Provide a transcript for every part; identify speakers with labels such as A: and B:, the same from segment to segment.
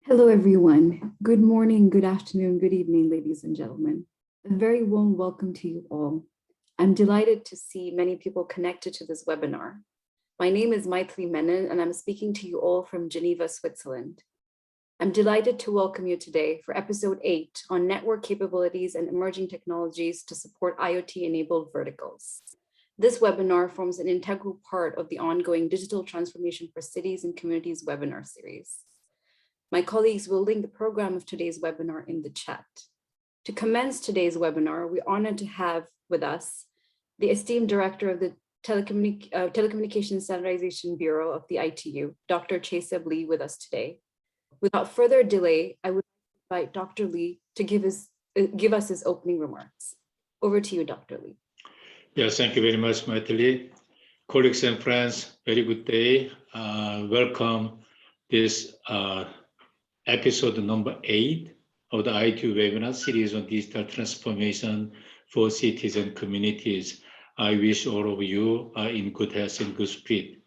A: Hello, everyone. Good morning, good afternoon, good evening, ladies and gentlemen. A very warm welcome to you all. I'm delighted to see many people connected to this webinar. My name is Maithili Menon, and I'm speaking to you all from Geneva, Switzerland. I'm delighted to welcome you today for episode 8 on network capabilities and emerging technologies to support IoT-enabled verticals. This webinar forms an integral part of the ongoing Digital Transformation for Cities and Communities webinar series. My colleagues will link the program of today's webinar in the chat. To commence today's webinar, we're honored to have with us the esteemed director of the Telecommunication Standardization Bureau of the ITU, Dr. Cheseb Lee, with us today. Without further delay, I would invite Dr. Lee to give us his opening remarks. Over to you, Dr. Lee.
B: Yes, thank you very much, Maithili. Colleagues and friends, very good day. Welcome this episode number 8 of the ITU webinar series on digital transformation for cities and communities. I wish all of you are in good health and good spirit.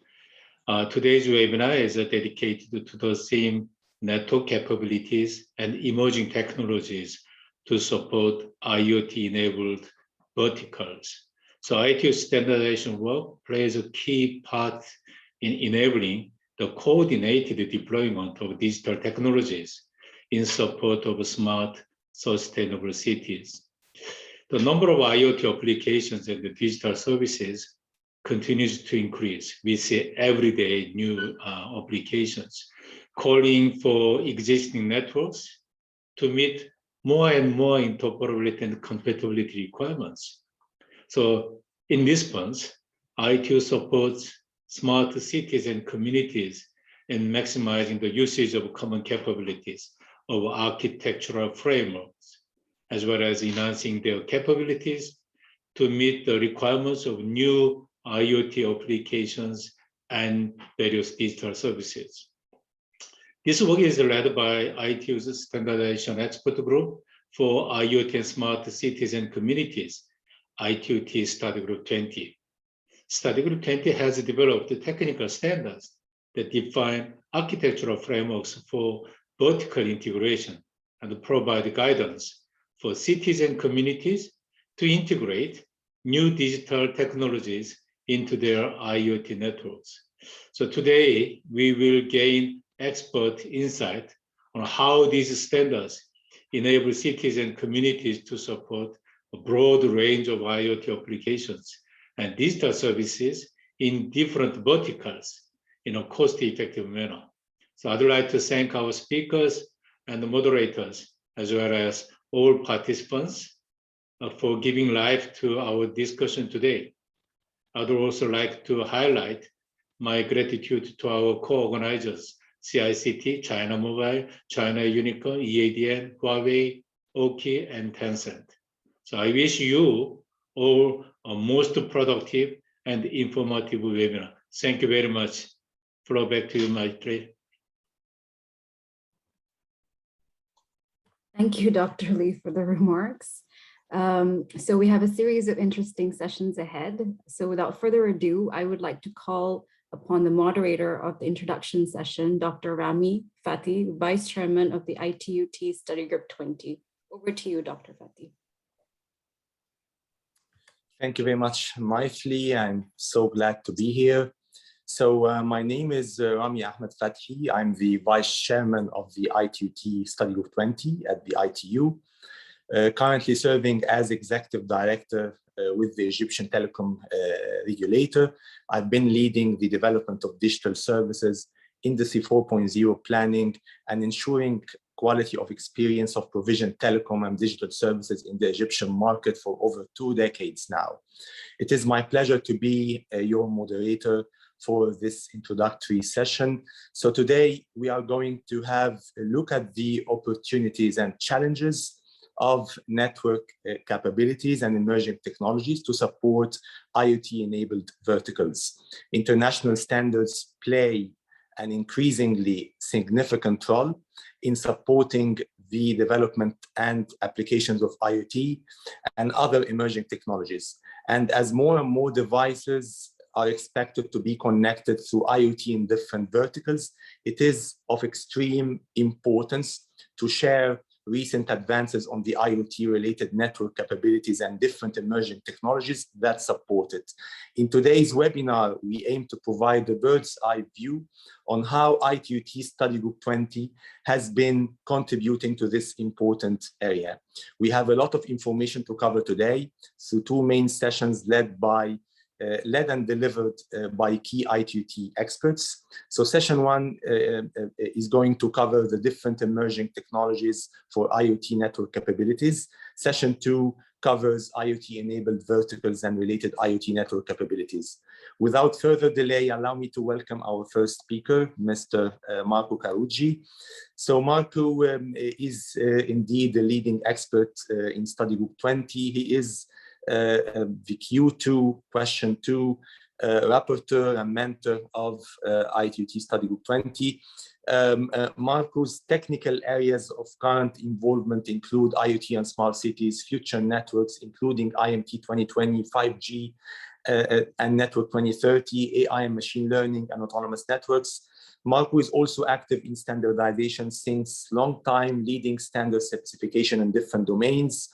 B: Today's webinar is dedicated to the theme network capabilities and emerging technologies to support IoT-enabled verticals. So ITU standardization work plays a key part in enabling the coordinated deployment of digital technologies in support of smart, sustainable cities. The number of IoT applications and the digital services continues to increase. We see every day new applications calling for existing networks to meet more and more interoperability and compatibility requirements. So in response, ITU supports smart cities and communities in maximizing the usage of common capabilities of architectural frameworks, as well as enhancing their capabilities to meet the requirements of new IoT applications and various digital services. This work is led by ITU's Standardization Expert Group for IoT and Smart Cities and Communities, ITU Study Group 20. Study Group 20 has developed technical standards that define architectural frameworks for vertical integration and provide guidance for cities and communities to integrate new digital technologies into their IoT networks. So today, we will gain expert insight on how these standards enable cities and communities to support a broad range of IoT applications and digital services in different verticals in a cost-effective manner. So I'd like to thank our speakers and the moderators, as well as all participants for giving life to our discussion today. I'd also like to highlight my gratitude to our co-organizers, CICT, China Mobile, China Unicom, EADN, Huawei, Oki, and Tencent. So I wish you all a most productive and informative webinar. Thank you very much. Floor back to you, Maithili.
A: Thank you, Dr. Lee, for the remarks. So we have a series of interesting sessions ahead. So without further ado, I would like to call upon the moderator of the introduction session, Dr. Rami Fathi, Vice Chairman of the ITU Study Group 20. Over to you, Dr. Fathi.
C: Thank you very much, Maithili. I'm so glad to be here. So my name is Rami Ahmed Fathi. I'm the Vice Chairman of the ITU Study Group 20 at the ITU, currently serving as Executive Director with the Egyptian Telecom regulator. I've been leading the development of digital services, Industry 4.0 planning, and ensuring quality of experience of provision telecom and digital services in the Egyptian market for over 2 decades now. It is my pleasure to be your moderator for this introductory session. So today we are going to have a look at the opportunities and challenges of network capabilities and emerging technologies to support IoT-enabled verticals. International standards play an increasingly significant role in supporting the development and applications of IoT and other emerging technologies. And as more and more devices are expected to be connected through IoT in different verticals, it is of extreme importance to share recent advances on the IoT-related network capabilities and different emerging technologies that support it. In today's webinar, we aim to provide a bird's eye view on how ITUT Study Group 20 has been contributing to this important area. We have a lot of information to cover today through two main sessions led and delivered by key ITUT experts. So session one is going to cover the different emerging technologies for IoT network capabilities. Session two covers IoT-enabled verticals and related IoT network capabilities. Without further delay, allow me to welcome our first speaker, Mr. Marco Caruggi. So Marco is indeed the leading expert in Study Group 20. He is the Q2, question 2, rapporteur and mentor of ITUT Study Group 20. Marco's technical areas of current involvement include IoT and smart cities, future networks, including IMT 2020, 5G, and Network 2030, AI and machine learning, and autonomous networks. Marco is also active in standardization since long time, leading standard certification in different domains.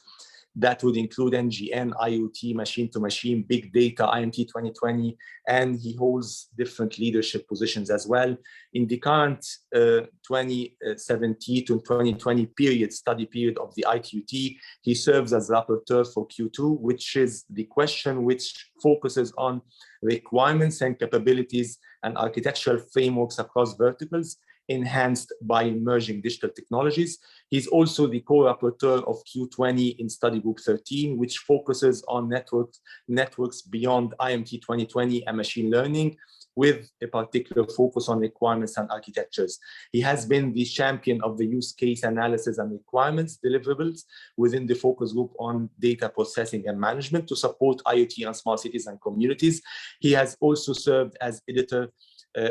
C: That would include NGN, IoT, machine-to-machine, big data, IMT 2020, and he holds different leadership positions as well. In the current 2017 to 2020 study period of the ITUT, he serves as rapporteur for Q2, which is the question which focuses on requirements and capabilities and architectural frameworks across verticals, enhanced by emerging digital technologies. He's also the co-rapporteur of Q20 in Study Group 13, which focuses on networks beyond IMT 2020 and machine learning, with a particular focus on requirements and architectures. He has been the champion of the use case analysis and requirements deliverables within the focus group on data processing and management to support IoT and smart cities and communities. He has also served as editor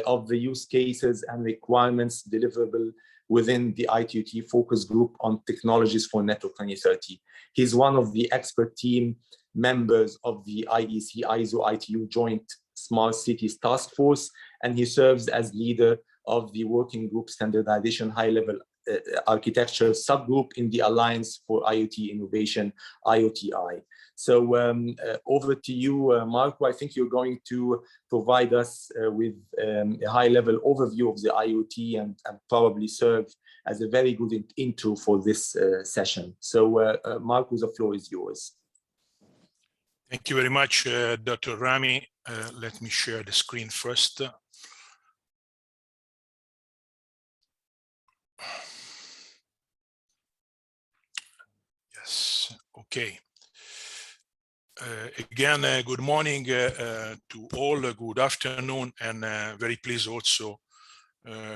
C: of the use cases and requirements deliverable within the ITUT focus group on technologies for Network 2030. He's one of the expert team members of the IEC ISO ITU Joint Smart Cities Task Force, and he serves as leader of the working group standardization high-level architecture subgroup in the Alliance for IoT Innovation, IoTI. So over to you, Marco. I think you're going to provide us with a high-level overview of the IoT and probably serve as a very good intro for this session. So Marco, the floor is yours.
D: Thank you very much, Dr. Rami. Let me share the screen first. Yes, okay. Again, good morning to all, good afternoon, and very pleased also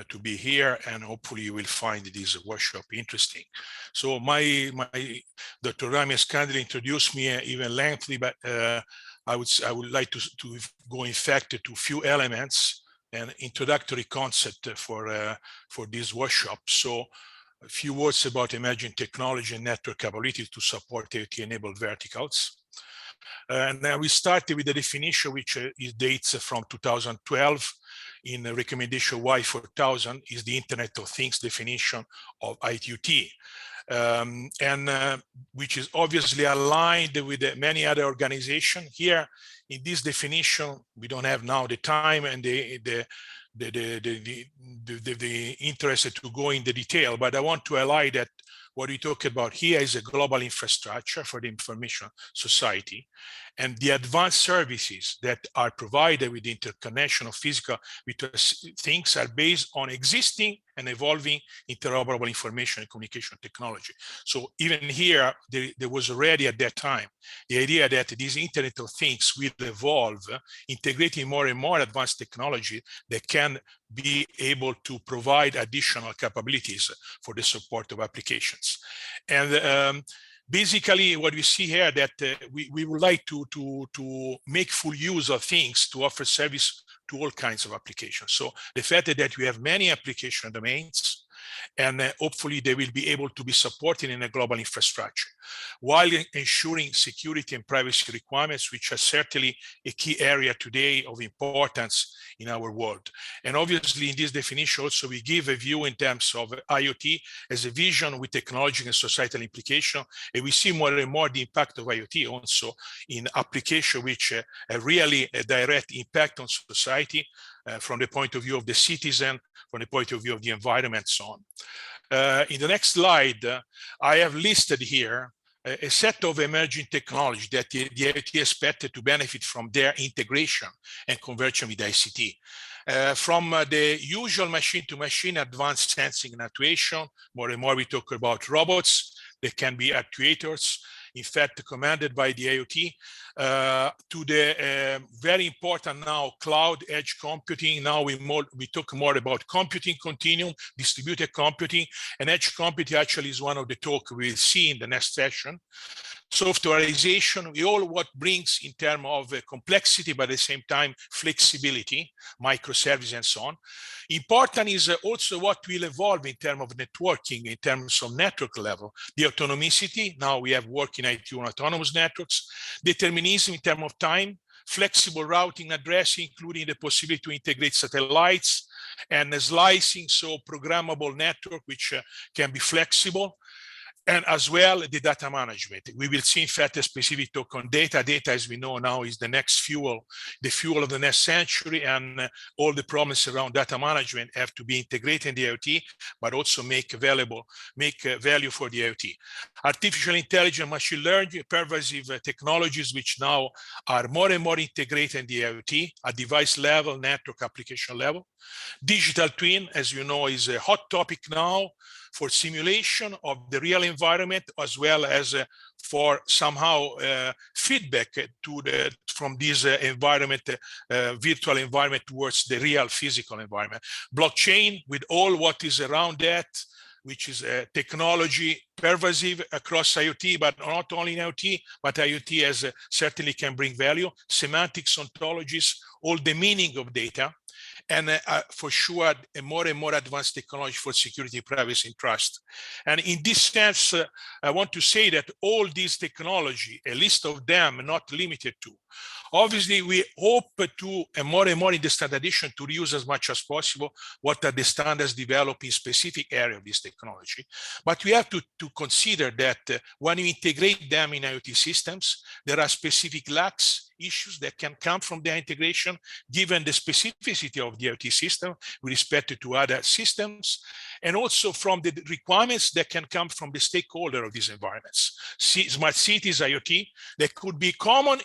D: to be here, and hopefully you will find this workshop interesting. So Dr. Rami has kindly introduced me even lengthy, but I would like to go in fact to a few elements and introductory concept for this workshop. So a few words about emerging technology and network capabilities to support IoT-enabled verticals. And then we started with the definition, which dates from 2012 in the recommendation Y4000, is the Internet of Things definition of ITUT, which is obviously aligned with many other organizations. Here in this definition, we don't have now the time and the interest to go in the detail, but I want to highlight that what we talk about here is a global infrastructure for the information society, and the advanced services that are provided with the interconnection of physical things are based on existing and evolving interoperable information and communication technology. So even here, there was already at that time the idea that this Internet of Things will evolve, integrating more and more advanced technology that can be able to provide additional capabilities for the support of applications. And basically, what we see here that we would like to make full use of things to offer service to all kinds of applications. So the fact that we have many application domains, and hopefully they will be able to be supported in a global infrastructure, while ensuring security and privacy requirements, which are certainly a key area today of importance in our world. And obviously in this definition also we give a view in terms of IoT as a vision with technology and societal implication, and we see more and more the impact of IoT also in application which have really a direct impact on society from the point of view of the citizen, from the point of view of the environment, so on. In the next slide, I have listed here a set of emerging technology that the IoT is expected to benefit from their integration and conversion with ICT. From the usual machine-to-machine advanced sensing and actuation, more and more we talk about robots, they can be actuators, in fact, commanded by the IoT, to the very important now cloud edge computing. Now we talk more about computing continuum, distributed computing, and edge computing actually is one of the talk we'll see in the next session. Softwareization, all what brings in terms of complexity, but at the same time flexibility, microservices and so on. Important is also what will evolve in terms of networking, in terms of network level, the autonomicity. Now we have work in IT on autonomous networks, determinism in terms of time, flexible routing addressing, including the possibility to integrate satellites, and slicing, so programmable network which can be flexible. And as well, the data management. We will see, in fact, a specific talk on data. Data, as we know now, is the next fuel, the fuel of the next century, and all the promises around data management have to be integrated in the IoT, but also make value for the IoT. Artificial intelligence, machine learning, pervasive technologies, which now are more and more integrated in the IoT at device level, network application level. Digital twin, as you know, is a hot topic now for simulation of the real environment, as well as for somehow feedback from this environment, virtual environment towards the real physical environment. Blockchain with all what is around that, which is technology pervasive across IoT, but not only in IoT, but IoT as certainly can bring value. Semantics, ontologies, all the meaning of data. And for sure, a more and more advanced technology for security, privacy, and trust. And in this sense, I want to say that all these technology, a list of them, not limited to. Obviously, we hope to, and more in the standardization, to reuse as much as possible what are the standards developed in specific area of this technology. But we have to consider that when you integrate them in IoT systems, there are specific lacks, issues that can come from their integration, given the specificity of the IoT system with respect to other systems, and also from the requirements that can come from the stakeholder of these environments. Smart cities, IoT, there could be common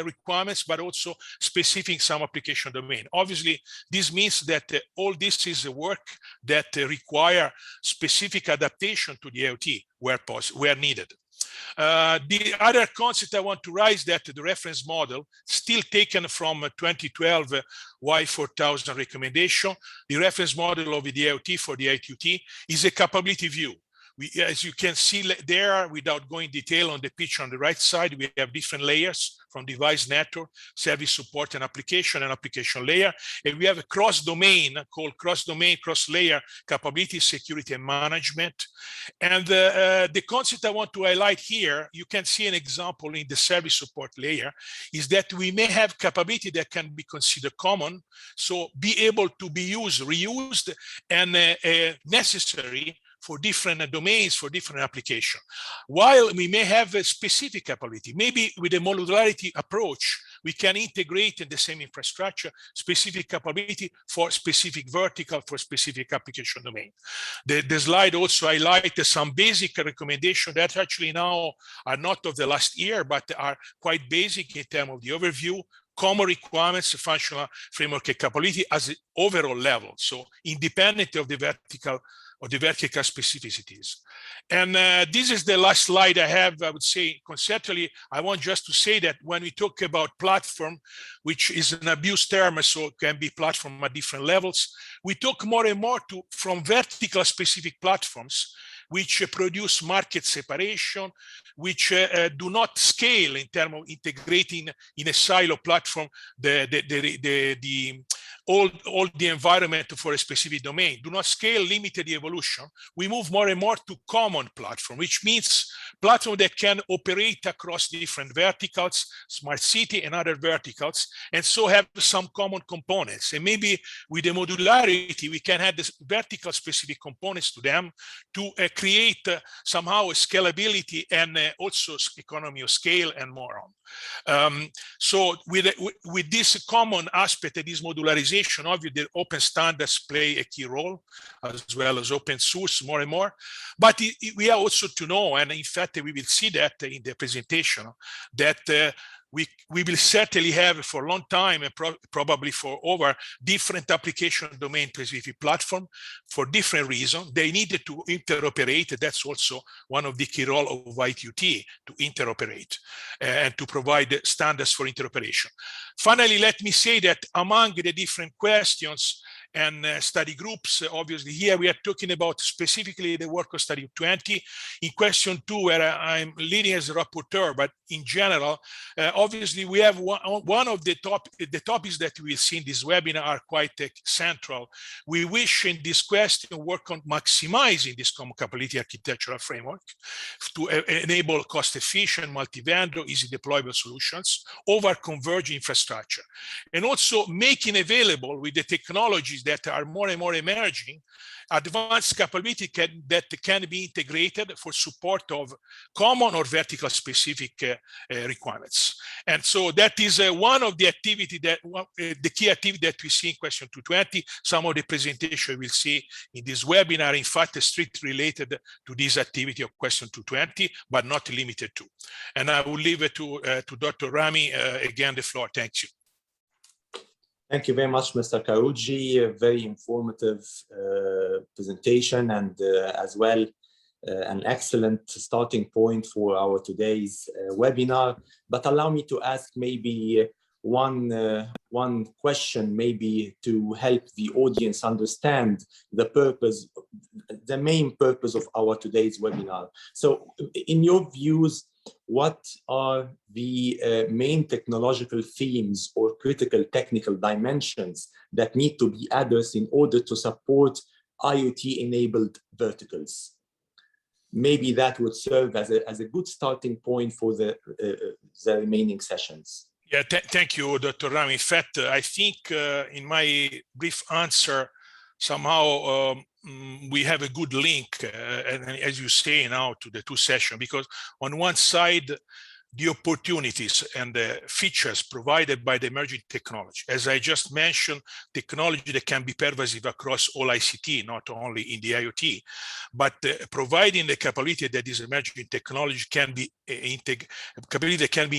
D: requirements, but also specific some application domain. Obviously, this means that all this is a work that require specific adaptation to the IoT where needed. The other concept I want to raise that the reference model, still taken from 2012 Y4000 recommendation, the reference model of the IoT for the IoT is a capability view. As you can see there, without going detail on the picture on the right side, we have different layers from device network, service support and application layer. And we have a cross-domain called cross-domain, cross-layer capability, security, and management. And the concept I want to highlight here, you can see an example in the service support layer, is that we may have capability that can be considered common, so be able to be used, reused, and necessary for different domains, for different applications. While we may have a specific capability, maybe with a modularity approach, we can integrate in the same infrastructure specific capability for specific vertical, for specific application domain. The slide also highlights some basic recommendations that actually now are not of the last year, but are quite basic in terms of the overview, common requirements, functional framework capability as an overall level, so independent of the vertical specificities. And this is the last slide I have. I would say conceptually, I want just to say that when we talk about platform, which is an abused term, so it can be platform at different levels, we talk more and more from vertical specific platforms, which produce market separation, which do not scale in terms of integrating in a silo platform the all the environment for a specific domain. Do not scale limited evolution. We move more and more to common platform, which means platform that can operate across different verticals, smart city and other verticals, and so have some common components. And maybe with the modularity, we can add the vertical specific components to them to create somehow a scalability and also economy of scale and more on. So with this common aspect of this modularization, obviously the open standards play a key role, as well as open source more and more. But we are also to know, and in fact we will see that in the presentation, that we will certainly have for a long time and probably for over different application domain specific platform for different reasons. They needed to interoperate. That's also one of the key role of IoT, to interoperate and to provide standards for interoperation. Finally, let me say that among the different questions and study groups, obviously here we are talking about specifically the work of study 20. In question 2, where I'm leading as a rapporteur, but in general, obviously we have one of the topics that we will see in this webinar are quite central. We wish in this question work on maximizing this common capability architectural framework to enable cost-efficient, multi-vendor, easy deployable solutions over converged infrastructure, and also making available with the technologies that are more and more emerging, advanced capability that can be integrated for support of common or vertical specific requirements. And so that is one of the activity that the key activity that we see in question 220. Some of the presentation we'll see in this webinar, in fact, is strictly related to this activity of question 220, but not limited to. And I will leave it to Dr. Rami again the floor. Thank you.
C: Thank you very much, Mr. Karouji. A very informative presentation, and as well an excellent starting point for our today's webinar. But allow me to ask maybe one question, maybe to help the audience understand the purpose, the main purpose of our today's webinar. So in your views, what are the main technological themes or critical technical dimensions that need to be addressed in order to support IoT-enabled verticals? Maybe that would serve as a good starting point for the remaining sessions.
D: Yeah, thank you, Dr. Rami. In fact, I think in my brief answer, somehow we have a good link, and as you say now, to the two sessions, because on one side, the opportunities and the features provided by the emerging technology. As I just mentioned, technology that can be pervasive across all ICT, not only in the IoT, but providing the capability that this emerging technology can be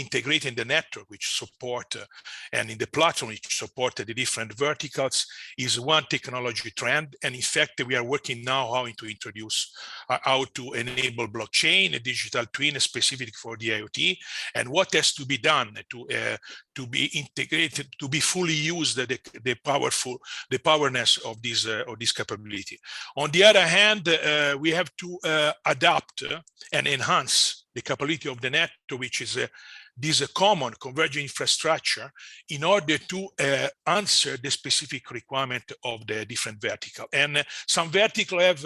D: integrated in the network, which support and in the platform which support the different verticals, is one technology trend. And in fact, we are working now how to introduce, how to enable blockchain, a digital twin specific for the IoT, and what has to be done to be integrated, to be fully used the powerness of this capability. On the other hand, we have to adapt and enhance the capability of the network, which is this common convergent infrastructure, in order to answer the specific requirement of the different vertical. And some vertical have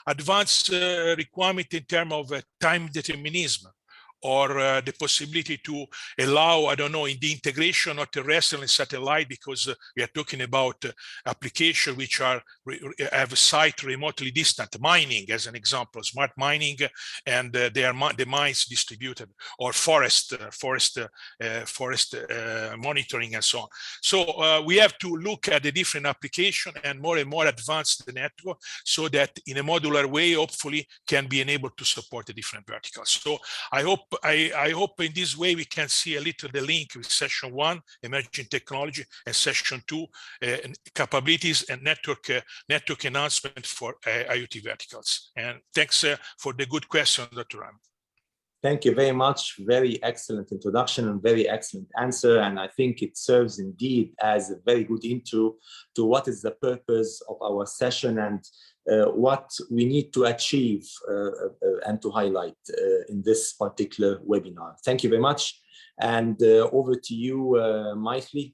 D: advanced requirement in terms of time determinism, or the possibility to allow, I don't know, in the integration of terrestrial and satellite, because we are talking about applications which have a site remotely distant, mining as an example, smart mining, and the mines distributed, or forest monitoring and so on. So we have to look at the different application and more advance the network, so that in a modular way, hopefully, can be enabled to support the different verticals. So I hope in this way we can see a little the link with session 1, emerging technology, and session 2, capabilities and network enhancement for IoT verticals. And thanks for the good question, Dr. Ram.
C: Thank you very much. Very excellent introduction and very excellent answer. And I think it serves indeed as a very good intro to what is the purpose of our session and what we need to achieve and to highlight in this particular webinar. Thank you very much. And over to you, Maithli,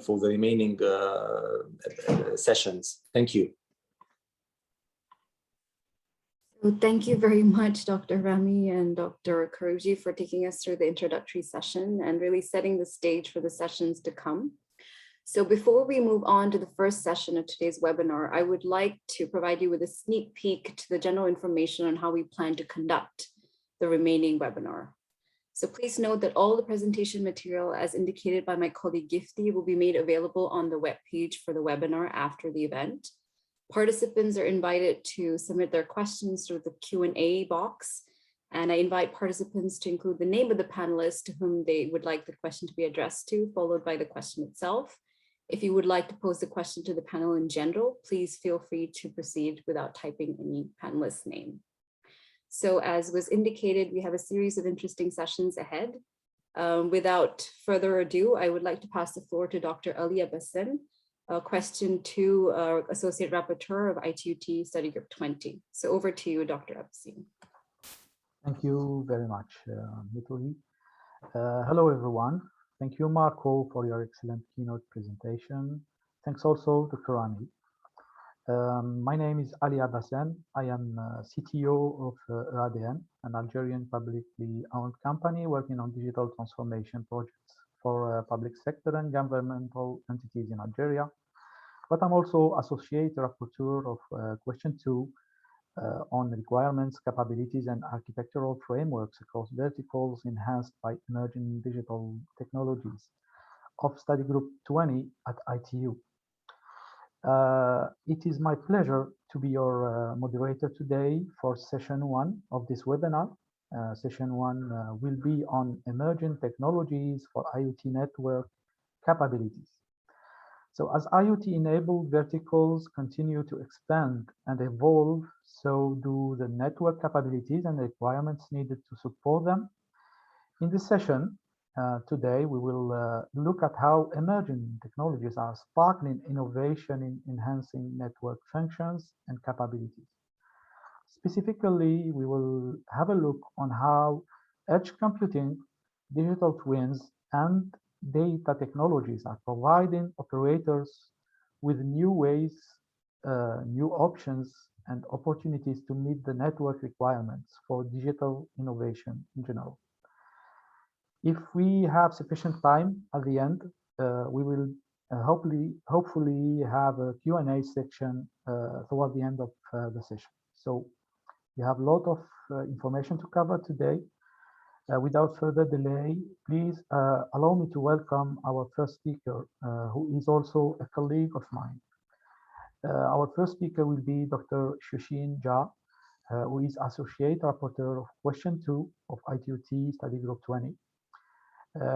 C: for the remaining sessions. Thank you.
A: So thank you very much, Dr. Rami and Dr. Karuji, for taking us through the introductory session and really setting the stage for the sessions to come. So before we move on to the first session of today's webinar, I would like to provide you with a sneak peek to the general information on how we plan to conduct the remaining webinar. So please note that all the presentation material as indicated by my colleague Gifty will be made available on the webpage for the webinar after the event. Participants are invited to submit their questions through the Q&A box, and I invite participants to include the name of the panelist to whom they would like the question to be addressed to, followed by the question itself. If you would like to pose the question to the panel in general, please feel free to proceed without typing any panelist name. So as was indicated, we have a series of interesting sessions ahead. Without further ado, I would like to pass the floor to Dr. Ali Abassem, question 2, Associate Rapporteur of ITUT Study Group 20. So over to you, Dr. Abassem.
E: Thank you very much, Mituli. Hello, everyone. Thank you, Marco, for your excellent keynote presentation. Thanks also to Rami. My name is Ali Abassem. I am CTO of EADN, an Algerian publicly owned company working on digital transformation projects for public sector and governmental entities in Algeria. But I'm also Associate Rapporteur of question 2 on requirements, capabilities, and architectural frameworks across verticals enhanced by emerging digital technologies of Study Group 20 at ITU. It is my pleasure to be your moderator today for session 1 of this webinar. Session 1 will be on emerging technologies for IoT network capabilities. So as IoT-enabled verticals continue to expand and evolve, so do the network capabilities and requirements needed to support them. In this session, today, we will look at how emerging technologies are sparking innovation in enhancing network functions and capabilities. Specifically, we will have a look on how edge computing, digital twins, and data technologies are providing operators with new ways, new options, and opportunities to meet the network requirements for digital innovation in general. If we have sufficient time at the end, we will hopefully have a Q&A section toward the end of the session. So we have a lot of information to cover today. Without further delay, please allow me to welcome our first speaker, who is also a colleague of mine. Our first speaker will be Dr. Shushin Jha, who is Associate Rapporteur of Question 2 of ITUT Study Group 20.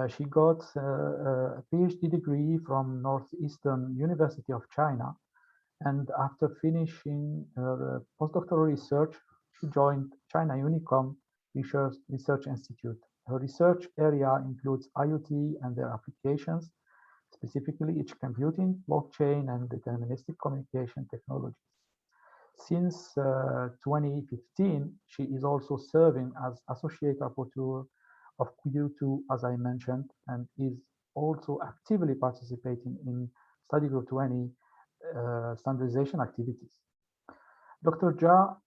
E: She got a PhD degree from Northeastern University of China, and after finishing her postdoctoral research, she joined China Unicom Research Institute. Her research area includes IoT and their applications, specifically edge computing, blockchain, and deterministic communication technologies. Since 2015, she is also serving as Associate Rapporteur of Q2, as I mentioned, and is also actively participating in Study Group 20 standardization activities. Dr. Jha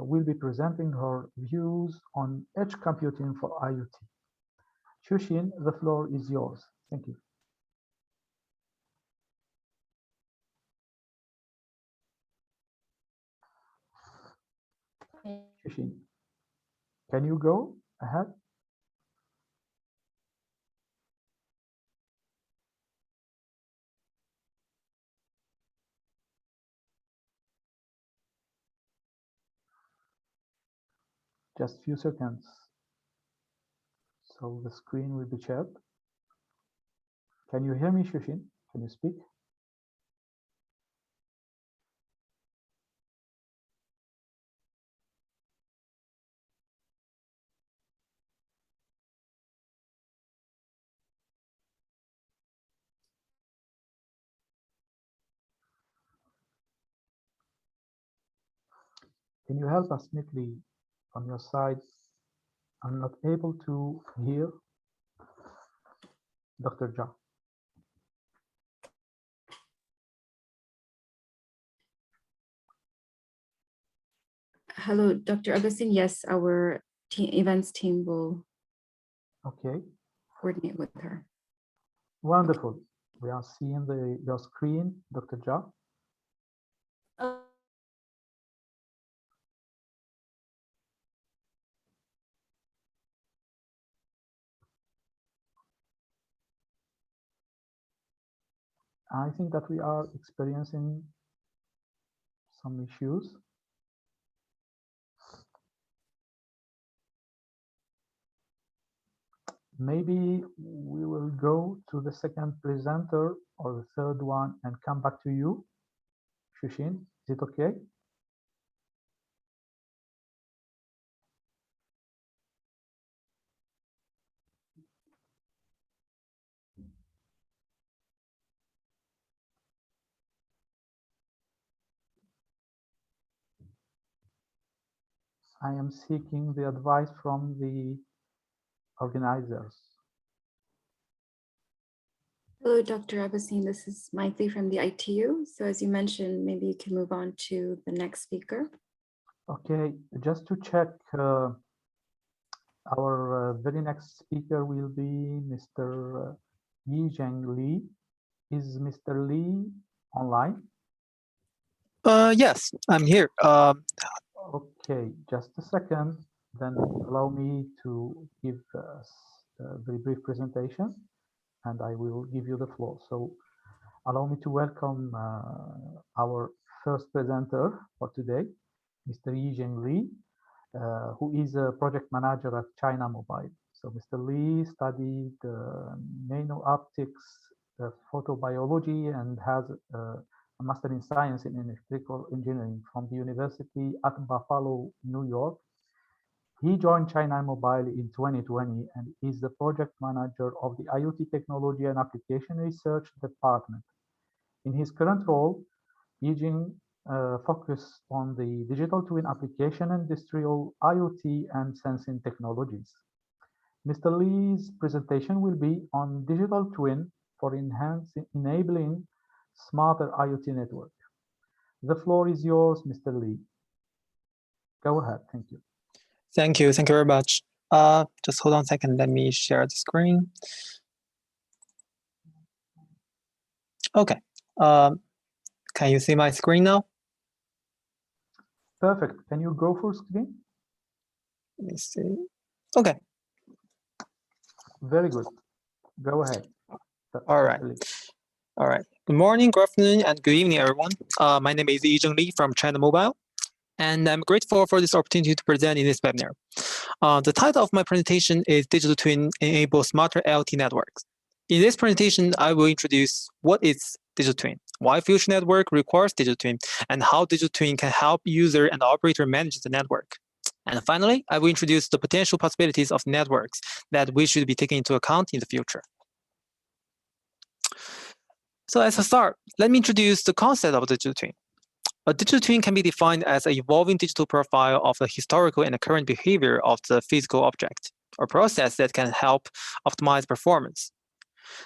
E: will be presenting her views on edge computing for IoT. Shushin, the floor is yours. Thank you. Shushin, can you go ahead? Just a few seconds. So the screen will be shared. Can you hear me, Shushin? Can you speak? Can you help us, Mitli, on your side? I'm not able to hear Dr. Jha.
A: Hello, Dr. Augustine. Yes, our events team will
E: Okay,
A: coordinate with her.
E: wonderful. We are seeing your screen, Dr. Ja. I think that we are experiencing some issues. Maybe we will go to the second presenter or the third one and come back to you. Shushin, is it okay? I am seeking the advice from the organizers.
A: Hello, Dr. Augustine. This is Maitli from the ITU. So as you mentioned, maybe you can move on to the next speaker.
E: Okay, just to check, our very next speaker will be Mr. Yizheng Li. Is Mr. Li online?
F: Yes, I'm here.
E: Okay, just a second. Then allow me to give a very brief presentation, and I will give you the floor. So allow me to welcome our first presenter for today, Mr. Yizheng Li, who is a project manager at China Mobile. So Mr. Li studied nano-optics, photobiology, and has a master in science in electrical engineering from the University at Buffalo, New York. He joined China Mobile in 2020 and is the project manager of the IoT technology and application research department. In his current role, Yijing focused on the digital twin application, industrial IoT, and sensing technologies. Mr. Lee's presentation will be on digital twin for enabling smarter IoT network. The floor is yours, Mr. Lee. Go ahead, thank you.
F: Thank you very much. Just hold on a second, let me share the screen. Okay, can you see my screen now?
E: Perfect, can you go full screen?
F: Let me see. Okay.
E: Very good, go ahead.
F: All right. All right. Good morning, good afternoon, and good evening, everyone. My name is Yizheng Li from China Mobile, and I'm grateful for this opportunity to present in this webinar. The title of my presentation is Digital Twin Enable Smarter IoT Networks. In this presentation, I will introduce what is digital twin, why future network requires digital twin, and how digital twin can help user and operator manage the network. And finally, I will introduce the potential possibilities of networks that we should be taking into account in the future. So as a start, let me introduce the concept of digital twin. A digital twin can be defined as an evolving digital profile of the historical and current behavior of the physical object, or process that can help optimize performance.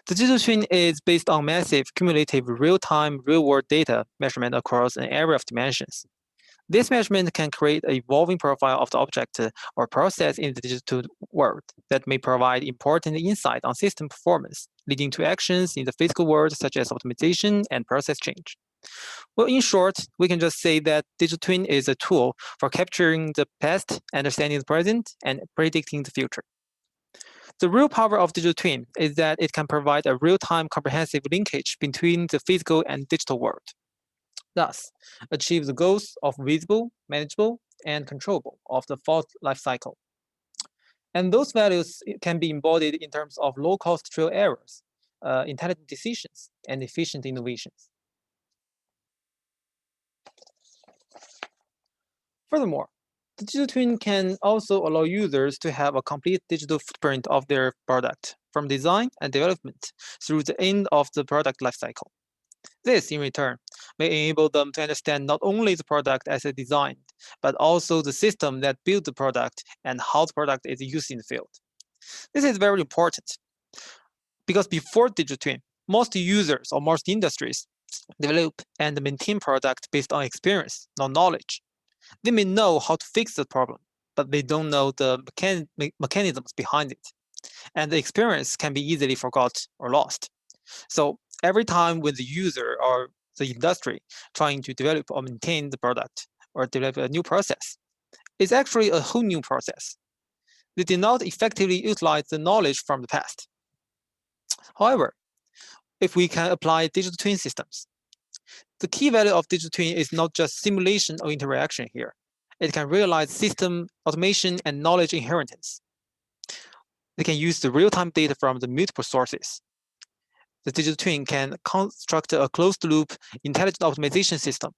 F: The digital twin is based on massive, cumulative, real-time, real-world data measurement across an area of dimensions. This measurement can create an evolving profile of the object or process in the digital world that may provide important insight on system performance, leading to actions in the physical world such as optimization and process change. Well, in short, we can just say that digital twin is a tool for capturing the past, understanding the present, and predicting the future. The real power of digital twin is that it can provide a real-time comprehensive linkage between the physical and digital world. Thus, achieve the goals of visible, manageable, and controllable of the fault lifecycle. And those values can be embodied in terms of low-cost trial errors, intelligent decisions, and efficient innovations. Furthermore, the digital twin can also allow users to have a complete digital footprint of their product, from design and development through the end of the product lifecycle. This, in return, may enable them to understand not only the product as it's designed, but also the system that built the product and how the product is used in the field. This is very important because before digital twin, most users or most industries develop and maintain products based on experience, not knowledge. They may know how to fix the problem, but they don't know the mechanisms behind it. And the experience can be easily forgot or lost. So every time when the user or the industry trying to develop or maintain the product or develop a new process, it's actually a whole new process. They did not effectively utilize the knowledge from the past. However, if we can apply digital twin systems, the key value of digital twin is not just simulation or interaction here. It can realize system automation and knowledge inheritance. They can use the real-time data from the multiple sources. The digital twin can construct a closed-loop intelligent optimization system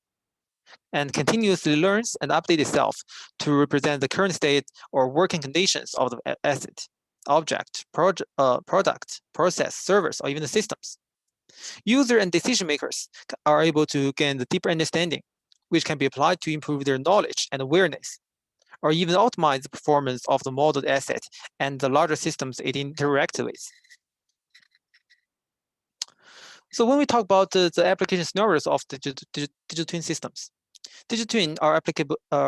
F: and continuously learns and updates itself to represent the current state or working conditions of the asset, object, product, process, servers, or even the systems. User and decision makers are able to gain the deeper understanding, which can be applied to improve their knowledge and awareness, or even optimize the performance of the modeled asset and the larger systems it interacts with. So when we talk about the application scenarios of the digital twin systems, digital twins are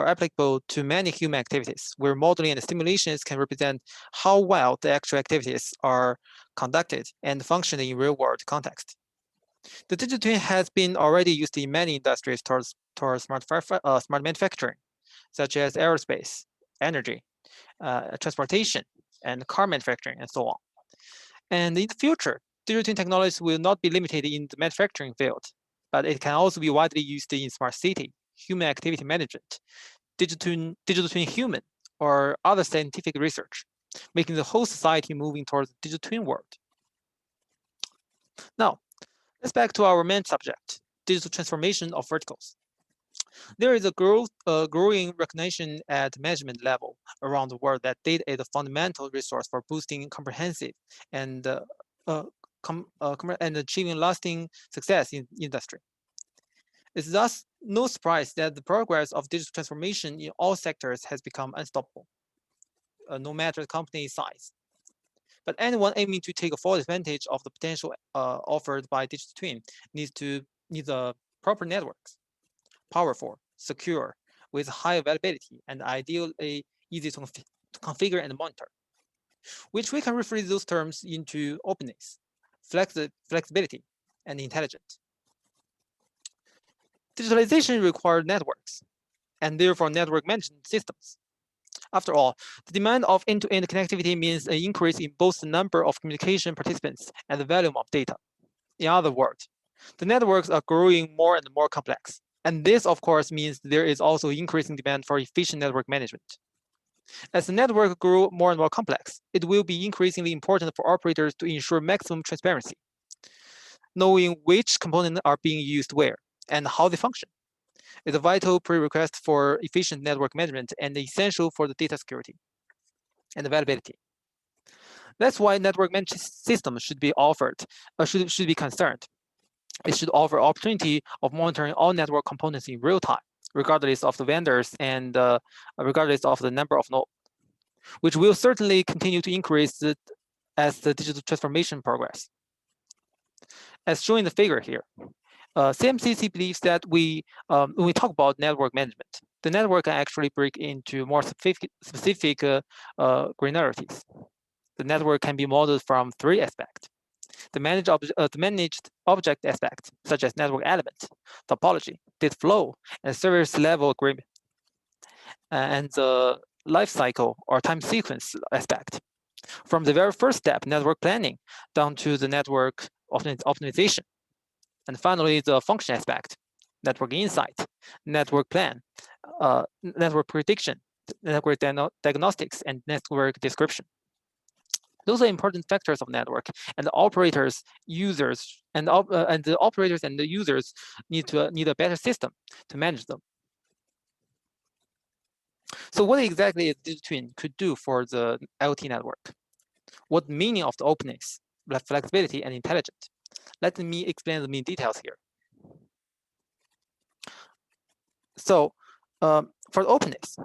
F: applicable to many human activities where modeling and simulations can represent how well the actual activities are conducted and function in real-world context. The digital twin has been already used in many industries towards smart manufacturing, such as aerospace, energy, transportation, and car manufacturing, and so on. And in the future, digital twin technologies will not be limited in the manufacturing field, but it can also be widely used in smart city, human activity management, digital twin human, or other scientific research, making the whole society moving towards the digital twin world. Now, let's back to our main subject, digital transformation of verticals. There is a growing recognition at management level around the world that data is a fundamental resource for boosting comprehensive and achieving lasting success in industry. It's thus no surprise that the progress of digital transformation in all sectors has become unstoppable, no matter the company's size. But anyone aiming to take a full advantage of the potential offered by digital twin needs the proper networks, powerful, secure, with high availability, and ideally easy to configure and monitor, which we can rephrase those terms into openness, flexibility, and intelligence. Digitalization requires networks, and therefore network management systems. After all, the demand of end-to-end connectivity means an increase in both the number of communication participants and the volume of data. In other words, the networks are growing more and more complex. And this, of course, means there is also increasing demand for efficient network management. As the network grows more and more complex, it will be increasingly important for operators to ensure maximum transparency, knowing which components are being used where and how they function is a vital prerequisite for efficient network management and essential for the data security and availability. That's why network management systems should be offered, should be concerned. It should offer opportunity of monitoring all network components in real time, regardless of the vendors and regardless of the number of nodes, which will certainly continue to increase as the digital transformation progress. As shown in the figure here, CMCC believes that when we talk about network management, the network can actually break into more specific granularities. The network can be modeled from three aspects. The managed object aspect, such as network elements, topology, data flow, and service level agreement, and the life cycle or time sequence aspect. From the very first step, network planning, down to the network optimization. And finally, the function aspect, network insight, network plan, network prediction, network diagnostics, and network description. Those are important factors of network, and the operators, users, and the operators and the users need a better system to manage them. So what exactly is digital twin could do for the IoT network? What meaning of the openness, flexibility, and intelligence? Let me explain the main details here. So for the openness,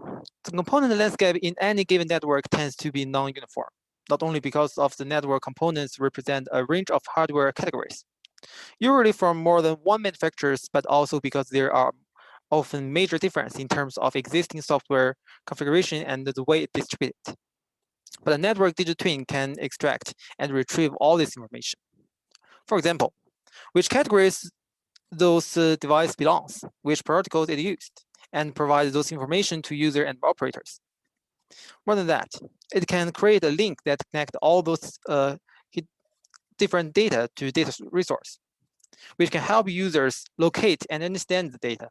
F: the component landscape in any given network tends to be non-uniform, not only because of the network components represent a range of hardware categories, usually from more than one manufacturer, but also because there are often major difference in terms of existing software configuration and the way it's distributed. But a network digital twin can extract and retrieve all this information. For example, which categories those device belongs, which protocols it used, and provide those information to user and operators. More than that, it can create a link that connect all those different data to data resource, which can help users locate and understand the data.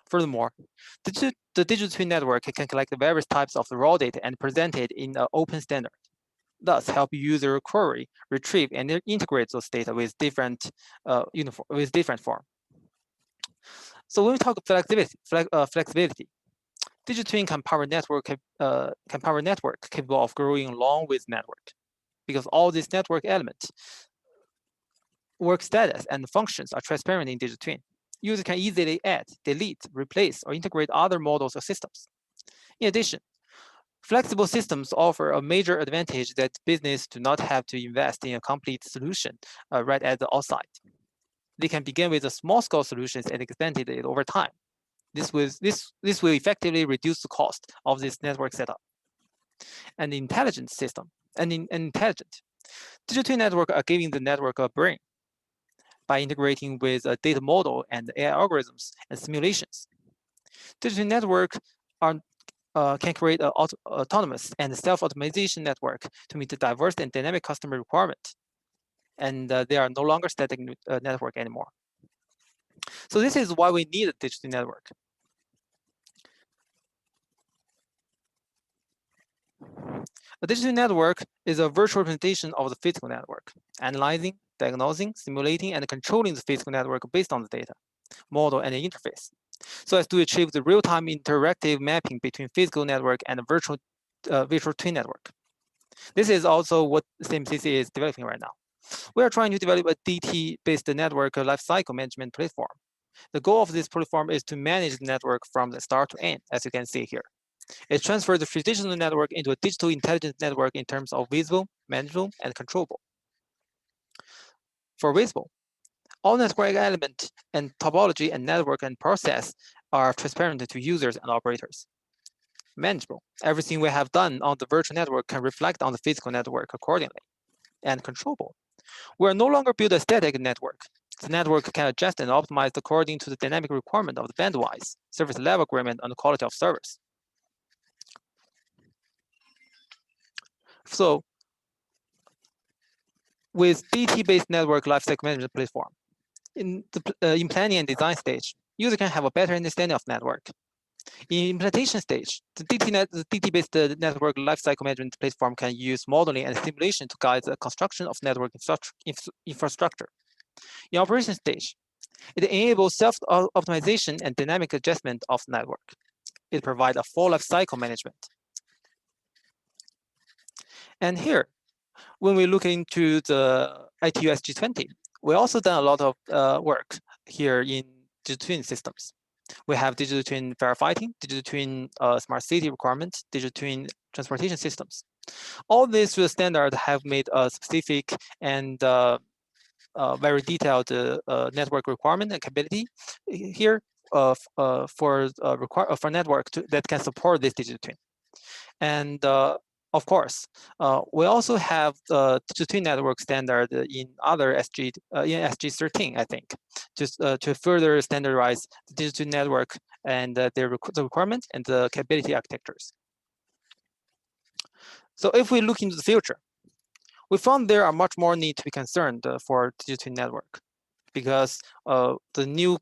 F: Furthermore, the digital twin network can collect various types of the raw data and present it in an open standard, thus help user query, retrieve, and integrate those data with different form. So when we talk flexibility, digital twin can power network capable of growing along with network, because all these network elements, work status, and functions are transparent in digital twin. Users can easily add, delete, replace, or integrate other models or systems. In addition, flexible systems offer a major advantage that business do not have to invest in a complete solution right at the outside. They can begin with a small-scale solutions and extend it over time. This will effectively reduce the cost of this network setup. An intelligent system, intelligent digital twin network are giving the network a brain by integrating with a data model and AI algorithms and simulations. Digital network can create an autonomous and self-optimization network to meet the diverse and dynamic customer requirement. And they are no longer static network anymore. So this is why we need a digital network. A digital network is a virtual representation of the physical network, analyzing, diagnosing, simulating, and controlling the physical network based on the data, model, and the interface, so as to achieve the real-time interactive mapping between physical network and a virtual twin network. This is also what CMCC is developing right now. We are trying to develop a DT-based network lifecycle management platform. The goal of this platform is to manage the network from the start to end, as you can see here. It transfers the traditional network into a digital intelligent network in terms of visible, manageable, and controllable. For visible, all network element and topology and network and process are transparent to users and operators. Manageable, everything we have done on the virtual network can reflect on the physical network accordingly. And controllable, we are no longer build a static network. The network can adjust and optimize according to the dynamic requirement of the bandwidth, service level agreement, and the quality of service. So, with DT-based network lifecycle management platform, in planning and design stage, user can have a better understanding of network. In implementation stage, the DT-based network lifecycle management platform can use modeling and simulation to guide the construction of network infrastructure. In operation stage, it enables self-optimization and dynamic adjustment of the network. It provides a full lifecycle management. And here, when we look into the ITU SG20, we also done a lot of work here in digital twin systems. We have digital twin firefighting, digital twin smart city requirements, digital twin transportation systems. All these standards have made a specific and very detailed network requirement and capability here for network that can support this digital twin. And of course, we also have the digital twin network standard in other in SG13, I think, just to further standardize the digital network and the requirement and the capability architectures. So if we look into the future, we found there are much more need to be concerned for digital twin network, because the new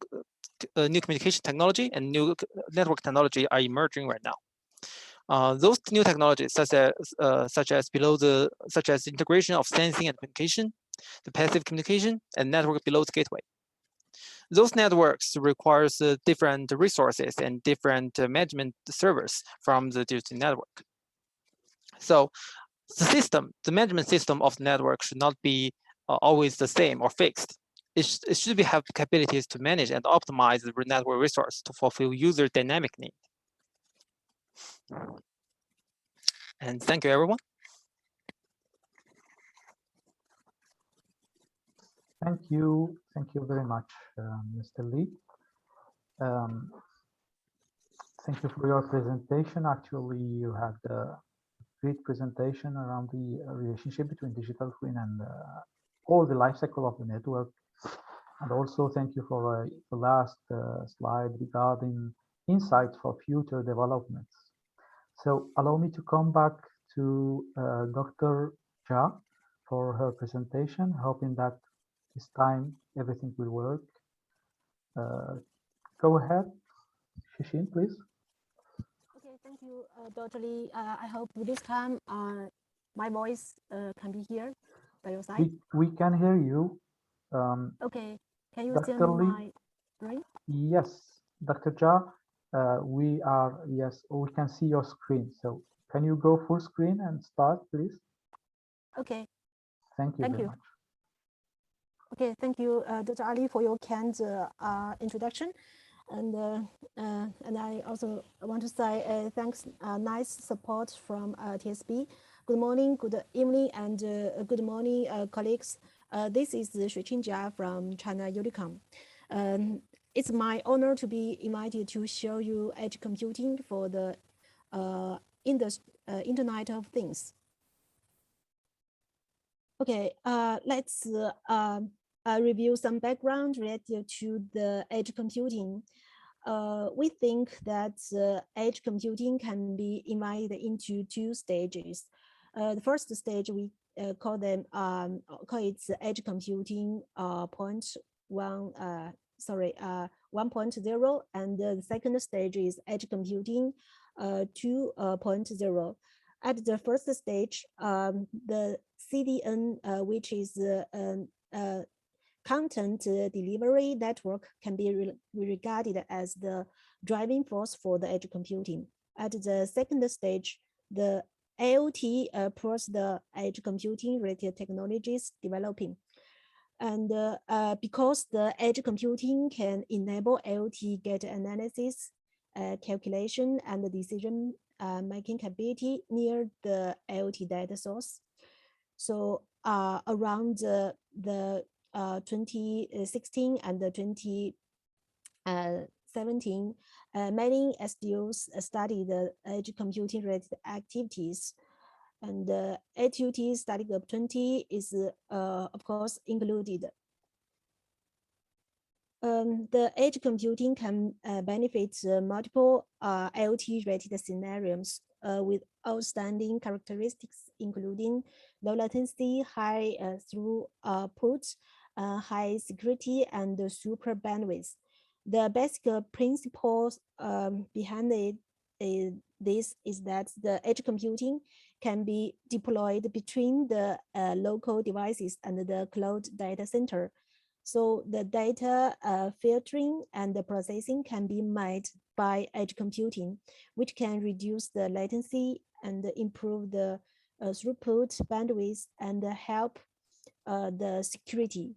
F: communication technology and new network technology are emerging right now. Those new technologies, such as integration of sensing and communication, the passive communication, and network below the gateway. Those networks requires different resources and different management servers from the digital network. So the management system of the network should not be always the same or fixed. It should have capabilities to manage and optimize the network resource to fulfill user dynamic need. And thank you, everyone.
E: Thank you very much, Mr. Lee. Um, Thank you for your presentation. Actually, you had a great presentation around the relationship between digital twin and all the life cycle of the network. And also thank you for the last slide regarding insights for future developments. So allow me to come back to Dr. Jha for her presentation, hoping that this time everything will work. Go ahead, Shishin, please.
G: Okay, thank you, Dr. Lee. I hope this time my voice can be heard by your side.
E: We can hear you.
G: Okay, can you see
E: Dr. Lee?
G: my screen?
E: Yes, Dr. Jha, yes, we can see your screen. So can you go full screen and start, please?
G: Okay,
E: Thank you very much.
G: Okay, thank you, Dr. Ali, for your kind introduction. And I also want to say thanks, nice support from TSB. Good morning, good evening, and good morning, colleagues. This is Xueqing Jia from China Unicom. It's my honor to be invited to show you edge computing for the Internet of Things. Okay, let's review some background related to the edge computing. We think that edge computing can be divided into two stages. The first stage we call it edge computing 1.0, and the second stage is edge computing 2.0. At the first stage, the CDN, which is content delivery network, can be regarded as the driving force for the edge computing. At the second stage, the IoT plus the edge computing related technologies developing. And because the edge computing can enable IoT data analysis, calculation, and decision making capability near the IoT data source. So around the 2016 and the 2017, many SDOs study the edge computing related activities. And the ATUT study group 20 is, of course, included. The edge computing can benefit multiple IoT-related scenarios with outstanding characteristics, including low latency, high throughput, high security, and super bandwidth. The basic principles behind this is that the edge computing can be deployed between the local devices and the cloud data center. So the data filtering and the processing can be made by edge computing, which can reduce the latency and improve the throughput, bandwidth, and help the security.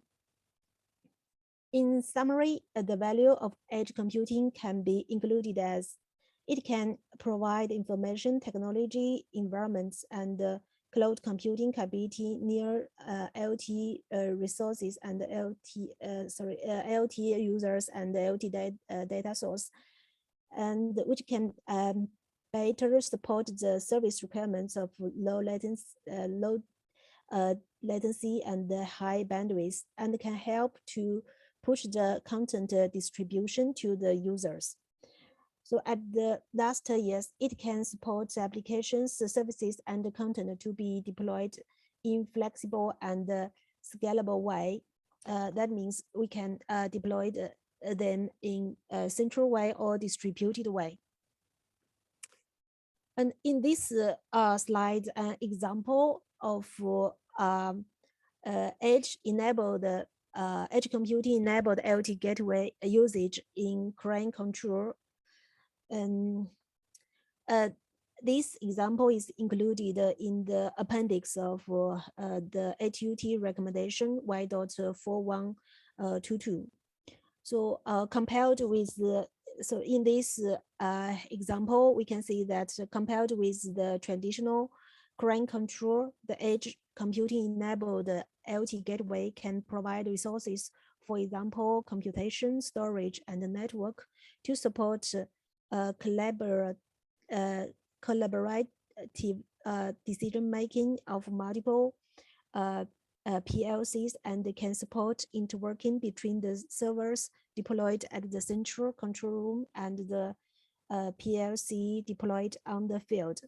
G: In summary, the value of edge computing can be included as it can provide information technology environments and cloud computing capability near IoT resources and IoT users and IoT data source, and which can better support the service requirements of low latency and high bandwidth, and can help to push the content distribution to the users. So at the last years, it can support applications, services, and content to be deployed in flexible and scalable way. That means we can deploy them in a central way or distributed way. And in this slide, an example of edge-enabled edge computing-enabled IoT gateway usage in client control. And this example is included in the appendix of the ATUT recommendation Y.4122. So compared with so in this example, we can see that compared with the traditional client control, the edge computing enabled IoT gateway can provide resources for example, computation, storage, and the network to support collaborative decision-making of multiple PLCs, and they can support interworking between the servers deployed at the central control room and the PLC deployed on the field.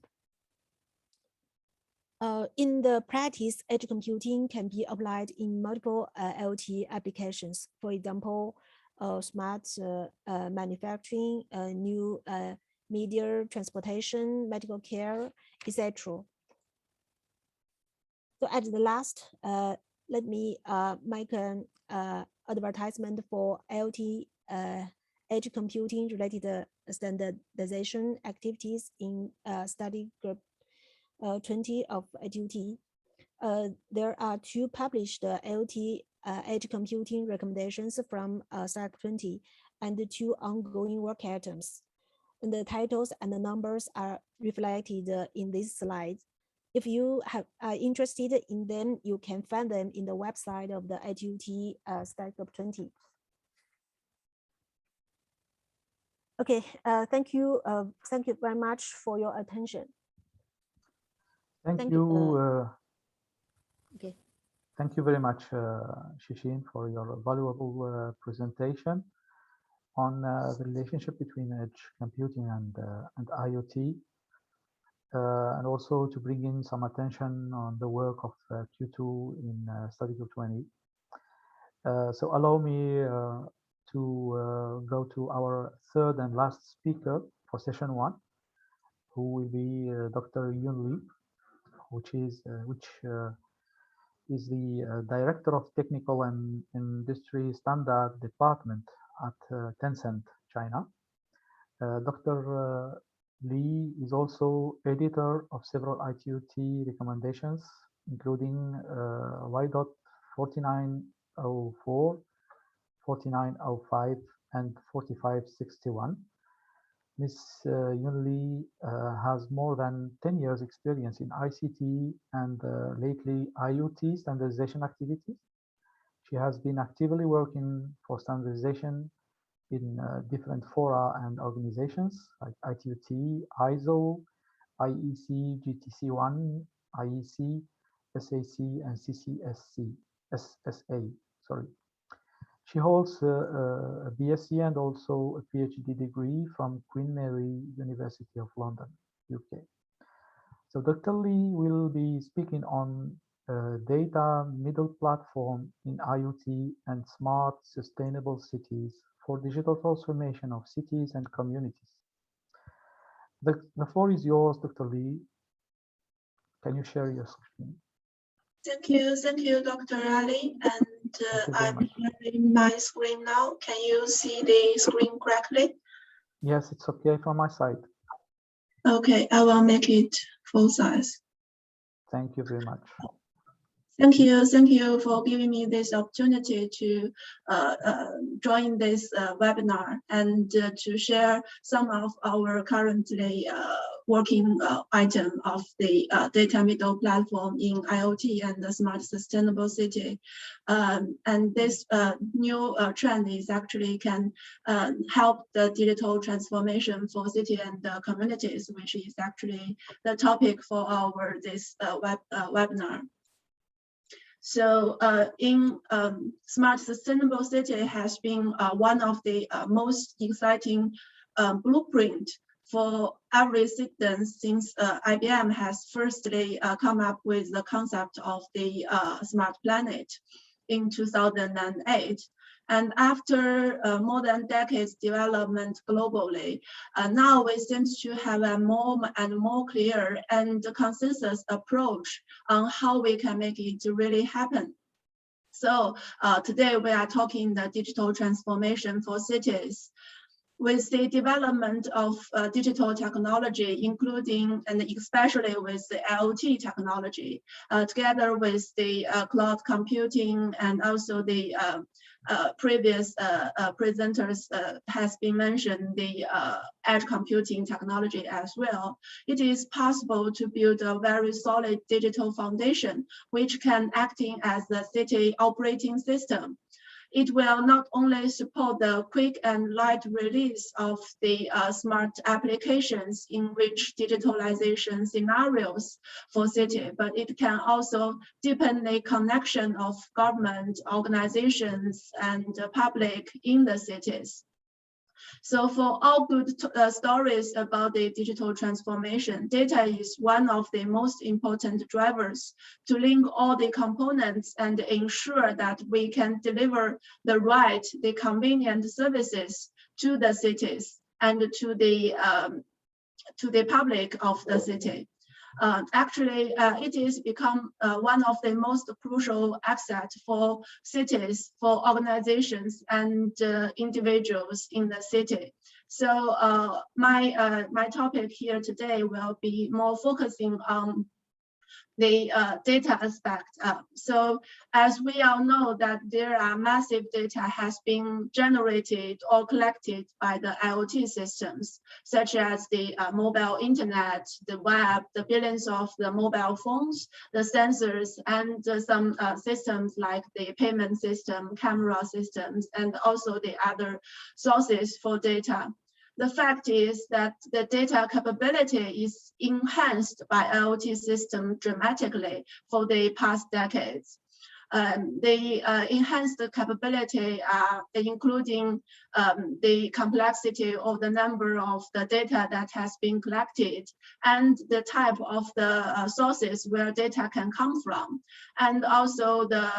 G: In the practice, edge computing can be applied in multiple IoT applications. For example, smart manufacturing, new media, transportation, medical care, etc. So at the last, let me make an advertisement for IoT edge computing related standardization activities in study group 20 of IoT. There are 2 published IoT edge computing recommendations from CICT 20 and 2 ongoing work items. And the titles and the numbers are reflected in this slide. If you are interested in them, you can find them in the website of the IoT study group 20. Okay, thank you very much for your attention.
E: Thank you.
G: Okay.
E: Thank you very much, Shishin, for your valuable presentation on the relationship between edge computing and IoT, and also to bring in some attention on the work of Q2 in study group 20. So allow me to go to our third and last speaker for session 1, who will be Dr. Yun Li, which is the Director of Technical and Industry Standard Department at Tencent, China. Dr. Li is also editor of several IoT recommendations, including Y.4904, 4905, and 4561. Ms. Yun Li has more than 10 years experience in ICT and lately IoT standardization activities. She has been actively working for standardization in different fora and organizations like ITUT, ISO, IEC, GTC1, IEC, SAC, and CCSC, SSA, sorry. She holds a BSc and also a PhD degree from Queen Mary University of London, UK. So Dr. Li will be speaking on data middle platform in IoT and smart sustainable cities for digital transformation of cities and communities. The floor is yours, Dr. Li. Can you share your screen?
H: Thank you, Dr. Ali. And I'm sharing my screen now. Can you see the screen correctly?
E: Yes, it's okay from my side.
H: Okay, I will make it full size.
E: Thank you very much.
H: Thank you for giving me this opportunity to join this webinar and to share some of our currently working item of the data middle platform in IoT and the smart sustainable city. And this new trend is actually can help the digital transformation for city and communities, which is actually the topic for our this webinar. So in smart sustainable city has been one of the most exciting blueprint for every citizen since IBM has firstly come up with the concept of the smart planet in 2008. And after more than decades development globally, now we seem to have a more and more clear and consensus approach on how we can make it really happen. So today we are talking the digital transformation for cities. With the development of digital technology, including and especially with the IoT technology, together with the cloud computing and also the previous presenters has been mentioned the edge computing technology as well. It is possible to build a very solid digital foundation, which can acting as the city operating system. It will not only support the quick and light release of the smart applications in rich digitalization scenarios for city, but it can also deepen the connection of government, organizations, and the public in the cities. So for all good stories about the digital transformation, data is one of the most important drivers to link all the components and ensure that we can deliver the right, the convenient services to the cities and to the public of the city. Actually, it is become one of the most crucial assets for cities, for organizations, and individuals in the city. So my topic here today will be more focusing on the data aspect. So as we all know that there are massive data has been generated or collected by the IoT systems, such as the mobile internet, the web, the billions of the mobile phones, the sensors, and some systems like the payment system, camera systems, and also the other sources for data. The fact is that the data capability is enhanced by IoT system dramatically for the past decades. The enhanced capability including the complexity of the number of the data that has been collected and the type of the sources where data can come from, and also the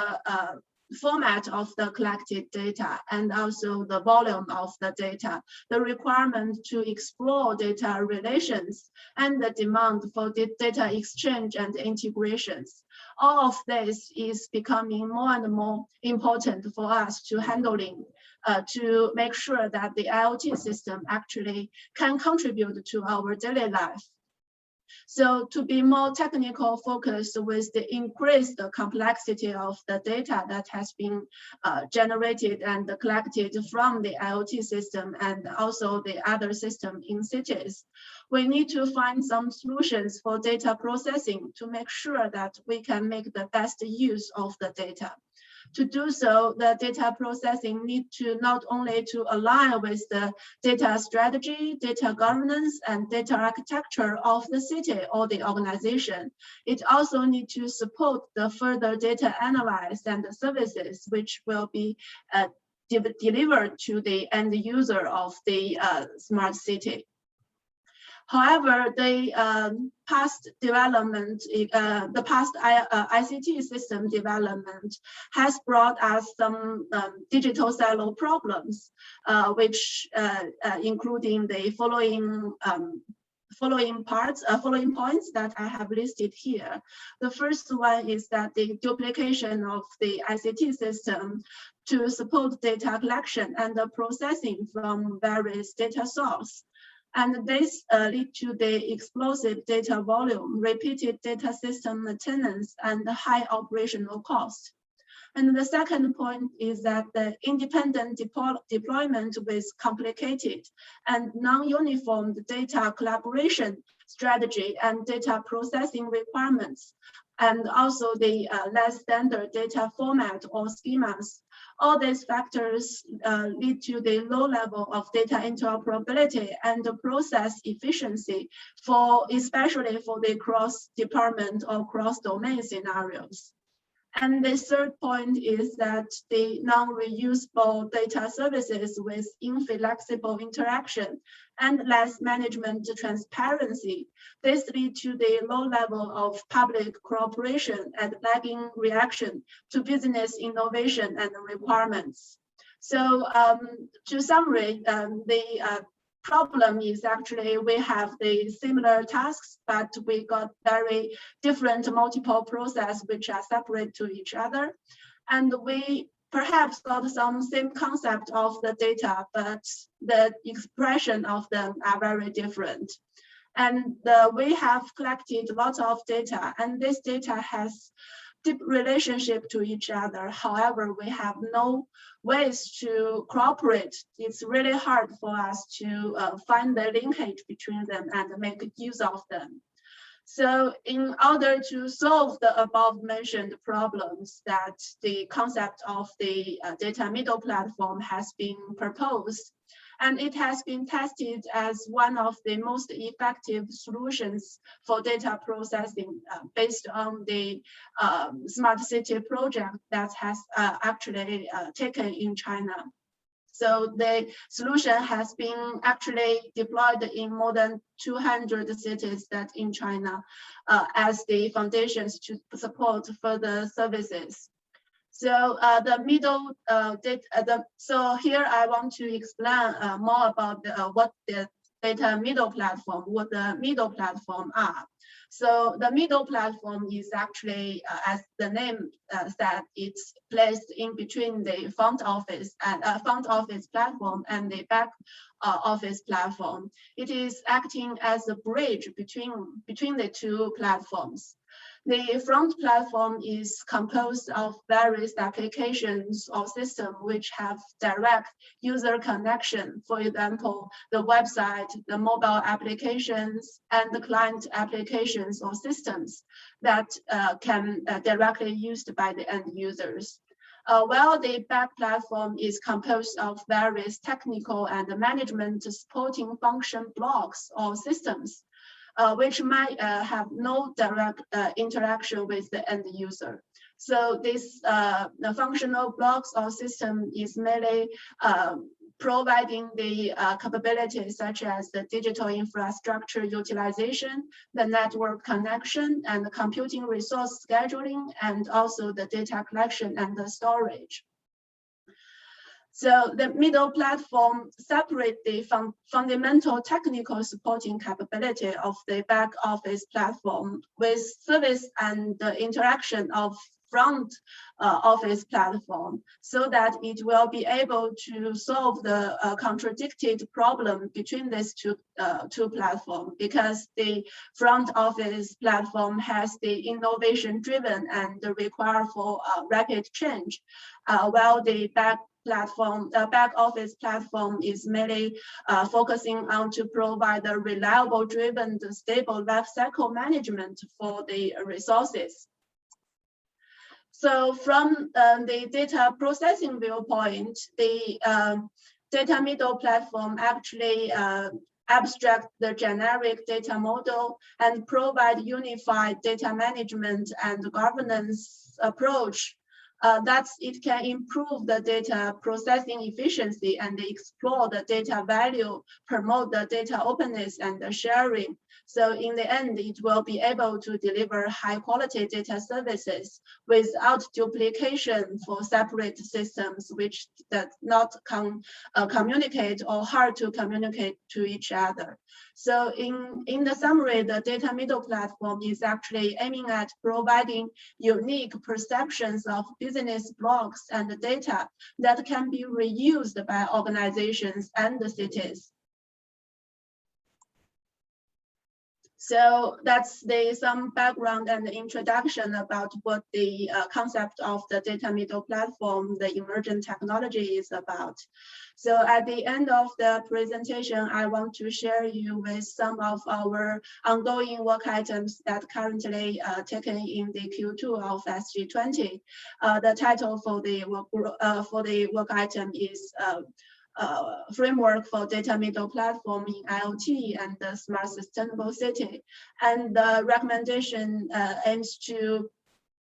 H: format of the collected data, and also the volume of the data, the requirement to explore data relations, and the demand for data exchange and integrations. All of this is becoming more and more important for us to handling, to make sure that the IoT system actually can contribute to our daily life. So to be more technical focused with the increased complexity of the data that has been generated and collected from the IoT system and also the other system in cities, we need to find some solutions for data processing to make sure that we can make the best use of the data. To do so, the data processing needs to not only to align with the data strategy, data governance, and data architecture of the city or the organization. It also needs to support the further data analysis and the services which will be delivered to the end user of the smart city. However, the past development, the past ICT system development has brought us some digital silo problems, which including the following points that I have listed here. The first one is that the duplication of the ICT system to support data collection and the processing from various data sources. And this lead to the explosive data volume, repeated data system maintenance, and high operational cost. And the second point is that the independent deployment with complicated and non-uniform data collaboration strategy and data processing requirements, and also the less standard data format or schemas. All these factors lead to the low level of data interoperability and the process efficiency especially for the cross-department or cross-domain scenarios. And the third point is that the non-reusable data services with inflexible interaction and less management transparency. This leads to the low level of public cooperation and lagging reaction to business innovation and requirements. So to summarize, the problem is actually we have the similar tasks, but we got very different multiple processes which are separate to each other. And we perhaps got some same concept of the data, but the expression of them are very different. And we have collected lots of data, and this data has deep relationship to each other. However, we have no ways to cooperate. It's really hard for us to find the linkage between them and make use of them. So in order to solve the above mentioned problems, that the concept of the data middle platform has been proposed, and it has been tested as one of the most effective solutions for data processing based on the smart city project that has actually taken in China. So the solution has been actually deployed in more than 200 cities that in China as the foundations to support further services. So the middle so here I want to explain more about what the data middle platform, what the middle platform are. So the middle platform is actually, as the name said, it's placed in between the front office platform and the back office platform. It is acting as a bridge between the two platforms. The front platform is composed of various applications or systems which have direct user connection. For example, the website, the mobile applications, and the client applications or systems that can directly used by the end users. While the back platform is composed of various technical and management supporting function blocks or systems, which might have no direct interaction with the end user. So this the functional blocks or system is mainly providing the capabilities such as the digital infrastructure utilization, the network connection, and the computing resource scheduling, and also the data collection and the storage. So the middle platform separates the fundamental technical supporting capability of the back office platform with service and the interaction of front office platform, so that it will be able to solve the contradicted problem between these two platforms, because the front office platform has the innovation driven and require for rapid change, while the back office platform is mainly focusing on to provide a reliable, driven, stable life cycle management for the resources. So from the data processing viewpoint, the data middle platform actually abstract the generic data model and provide unified data management and governance approach that it can improve the data processing efficiency and explore the data value, promote the data openness and the sharing. So in the end, it will be able to deliver high quality data services without duplication for separate systems which does not communicate or hard to communicate to each other. So in the summary, the data middle platform is actually aiming at providing unique perceptions of business blocks and data that can be reused by organizations and the cities. So that's some background and introduction about what the concept of the data middle platform, the emergent technology is about. So at the end of the presentation, I want to share you with some of our ongoing work items that currently taken in the Q2 of SG20. The title for the work item is framework for data middle platform in IoT and the smart sustainable city. And the recommendation aims to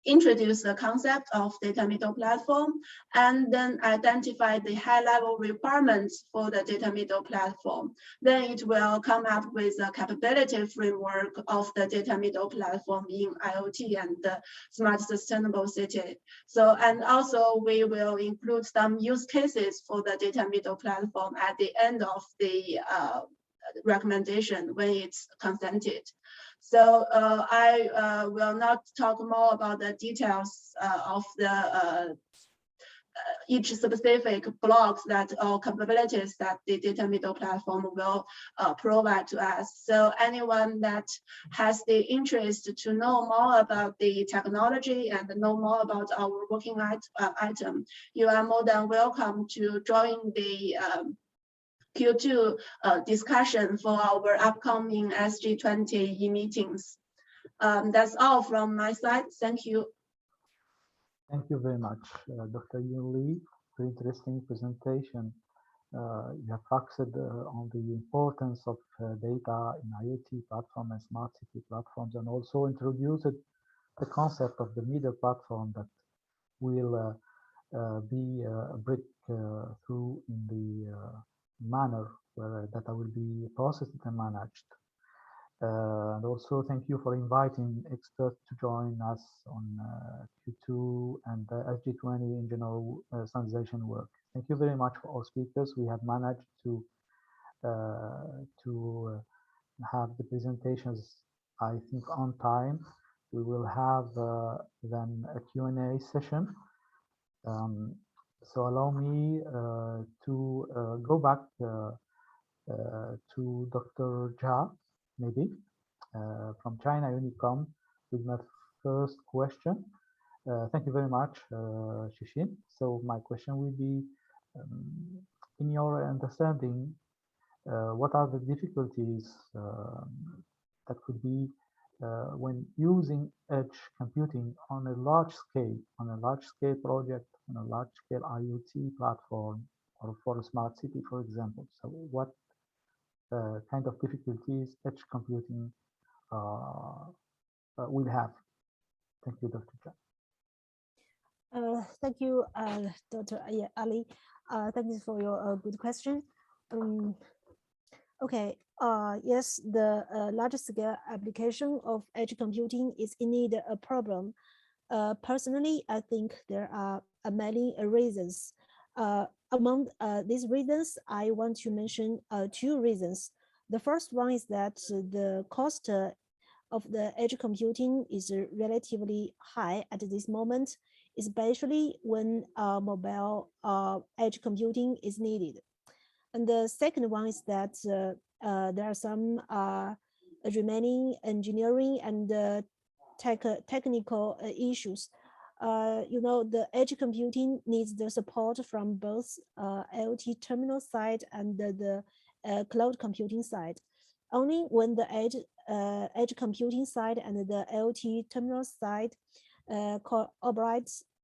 H: introduce the concept of data middle platform and then identify the high level requirements for the data middle platform. Then it will come up with a capability framework of the data middle platform in IoT and the smart sustainable city. So, and also we will include some use cases for the data middle platform at the end of the recommendation when it's consented. So I will not talk more about the details of the each specific blocks that or capabilities that the data middle platform will provide to us. So anyone that has the interest to know more about the technology and know more about our working item, you are more than welcome to join the Q2 discussion for our upcoming SG20 meetings. That's all from my side. Thank you.
E: Thank you very much, Dr. Yun Li. Very interesting presentation. You have focused on the importance of data in IoT platform and smart city platforms, and also introduced the concept of the middle platform that will be a breakthrough in the manner where data will be processed and managed. And also thank you for inviting experts to join us on Q2 and SG20 in general standardization work. Thank you very much for all speakers. We have managed to have the presentations, I think, on time. We will have then a Q&A session. So allow me to go back to Dr. Jha, maybe, from China Unicom, with my first question. Thank you very much, Shishin. So my question will be, in your understanding, what are the difficulties that could be when using edge computing on a large scale project, on a large scale IoT platform, or for a smart city, for example? So what kind of difficulties edge computing will have? Thank you, Dr. Jha.
G: Thank you, Dr. Ali. Thank you for your good question. Okay, yes, the large scale application of edge computing is indeed a problem. Personally, I think there are many reasons. Among these reasons, I want to mention two reasons. The first one is that the cost of the edge computing is relatively high at this moment, especially when mobile edge computing is needed. And the second one is that there are some remaining engineering and technical issues. The edge computing needs the support from both IoT terminal side and the cloud computing side. Only when the edge computing side and the IoT terminal side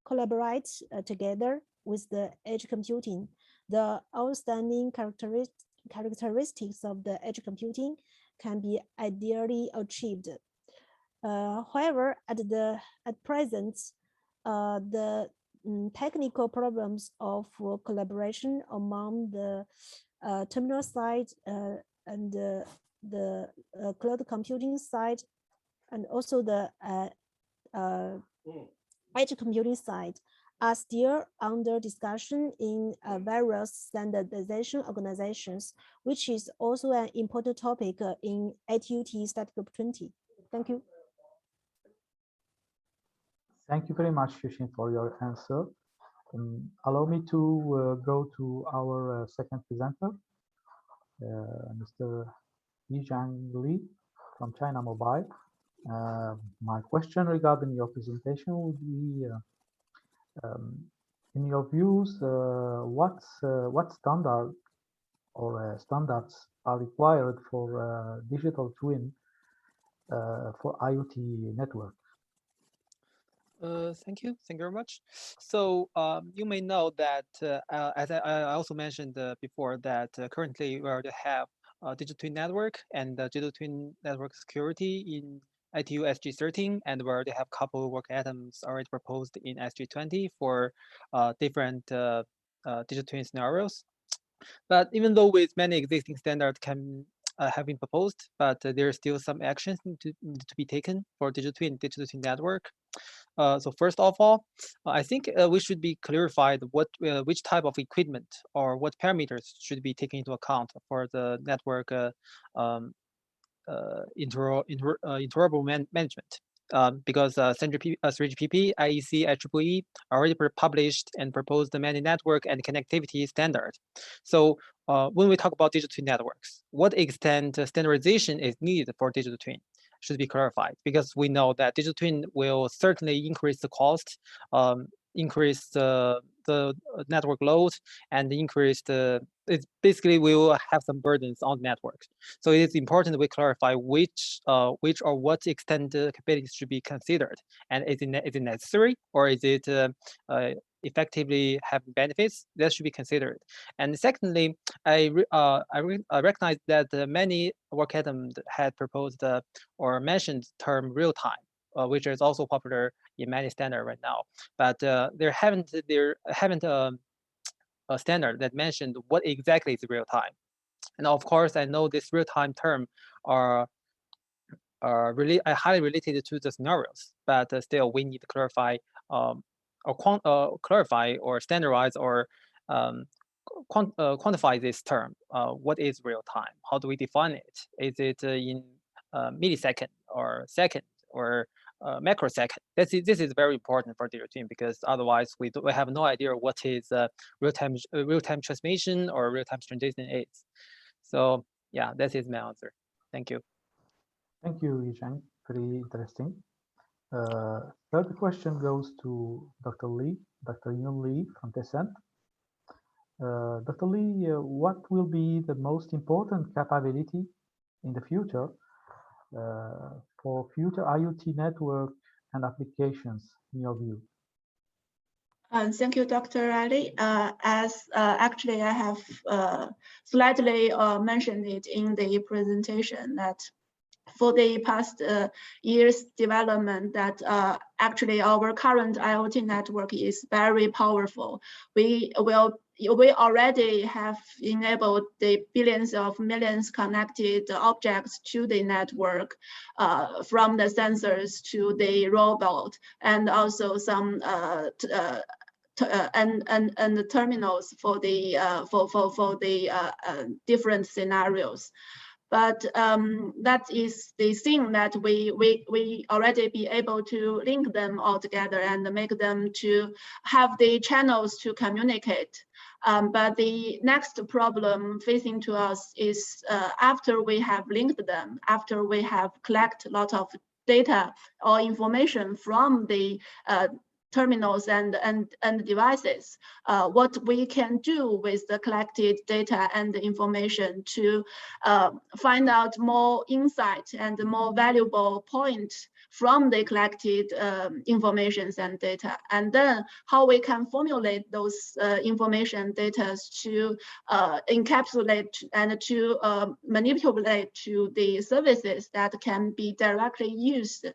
G: collaborate together with the edge computing, the outstanding characteristics of the edge computing can be ideally achieved. However, at present, the technical problems of collaboration among the terminal side and the cloud computing side, and also the edge computing side, are still under discussion in various standardization organizations, which is also an important topic in ITUT Study Group 20. Thank you.
E: Thank you very much, Shishin, for your answer. Allow me to go to our second presenter, Mr. Yizhang Li from China Mobile. My question regarding your presentation would be, in your views, what standard or standards are required for digital twin for IoT network?
F: Thank you very much. So you may know that, as I also mentioned before, that currently we already have digital twin network and digital twin network security in ITU SG13, and we already have a couple of work items already proposed in SG20 for different digital twin scenarios. But even though with many existing standards can have been proposed, but there are still some actions to be taken for digital twin network. So first of all, I think we should be clarified which type of equipment or what parameters should be taken into account for the network interoperable management. Because 3GPP, IEC, IEEE already published and proposed the many network and connectivity standards. So when we talk about digital twin networks, what extent standardization is needed for digital twin should be clarified, because we know that digital twin will certainly increase the cost, increase the network load, and increase the it's basically we will have some burdens on the network. So it is important that we clarify which or what extended capabilities should be considered, and is it necessary, or is it effectively have benefits that should be considered. And secondly, I recognize that many work items had proposed or mentioned term real time, which is also popular in many standards right now. But there haven't a standard that mentioned what exactly is real time. And of course, I know this real time term are really highly related to the scenarios, but still we need to clarify clarify or standardize or quantify this term. What is real time? How do we define it? Is it in millisecond or second or microsecond? This is very important for digital twin, because otherwise we have no idea what is real time transmission or real time transition is. So yeah, that is my answer. Thank you.
E: Thank you, Yizheng. Very interesting. Third question goes to Dr. Li, Dr. Yun Li from Tencent. Dr. Li, what will be the most important capability in the future for future IoT network and applications in your view?
H: Thank you, Dr. Ali. Actually I have slightly mentioned it in the presentation that for the past years development that actually our current IoT network is very powerful. We already have enabled the billions of millions connected objects to the network, from the sensors to the robot, and also some and the terminals for the different scenarios. But that is the thing that we already be able to link them all together and make them to have the channels to communicate. But the next problem facing to us is after we have linked them, after we have collected a lot of data or information from the terminals and devices, what we can do with the collected data and the information to find out more insight and more valuable points from the collected informations and data, and then how we can formulate those information data to encapsulate and to manipulate to the services that can be directly used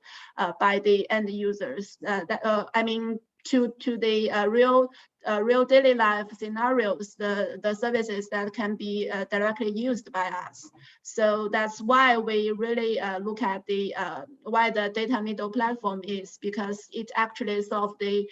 H: by the end users. I mean, to the real daily life scenarios, the services that can be directly used by us. So that's why we really look at the why the data middle platform is, because it actually solves the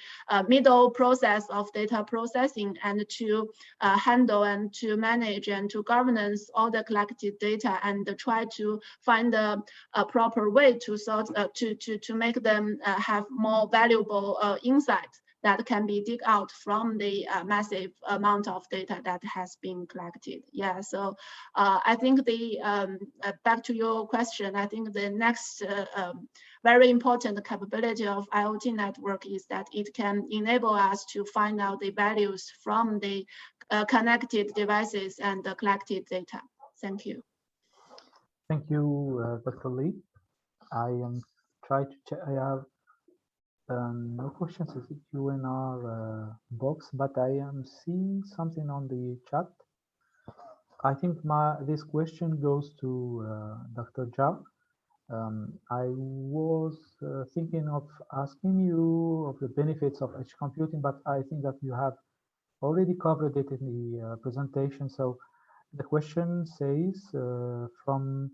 H: middle process of data processing and to handle and to manage and to governance all the collected data and try to find a proper way to sort to make them have more valuable insights that can be dig out from the massive amount of data that has been collected. Yeah, so I think the back to your question, I think the next very important capability of IoT network is that it can enable us to find out the values from the connected devices and the collected data. Thank you.
E: Thank you, Dr. Li. I am trying to check. I have no questions in the Q&R box, but I am seeing something on the chat. I think this question goes to Dr. Zhao. I was thinking of asking you of the benefits of edge computing, but I think that you have already covered it in the presentation. So the question says from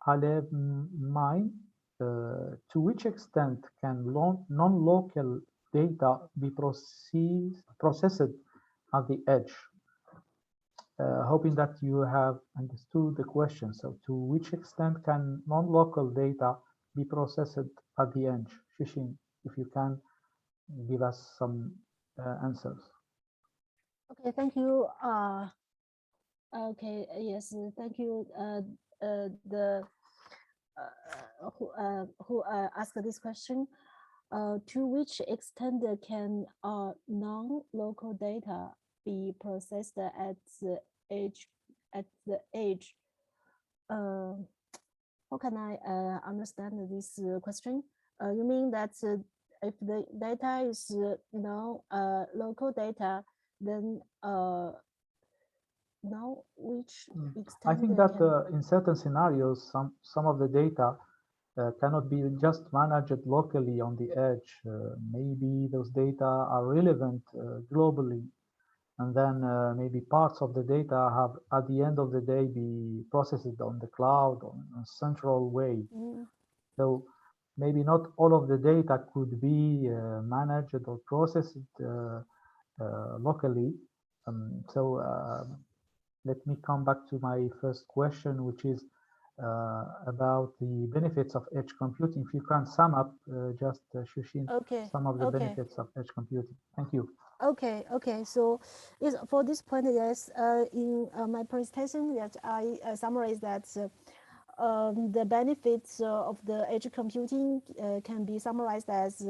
E: Alev Mine, to which extent can non-local data be processed at the edge? Hoping that you have understood the question. So to which extent can non-local data be processed at the edge? Shixin, if you can give us some answers.
G: Okay, thank you. Okay, yes, thank you. Who asked this question? To which extent can non-local data be processed at the edge. At the edge, how can I understand this question? You mean that if the data is local data, then which extent?
E: I think that in certain scenarios, some of the data cannot be just managed locally on the edge. Maybe those data are relevant globally, and then maybe parts of the data have, at the end of the day, be processed on the cloud in a central way. So maybe not all of the data could be managed or processed locally. Let me come back to my first question, which is about the benefits of edge computing. If you can sum up just, Shushin, some of the benefits of edge computing. Thank you.
G: Okay. So for this point, yes, in my presentation, that I summarize that the benefits of the edge computing can be summarized as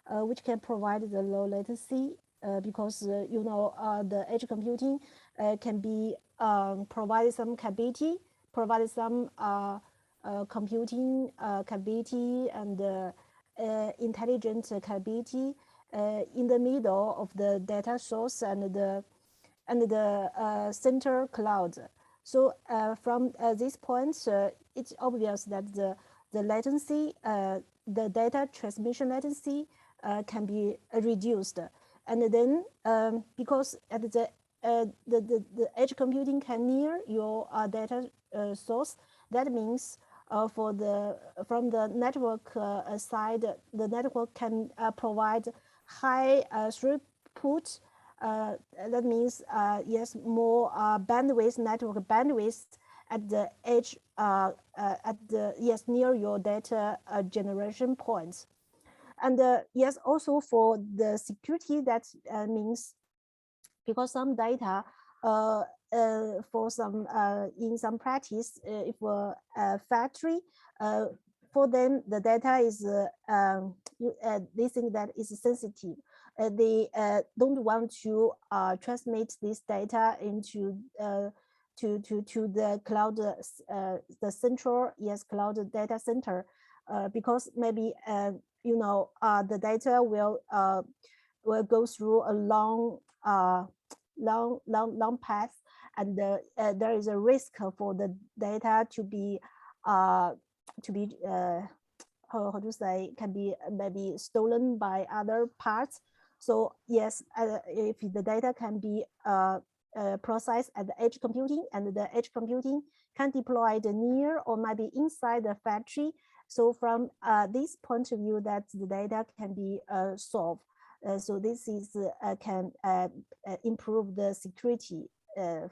G: which can provide the low latency because the edge computing can be provide some capability, provide some computing capability and intelligent capability in the middle of the data source and the center cloud. So from this point, it's obvious that the latency, the data transmission latency can be reduced. And then because at the edge computing can near your data source, that means from the network side, the network can provide high throughput. That means yes, more bandwidth, network bandwidth at the edge, near your data generation points. And yes, also for the security, that means because some data for some in some practice, if a factory for them the data is they think that is sensitive. They don't want to transmit this data into to the cloud, the central cloud data center, because maybe the data will go through a long path, and there is a risk for the data to be how to say, can be maybe stolen by other parts. So yes, if the data can be processed at the edge computing, and the edge computing can deploy the near or maybe inside the factory. So from this point of view, that the data can be solved. So this is can improve the security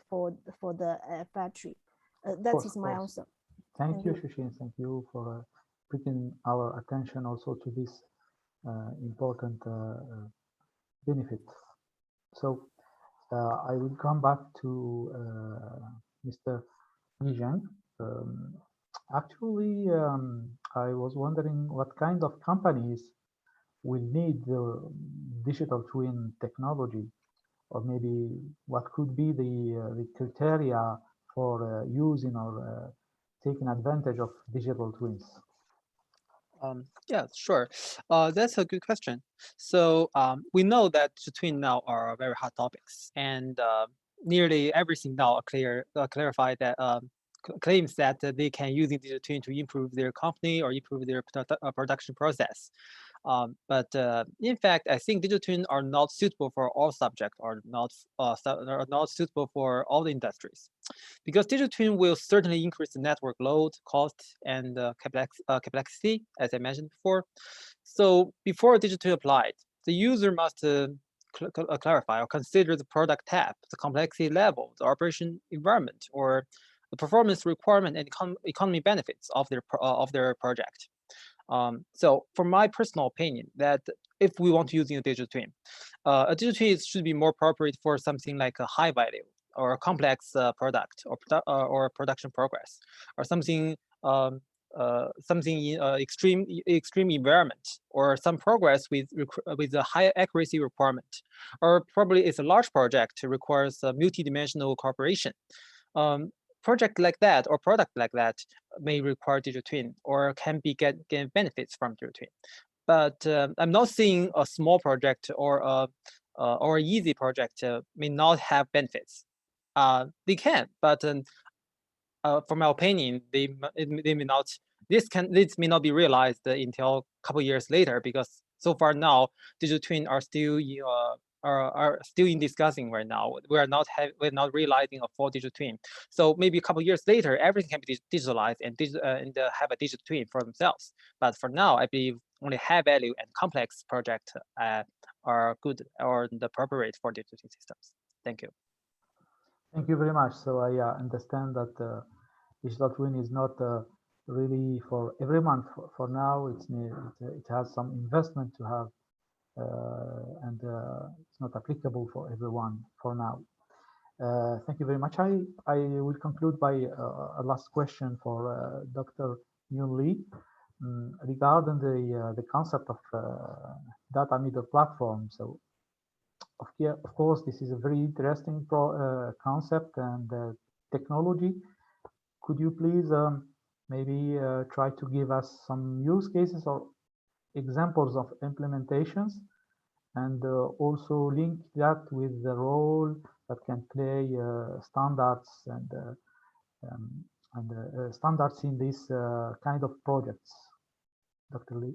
G: for the factory. That is my answer.
E: Thank you, Shushin. Thank you for bringing our attention also to this important benefit. So I will come back to Mr. Yizheng. Actually, I was wondering what kind of companies will need the digital twin technology, or maybe what could be the criteria for using or taking advantage of digital twins.
F: Yeah, sure. That's a good question. So we know that twin now are very hot topics, and nearly everything now clarified that claims that they can use digital twin to improve their company or improve their production process. But in fact, I think digital twins are not suitable for all subjects, or not suitable for all the industries, because digital twin will certainly increase the network load, cost, and complexity, as I mentioned before. So before digital twin applied, the user must clarify or consider the product type, the complexity level, the operation environment, or the performance requirement and economy benefits of their project. So for my personal opinion, that if we want to use a digital twin, a digital twin should be more appropriate for something like a high value or a complex product or production progress, or something something in extreme environment, or some progress with a higher accuracy requirement, or probably it's a large project requires a multi-dimensional cooperation. Project like that or product like that may require digital twin or can be get benefits from digital twin. But I'm not seeing a small project or an easy project may not have benefits. They can, but from my opinion, they may not. This may not be realized until a couple years later, because so far now digital twin are still are still in discussing right now. We're not realizing a full digital twin. So maybe a couple years later, everything can be digitalized and have a digital twin for themselves. But for now, I believe only high value and complex projects are good or the appropriate for digital twin systems. Thank you.
E: Thank you very much. So I understand that digital twin is not really for everyone. For now, it has some investment to have, and it's not applicable for everyone for now. Thank you very much. I will conclude by a last question for Dr. Yun Lee regarding the concept of data middle platform. So of course, this is a very interesting concept and technology. Could you please maybe try to give us some use cases or examples of implementations, and also link that with the role that can play standards and standards in this kind of projects? Dr. Lee.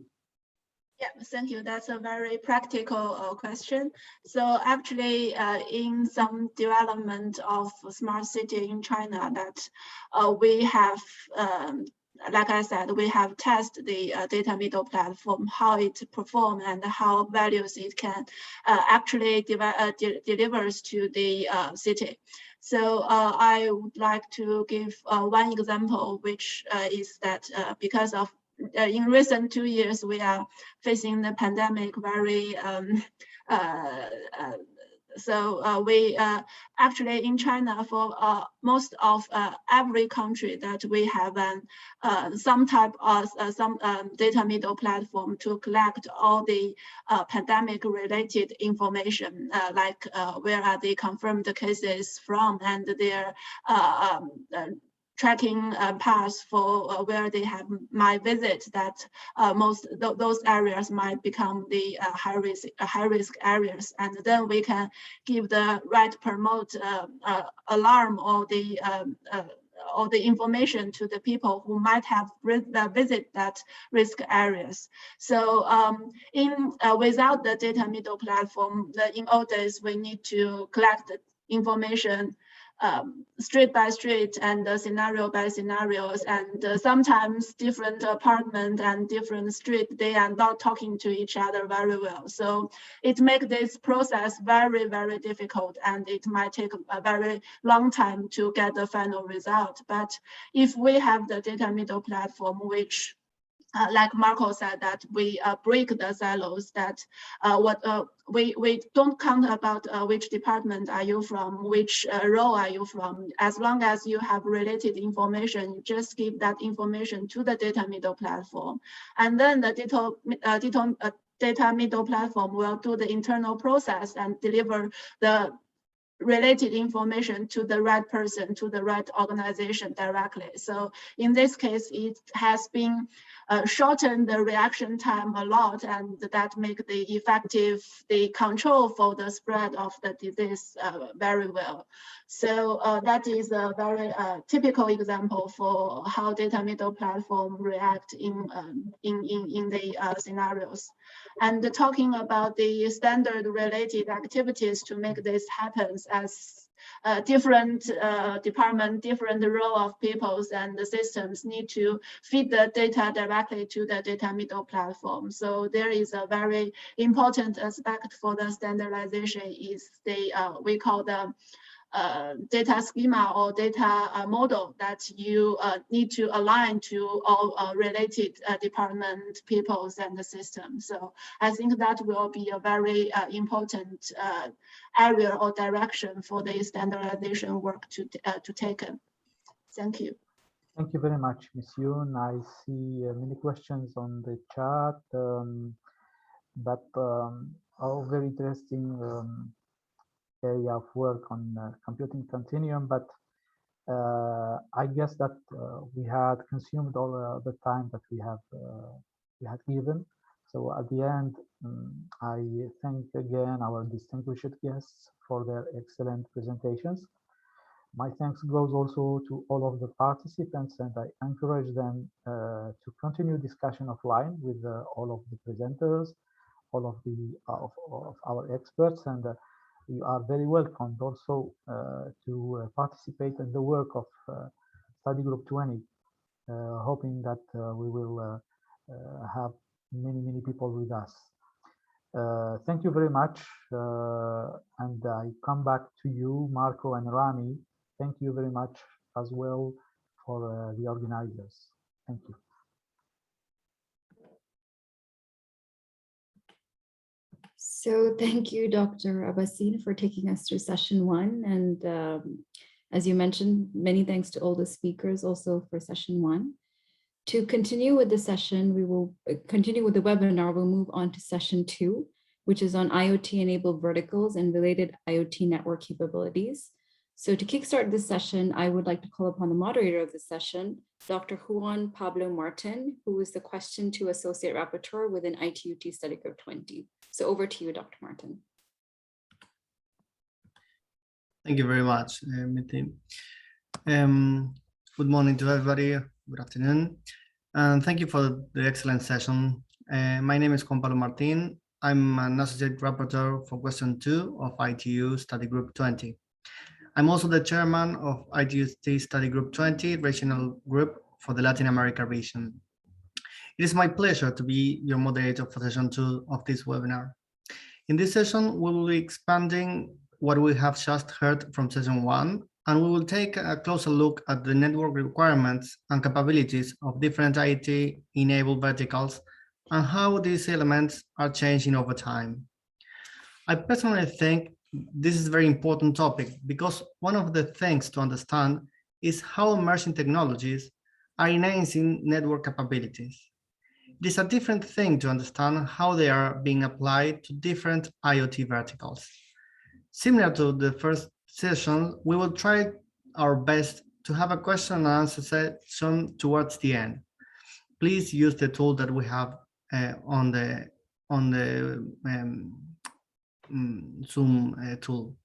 H: Yeah, thank you. That's a very practical question. So actually, in some development of smart city in China, that we have, like I said, we have tested the data middle platform, how it performs and how values it can actually delivers to the city. So I would like to give one example, which is that because of in recent 2 years, we are facing the pandemic very, so we actually in China for most of every country that we have some type of data middle platform to collect all the pandemic related information, like where are the confirmed cases from and their tracking paths for where they might visit, that those areas might become the high risk areas, and then we can give the right promote alarm or the information to the people who might have visit that risk areas. So without the data middle platform, in old days we need to collect the information street by street and scenario by scenarios, and sometimes different apartment and different street, they are not talking to each other very well. So it makes this process very, very difficult, and it might take a very long time to get the final result. But if we have the data middle platform, which like Marco said, that we break the silos, that we don't count about which department are you from, which role are you from. As long as you have related information, you just give that information to the data middle platform. And then the data middle platform will do the internal process and deliver the related information to the right person, to the right organization directly. So in this case, it has been shortened the reaction time a lot, and that make the control for the spread of the disease very well. So that is a very typical example for how data middle platform react in the scenarios. And talking about the standard related activities to make this happen, as different department, different role of peoples and the systems need to feed the data directly to the data middle platform. So there is a very important aspect for the standardization is the we call the data schema or data model that you need to align to all related department, peoples, and the system. So I think that will be a very important area or direction for the standardization work to take. Thank you.
E: Thank you very much, Ms. Yoon. I see many questions on the chat, but all very interesting area of work on computing continuum. But I guess that we had consumed all the time that we had given. So at the end, I thank again our distinguished guests for their excellent presentations. My thanks goes also to all of the participants, and I encourage them to continue discussion offline with all of the presenters, all of our experts, and you are very welcomed also to participate in the work of Study Group 20, hoping that we will have many people with us. Thank you very much, and I come back to you, Marco and Rami. Thank you very much as well for the organizers. Thank you.
A: So thank you, Dr. Abbasin, for taking us through session 1. And as you mentioned, many thanks to all the speakers also for session 1. To continue with the session, we will continue with the webinar. We'll move on to session 2, which is on IoT-enabled verticals and related IoT network capabilities. So to kickstart this session, I would like to call upon the moderator of the session, Dr. Juan Pablo Martin, who is the Question 2 Associate Rapporteur within ITUT Study Group 20. So over to you, Dr. Martin.
I: Thank you very much, Miti. Good morning to everybody. Good afternoon. And thank you for the excellent session. My name is Juan Pablo Martin. I'm an Associate Rapporteur for Question 2 of ITU Study Group 20. I'm also the chairman of ITUT Study Group 20 regional group for the Latin America region. It is my pleasure to be your moderator for session 2 of this webinar. In this session, we will be expanding what we have just heard from session 1, and we will take a closer look at the network requirements and capabilities of different IoT-enabled verticals and how these elements are changing over time. I personally think this is a very important topic because one of the things to understand is how emerging technologies are enhancing network capabilities. It is a different thing to understand how they are being applied to different IoT verticals. Similar to the first session, we will try our best to have a question and answer session towards the end. Please use the tool that we have on the Zoom tool.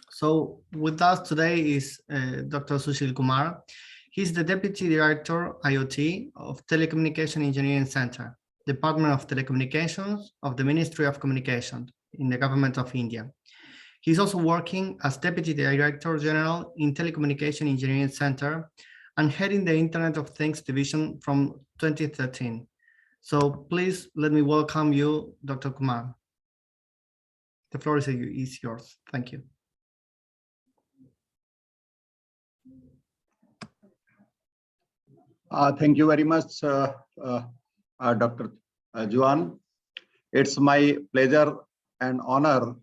I: So with us today is Dr. Sushil Kumar. He's the Deputy Director IoT of Telecommunication Engineering Center, Department of Telecommunications of the Ministry of Communication in the Government of India. He's also working as Deputy Director General in Telecommunication Engineering Center and heading the Internet of Things Division from 2013. So please let me welcome you, Dr. Kumar. The floor is yours. Thank you.
J: Thank you very much, Dr. Juan. It's my pleasure and honor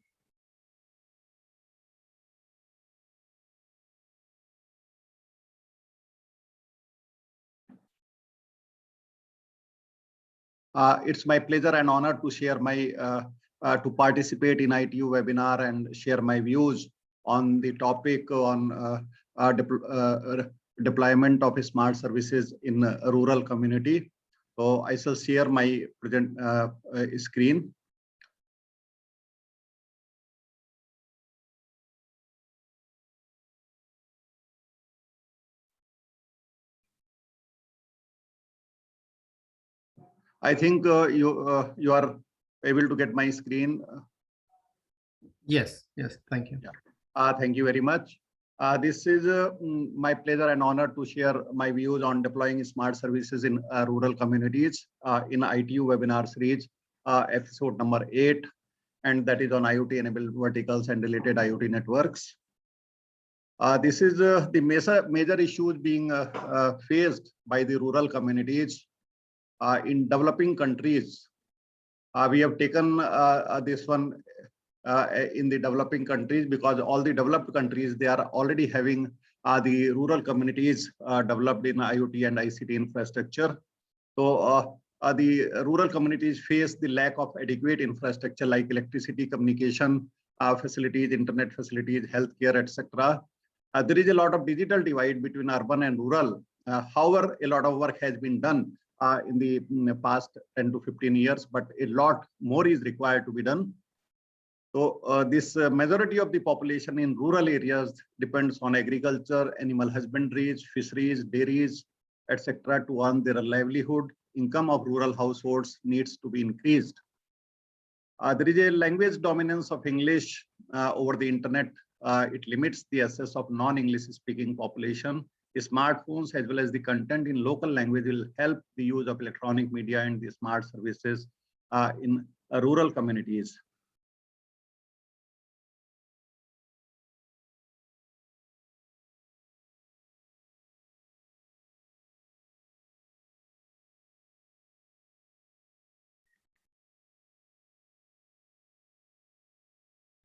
J: to share my to participate in ITU webinar and share my views on the topic on deployment of smart services in a rural community. So I shall share my present screen. I think you are able to get my screen.
I: Yes, thank you.
J: Yeah. Thank you very much. This is my pleasure and honor to share my views on deploying smart services in rural communities in ITU webinar series, episode number 8, and that is on IoT-enabled verticals and related IoT networks. This is the major issues being faced by the rural communities in developing countries. We have taken this one in the developing countries because all the developed countries, they are already having the rural communities developed in IoT and ICT infrastructure. So the rural communities face the lack of adequate infrastructure like electricity, communication facilities, internet facilities, healthcare, etc. There is a lot of digital divide between urban and rural. However, a lot of work has been done in the past 10 to 15 years, but a lot more is required to be done. So this majority of the population in rural areas depends on agriculture, animal husbandry, fisheries, dairies, etc. to earn their livelihood. Income of rural households needs to be increased. There is a language dominance of English over the internet. It limits the access of non-English speaking population. The smartphones as well as the content in local language will help the use of electronic media and the smart services in rural communities.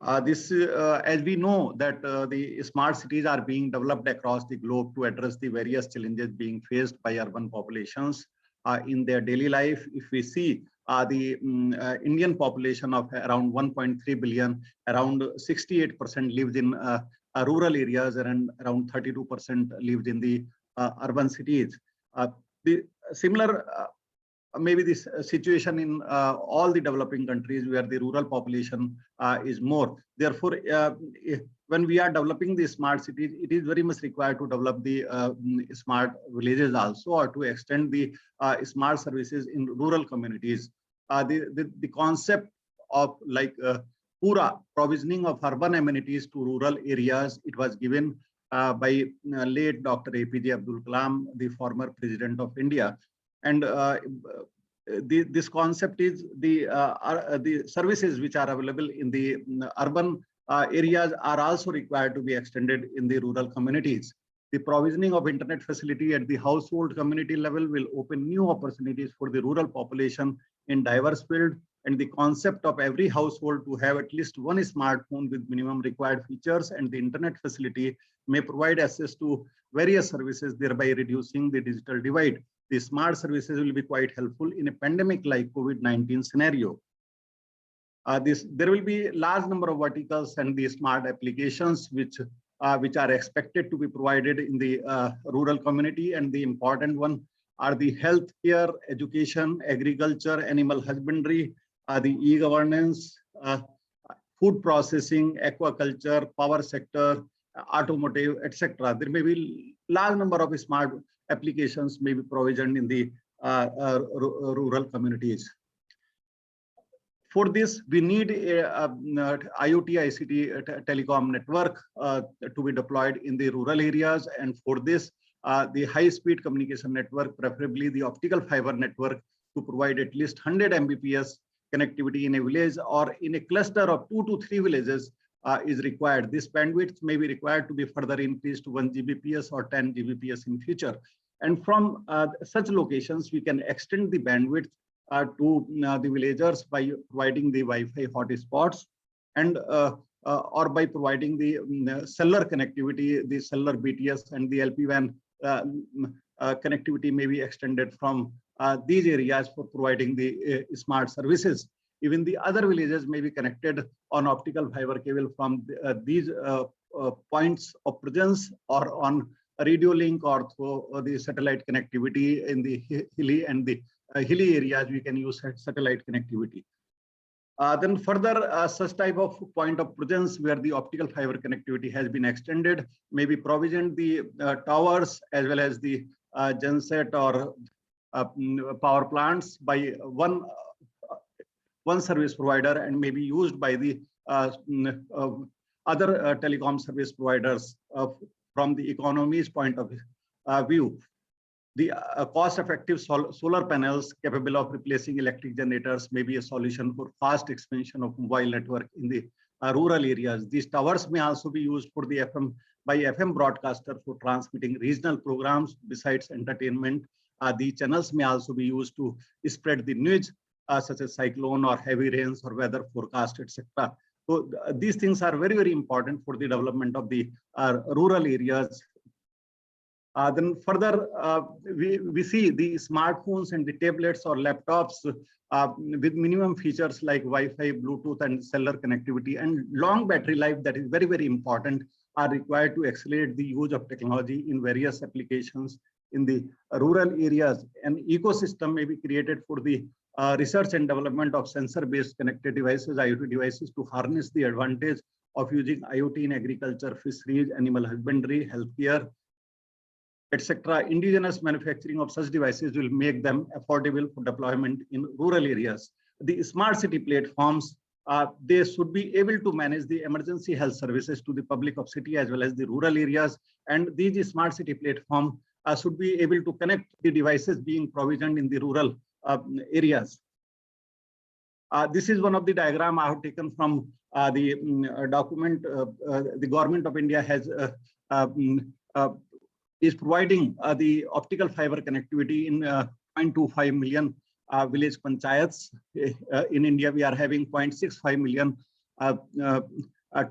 J: As we know that the smart cities are being developed across the globe to address the various challenges being faced by urban populations in their daily life. If we see the Indian population of around 1.3 billion, around 68% lives in rural areas and around 32% lives in the urban cities. The similar maybe this situation in all the developing countries where the rural population is more. Therefore, when we are developing the smart cities, it is very much required to develop the smart villages also, or to extend the smart services in rural communities. The concept of like Pura provisioning of urban amenities to rural areas, it was given by late Dr. APJ Abdul Kalam, the former president of India. And this concept is the services which are available in the urban areas are also required to be extended in the rural communities. The provisioning of internet facility at the household community level will open new opportunities for the rural population in diverse fields, and the concept of every household to have at least one smartphone with minimum required features and the internet facility may provide access to various services, thereby reducing the digital divide. The smart services will be quite helpful in a pandemic like COVID-19 scenario. There will be large number of verticals and the smart applications which are expected to be provided in the rural community, and the important one are the healthcare, education, agriculture, animal husbandry, the e-governance, food processing, aquaculture, power sector, automotive, etc. There may be large number of smart applications may be provisioned in the rural communities. For this, we need a IoT, ICT, telecom network to be deployed in the rural areas. And for this, the high-speed communication network, preferably the optical fiber network, to provide at least 100 Mbps connectivity in a village or in a cluster of 2 to 3 villages is required. This bandwidth may be required to be further increased to 1 Gbps or 10 Gbps in future. And from such locations, we can extend the bandwidth to the villagers by providing the Wi-Fi hotspots and or by providing the cellular connectivity, the cellular BTS and the LPWAN connectivity may be extended from these areas for providing the smart services. Even the other villages may be connected on optical fiber cable from these points of presence or on a radio link or through the satellite connectivity in the hilly and the hilly areas. We can use satellite connectivity. Then further, such type of point of presence where the optical fiber connectivity has been extended, maybe provisioned the towers as well as the genset or power plants by one service provider and may be used by the other telecom service providers from the economy's point of view. The cost-effective solar panels capable of replacing electric generators may be a solution for fast expansion of mobile network in the rural areas. These towers may also be used for the FM broadcaster for transmitting regional programs. Besides entertainment, the channels may also be used to spread the news such as cyclone or heavy rains or weather forecast, etc. So these things are very, very important for the development of the rural areas Then further, we see the smartphones and the tablets or laptops with minimum features like Wi-Fi, Bluetooth, and cellular connectivity and long battery life that is very, very important are required to accelerate the use of technology in various applications in the rural areas. An ecosystem may be created for the research and development of sensor-based connected devices, IoT devices, to harness the advantage of using IoT in agriculture, fisheries, animal husbandry, healthcare, etc. Indigenous manufacturing of such devices will make them affordable for deployment in rural areas. The smart city platforms, they should be able to manage the emergency health services to the public of city as well as the rural areas. And these smart city platform should be able to connect the devices being provisioned in the rural areas. This is one of the diagram I have taken from the document. The government of India has is providing the optical fiber connectivity in 0.25 million village panchayats. In India, we are having 0.65 million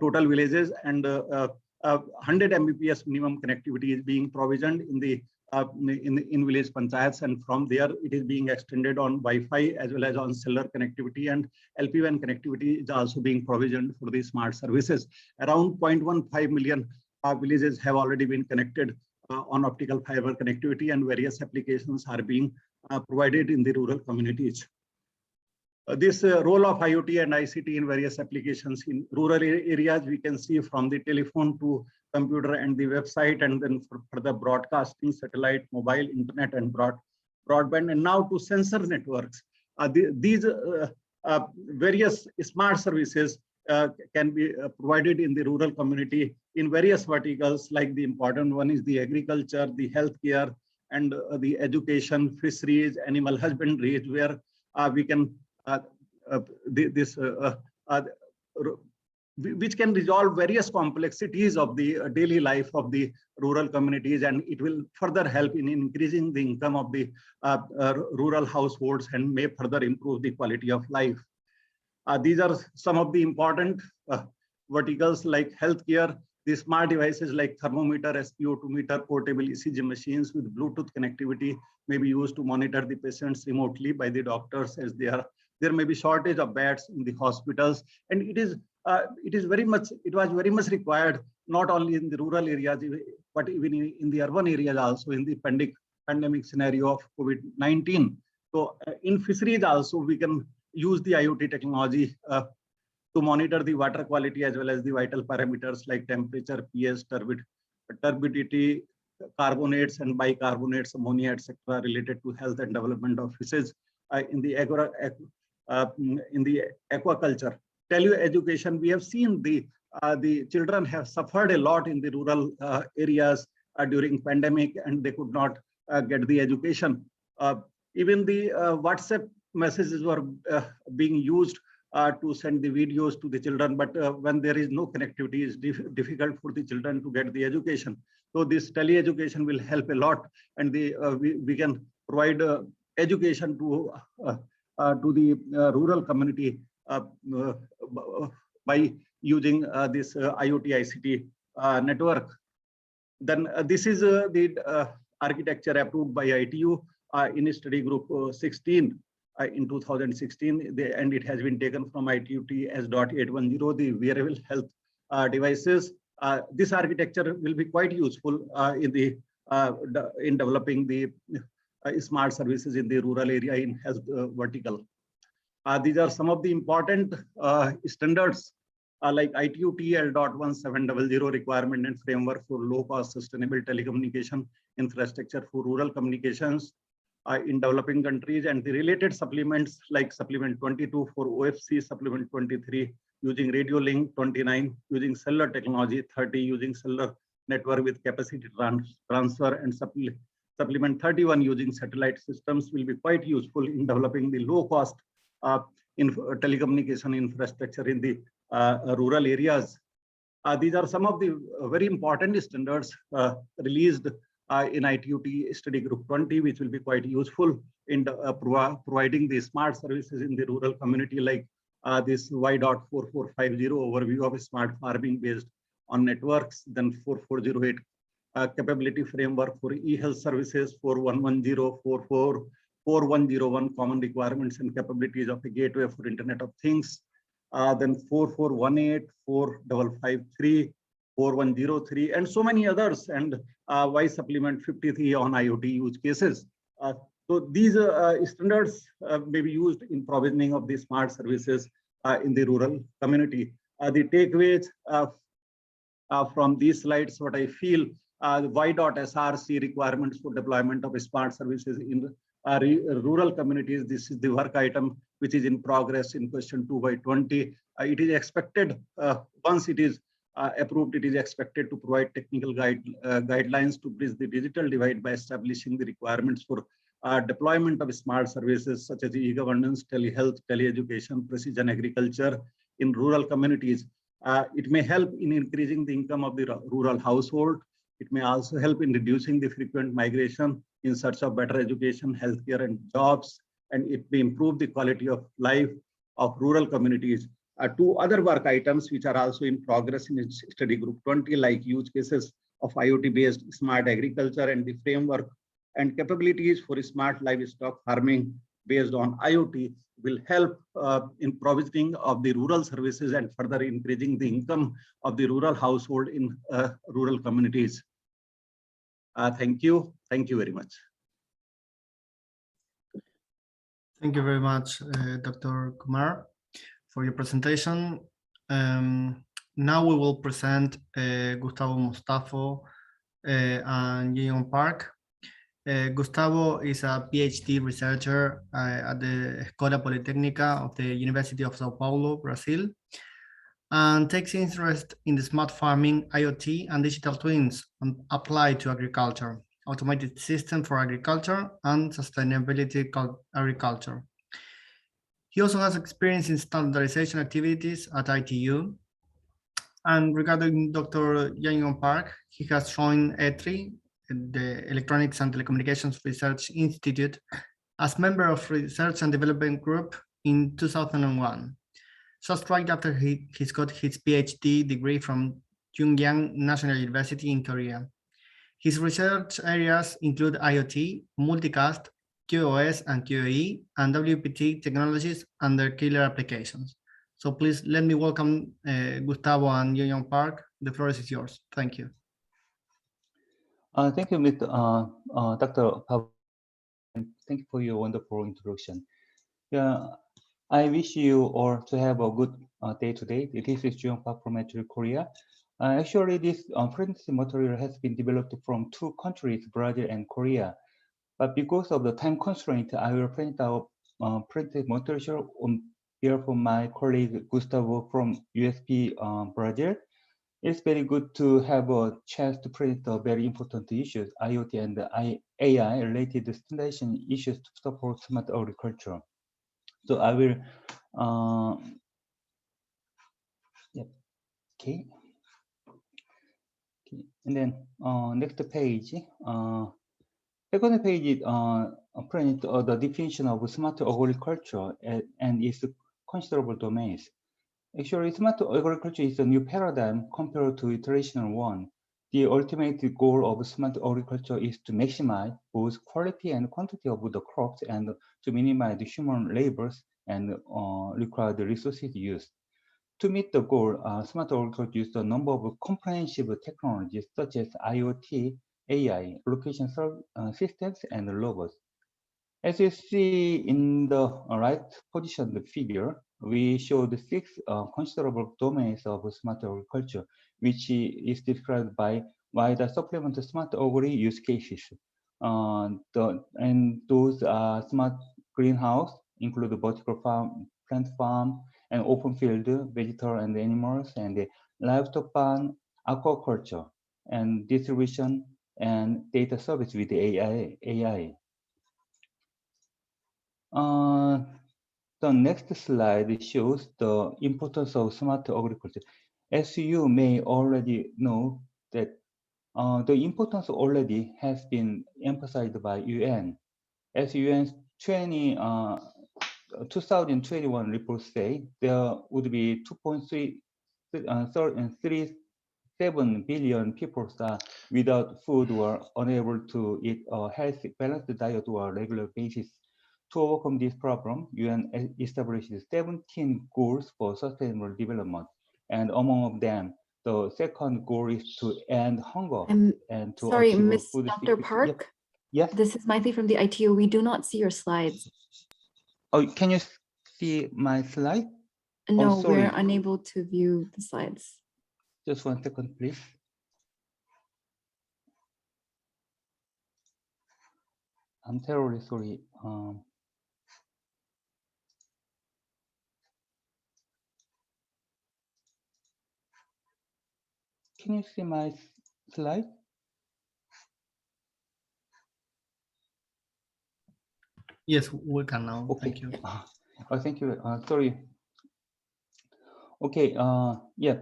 J: total villages, and 100 Mbps minimum connectivity is being provisioned in the in village panchayats, and from there it is being extended on Wi-Fi as well as on cellular connectivity, and LPWAN connectivity is also being provisioned for the smart services. Around 0.15 million villages have already been connected on optical fiber connectivity, and various applications are being provided in the rural communities. This role of IoT and ICT in various applications in rural areas, we can see from the telephone to computer and the website, and then for the broadcasting, satellite, mobile, internet, and broadband, and now to sensor networks. These various smart services can be provided in the rural community in various verticals, like the important one is the agriculture, the healthcare, and the education, fisheries, animal husbandry, where we can which can resolve various complexities of the daily life of the rural communities, and it will further help in increasing the income of the rural households and may further improve the quality of life. These are some of the important verticals like healthcare. The smart devices like thermometer, SpO2 meter, portable ECG machines with Bluetooth connectivity may be used to monitor the patients remotely by the doctors, as there may be shortage of beds in the hospitals, and it was very much required not only in the rural areas but even in the urban areas also in the pandemic scenario of COVID-19. So in fisheries also we can use the IoT technology to monitor the water quality as well as the vital parameters like temperature, pH, turbidity, carbonates and bicarbonates, ammonia, etc., related to health and development of fishes. In the aquaculture, teleeducation, we have seen the children have suffered a lot in the rural areas during pandemic, and they could not get the education. Even the WhatsApp messages were being used to send the videos to the children, but when there is no connectivity, it's difficult for the children to get the education. So this teleeducation will help a lot, and we can provide education to the rural community by using this IoT ICT network. Then this is the architecture approved by ITU in study group 16 in 2016, and it has been taken from ITU-T as .810, the wearable health devices. This architecture will be quite useful in developing the smart services in the rural area in health vertical. These are some of the important standards like ITU-T L.1700 requirement and framework for low-cost sustainable telecommunication infrastructure for rural communications in developing countries, and the related supplements like supplement 22 for OFC, supplement 23 using radio link, 29 using cellular technology, 30 using cellular network with capacity transfer, and supplement 31 using satellite systems will be quite useful in developing the low-cost telecommunication infrastructure in the rural areas. These are some of the very important standards released in ITU-T study group 20, which will be quite useful in providing the smart services in the rural community, like this Y.4450 overview of smart farming based on networks, then 4408 capability framework for e-health services, 4.1.10, 4.101 common requirements and capabilities of a gateway for Internet of Things, then 4.4.18, 4.553, 4.103, and so many others, and why supplement 53 on IoT use cases. So these standards may be used in provisioning of the smart services in the rural community. The takeaways from these slides, what I feel, the Y.SRC requirements for deployment of smart services in rural communities. This is the work item which is in progress in question 2/20. It is expected, once it is approved, it is expected to provide technical guidelines to bridge the digital divide by establishing the requirements for deployment of smart services such as e-governance, telehealth, teleeducation, precision agriculture in rural communities. It may help in increasing the income of the rural household. It may also help in reducing the frequent migration in search of better education, healthcare, and jobs, and it may improve the quality of life of rural communities. Two other work items which are also in progress in study group 20, like use cases of IoT-based smart agriculture and the framework and capabilities for smart livestock farming based on IoT, will help in provisioning of the rural services and further increasing the income of the rural household in rural communities. Thank you. Thank you very much.
I: Thank you very much, Dr. Kumar, for your presentation. Now we will present Gustavo Mostafo and Yiyong Park. Gustavo is a PhD researcher at the Escola Politécnica of the University of Sao Paulo, Brazil, and takes interest in the smart farming, IoT, and digital twins applied to agriculture, automated system for agriculture, and sustainability agriculture. He also has experience in standardization activities at ITU. And regarding Dr. Yiyong Park, he has joined ETRI, the Electronics and Telecommunications Research Institute, as member of Research and Development Group in 2001. Just right after he's got his PhD degree from Jungyang National University in Korea. His research areas include IoT, multicast, QoS and QoE, and WPT technologies and their killer applications. So please let me welcome Gustavo and Yiyong Park. The floor is yours. Thank you.
K: Thank you, Dr. Pav. Thank you for your wonderful introduction. Yeah, I wish you all to have a good day today. This is Yiyong Park from Korea. Actually, this printed material has been developed from two countries, Brazil and Korea. But because of the time constraint, I will print out printed material on behalf of my colleague Gustavo from USP Brazil. It's very good to have a chance to print the very important issues, IoT and AI related standardization issues to support smart agriculture. So I will, okay. And then next page, second page is print the definition of smart agriculture and its considerable domains. Actually, smart agriculture is a new paradigm compared to the traditional one. The ultimate goal of smart agriculture is to maximize both quality and quantity of the crops and to minimize the human labors and required resources used. To meet the goal, smart agriculture uses a number of comprehensive technologies such as IoT, AI, location systems, and robots. As you see in the right positioned figure, we show the 6 considerable domains of smart agriculture, which is described by the supplement smart agri use cases. And those smart greenhouse include vertical farm, plant farm, and open field, vegetal and animals, and the livestock farm, aquaculture, and distribution and data service with the AI. The next slide shows the importance of smart agriculture. As you may already know that the importance already has been emphasized by UN. As UN's 2021 report say, there would be 2.3 7 billion people are without food or unable to eat a healthy, balanced diet or regular basis. To overcome this problem, UN established 17 goals for sustainable development, and among them, the second goal is to end hunger and to
A: sorry,
K: achieve
A: Miss
K: food
A: Dr.
K: security.
A: Park.
K: Yes.
A: This is Maitli from the ITO. We do not see your slides.
K: Oh, can you see my slide?
A: No,
K: oh, sorry.
A: we're unable to view the slides.
K: Just 1 second, please. I'm terribly sorry. Can you see my slide?
I: Yes, we can now.
K: Okay.
I: Thank you.
K: Oh, thank you. Sorry. Okay. Yeah.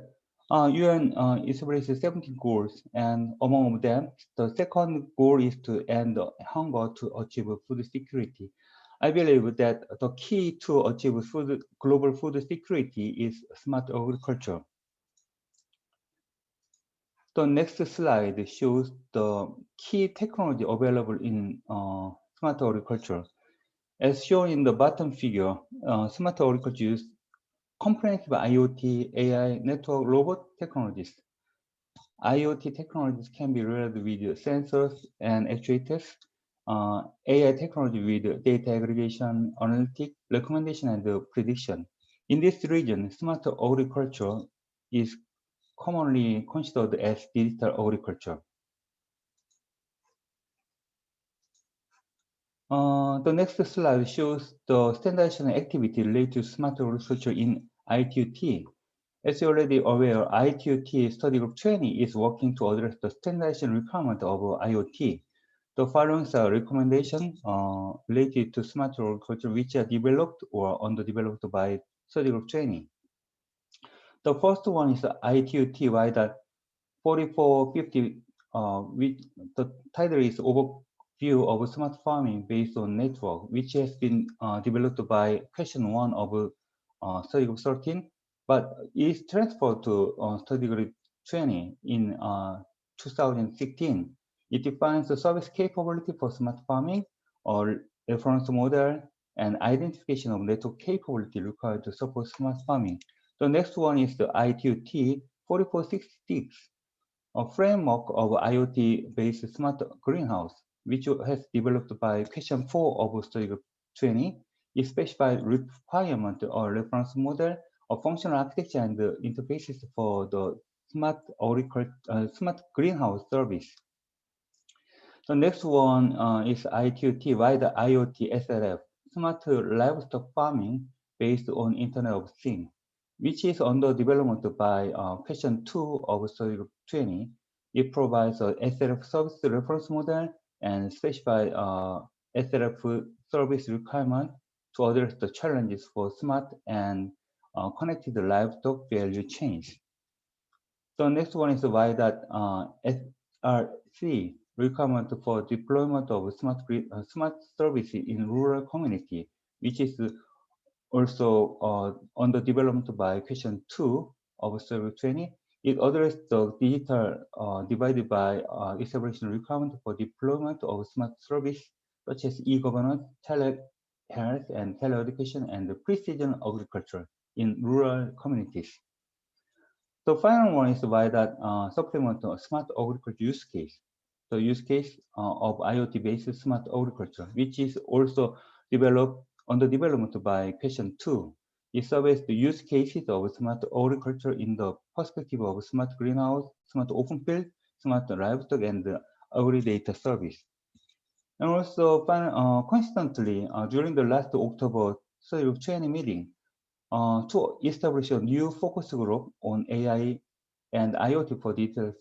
K: UN established 17 goals, and among them, the second goal is to end hunger to achieve food security. I believe that the key to achieve global food security is smart agriculture. The next slide shows the key technology available in smart agriculture. As shown in the bottom figure, smart agriculture uses comprehensive IoT, AI, network, robot technologies. IoT technologies can be realized with sensors and actuators. AI technology with data aggregation, analytics, recommendation, and prediction. In this region, smart agriculture is commonly considered as digital agriculture. The next slide shows the standardization activity related to smart agriculture in ITUT. As you're already aware, ITUT Study Group 20 is working to address the standardization requirement of IoT. The following are recommendations related to smart agriculture which are developed or underdeveloped by Study Group 20. The first one is ITUT WIDA 4450, which the title is Overview of Smart Farming Based on Network, which has been developed by question 1 of Study Group 13, but is transferred to Study Group 20 in 2016. It defines the service capability for smart farming, or reference model, and identification of network capability required to support smart farming. The next one is the ITUT 4466, a framework of IoT-based smart greenhouse, which has developed by question 4 of Study Group 20. It specifies requirement or reference model of functional architecture and interfaces for the smart greenhouse service. The next one is ITUT WIDA IoT SLF, smart livestock farming based on Internet of Things, which is under development by question 2 of Study Group 20. It provides a SLF service reference model and specifies SLF service requirement to address the challenges for smart and connected livestock value chains. The next one is WIDA SRC, requirement for deployment of smart services in rural community, which is also under development by question 2 of Survey 20. It addresses the digital divided by establishing requirement for deployment of smart service such as e-governance, telehealth, and teleeducation, and precision agriculture in rural communities. The final one is by that supplement to smart agriculture use case. The use case of IoT-based smart agriculture, which is also developed under development by question 2. It surveys the use cases of smart agriculture in the perspective of smart greenhouse, smart open field, smart livestock, and agri-data service. And also, constantly during the last October Study Group 20 meeting, to establish a new focus group on AI and IoT for digital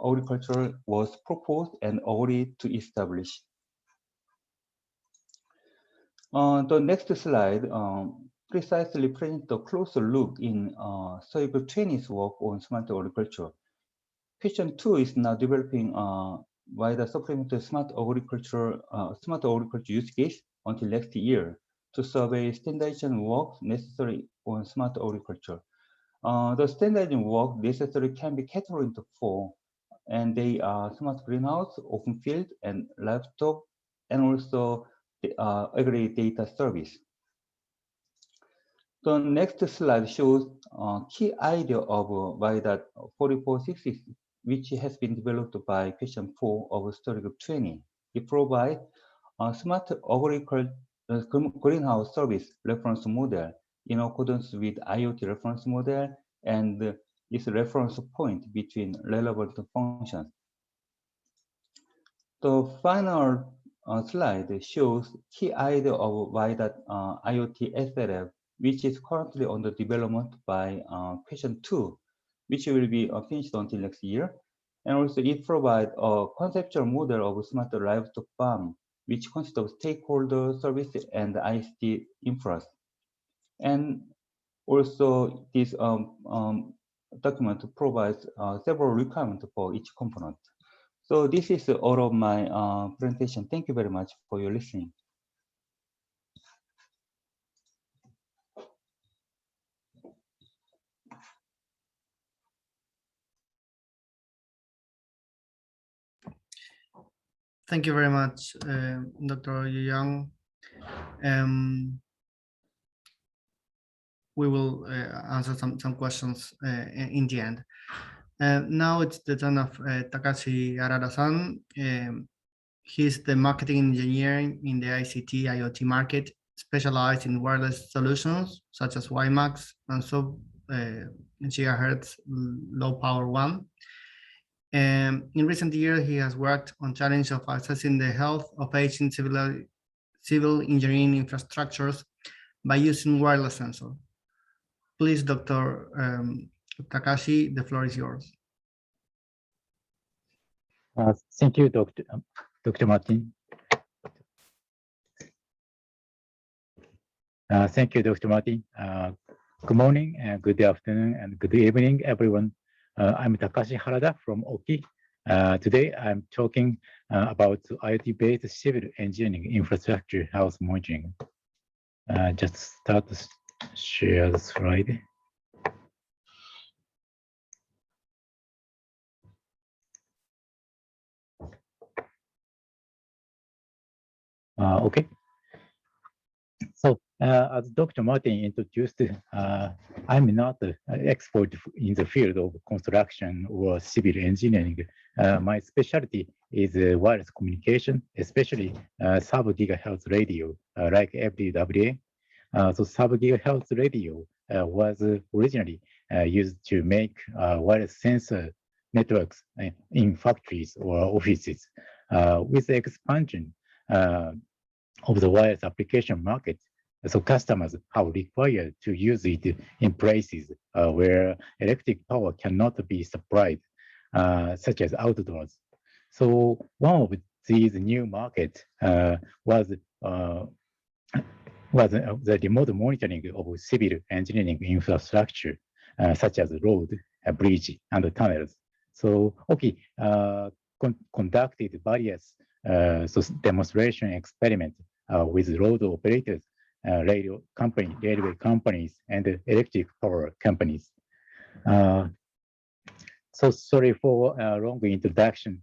K: agriculture was proposed and agreed to establish. The next slide precisely presents a closer look in Study Group 20's work on smart agriculture. Question 2 is now developing by the supplementary smart agriculture use case until next year to survey standardization work necessary on smart agriculture. The standardizing work necessarily can be categorized into 4, and they are smart greenhouse, open field, and livestock, and also the aggregate data service. The next slide shows key idea of why that 4466, which has been developed by question 4 of study group 20. It provides a smart agriculture greenhouse service reference model in accordance with IoT reference model and its reference point between relevant functions. The final slide shows key idea of why that IoT SLF, which is currently under development by question 2, which will be finished until next year. And also it provides a conceptual model of smart livestock farm, which consists of stakeholder services and ICT infra. And also this document provides several requirements for each component. So this is all of my presentation. Thank you very much for your listening.
I: Thank you very much, Dr. Yang. We will answer some questions in the end. Now it's the turn of Takashi Arada-san. He's the marketing engineer in the ICT IoT market, specialized in wireless solutions such as WiMAX and sub-gigahertz low power one. In recent years, he has worked on challenge of assessing the health of aging civil engineering infrastructures by using wireless sensor. Please, Dr. Takashi, the floor is yours.
L: Thank you, Dr. Martin. Thank you, Dr. Martin. Good morning, and good afternoon, and good evening, everyone. I'm Takashi Harada from Oki. Today, I'm talking about IoT-based civil engineering infrastructure health monitoring. Just start to share the slide. Okay. So, as Dr. Martin introduced, I'm not an expert in the field of construction or civil engineering. My specialty is wireless communication, especially sub-gigahertz radio, like FDWA. So sub-gigahertz radio was originally used to make wireless sensor networks in factories or offices. With the expansion of the wireless application market, so customers have required to use it in places where electric power cannot be supplied, such as outdoors. So one of these new markets was the remote monitoring of civil engineering infrastructure, such as road, bridge, and tunnels. So Oki conducted various demonstration experiments with road operators, railway companies, and electric power companies. So sorry for a long introduction.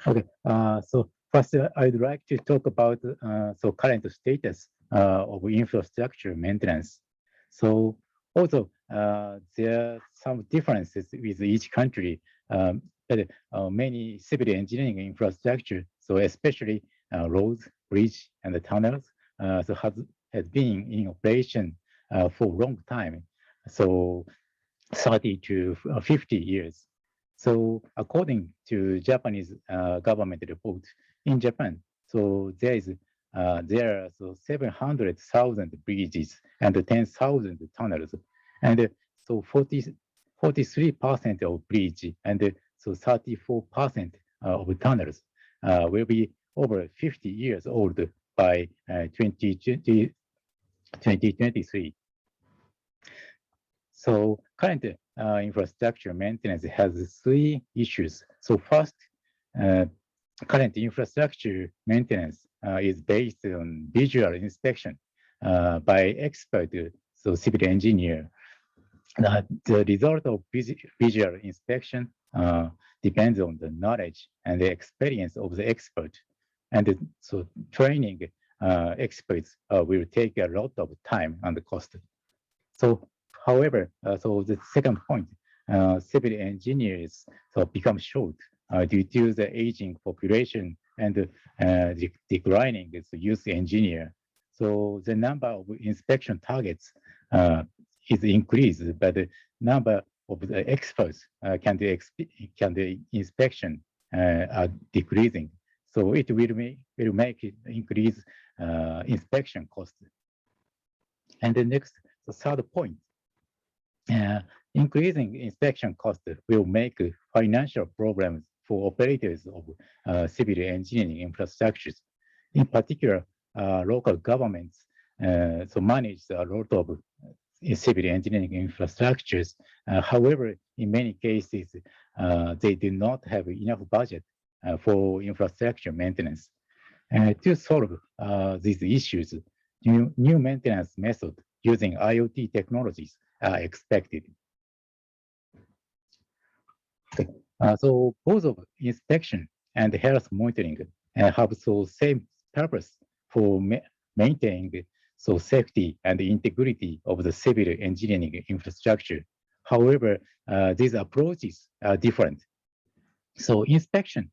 L: Okay, so first I'd like to talk about current status of infrastructure maintenance. So also there are some differences with each country, but many civil engineering infrastructure, so especially roads, bridge, and the tunnels, has been in operation for a long time, so 30 to 50 years. So according to Japanese government report, in Japan, so there are 700,000 bridges and 10,000 tunnels, and so 43% of bridge and so 34% of tunnels will be over 50 years old by 2023. So currently, infrastructure maintenance has three issues. So first, current infrastructure maintenance is based on visual inspection by expert, so civil engineer. The result of visual inspection depends on the knowledge and the experience of the expert. And so training experts will take a lot of time and cost. So, however, so the second point, civil engineers become short due to the aging population and declining youth engineer. So the number of inspection targets is increased, but the number of the experts can the inspection are decreasing. So it will make it increase inspection cost. And the next, the third point, increasing inspection cost will make financial problems for operators of civil engineering infrastructures. In particular, local governments so manage a lot of civil engineering infrastructures. However, in many cases, they do not have enough budget for infrastructure maintenance. To solve these issues, new maintenance methods using IoT technologies are expected. Okay. So both of inspection and health monitoring have the same purpose for maintaining so safety and integrity of the civil engineering infrastructure. However, these approaches are different. So inspection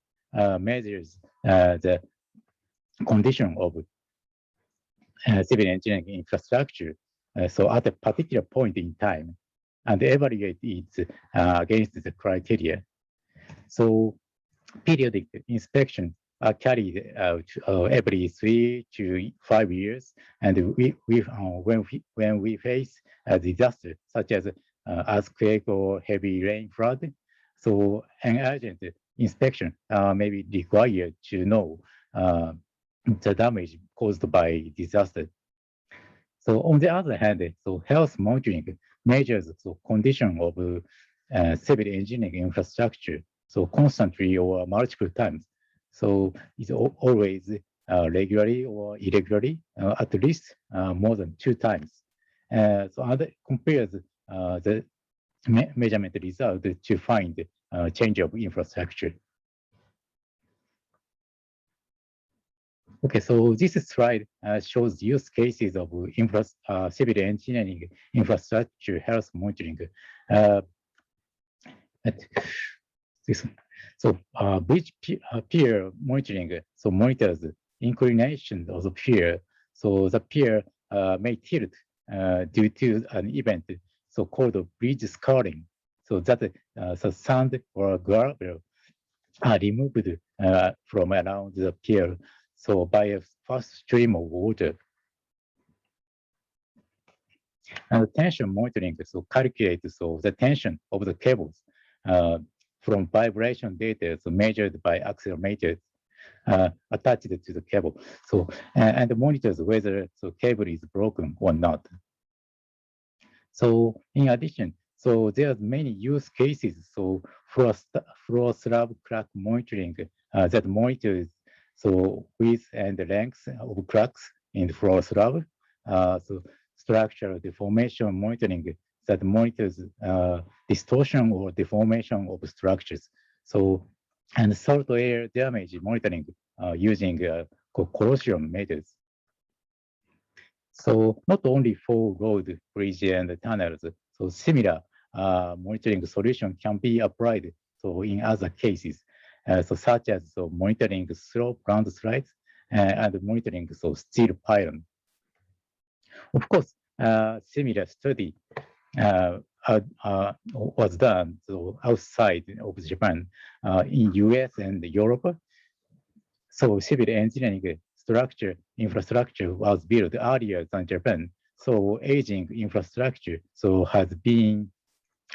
L: measures the condition of civil engineering infrastructure so at a particular point in time and evaluate it against the criteria. So periodic inspection are carried out every 3 to 5 years, and when we face a disaster such as earthquake or heavy rain flood, so an urgent inspection may be required to know the damage caused by disaster. So on the other hand, so health monitoring measures the condition of civil engineering infrastructure, so constantly or multiple times. So it's always regularly or irregularly, at least more than 2 times. So other compares the measurement result to find change of infrastructure. Okay, so this slide shows use cases of civil engineering infrastructure health monitoring. This one. So bridge peer monitoring so monitors inclination of the pier. So the pier may tilt due to an event so called bridge scarring. So that the sand or gravel are removed from around the pier. So by a fast stream of water. And tension monitoring so calculates so the tension of the cables from vibration data so measured by accelerometers attached to the cable. So and monitors whether the cable is broken or not. So in addition, so there's many use cases. So floor slab crack monitoring that monitors so width and length of cracks in the floor slab. So structural deformation monitoring that monitors distortion or deformation of structures. So and salt air damage monitoring using corrosion methods. So not only for road, bridge, and tunnels, so similar monitoring solution can be applied so in other cases, so such as so monitoring slope landslides and monitoring so steel pylon. Of course, similar study was done so outside of Japan, in US and Europe. So civil engineering infrastructure was built earlier than Japan. So aging infrastructure so has been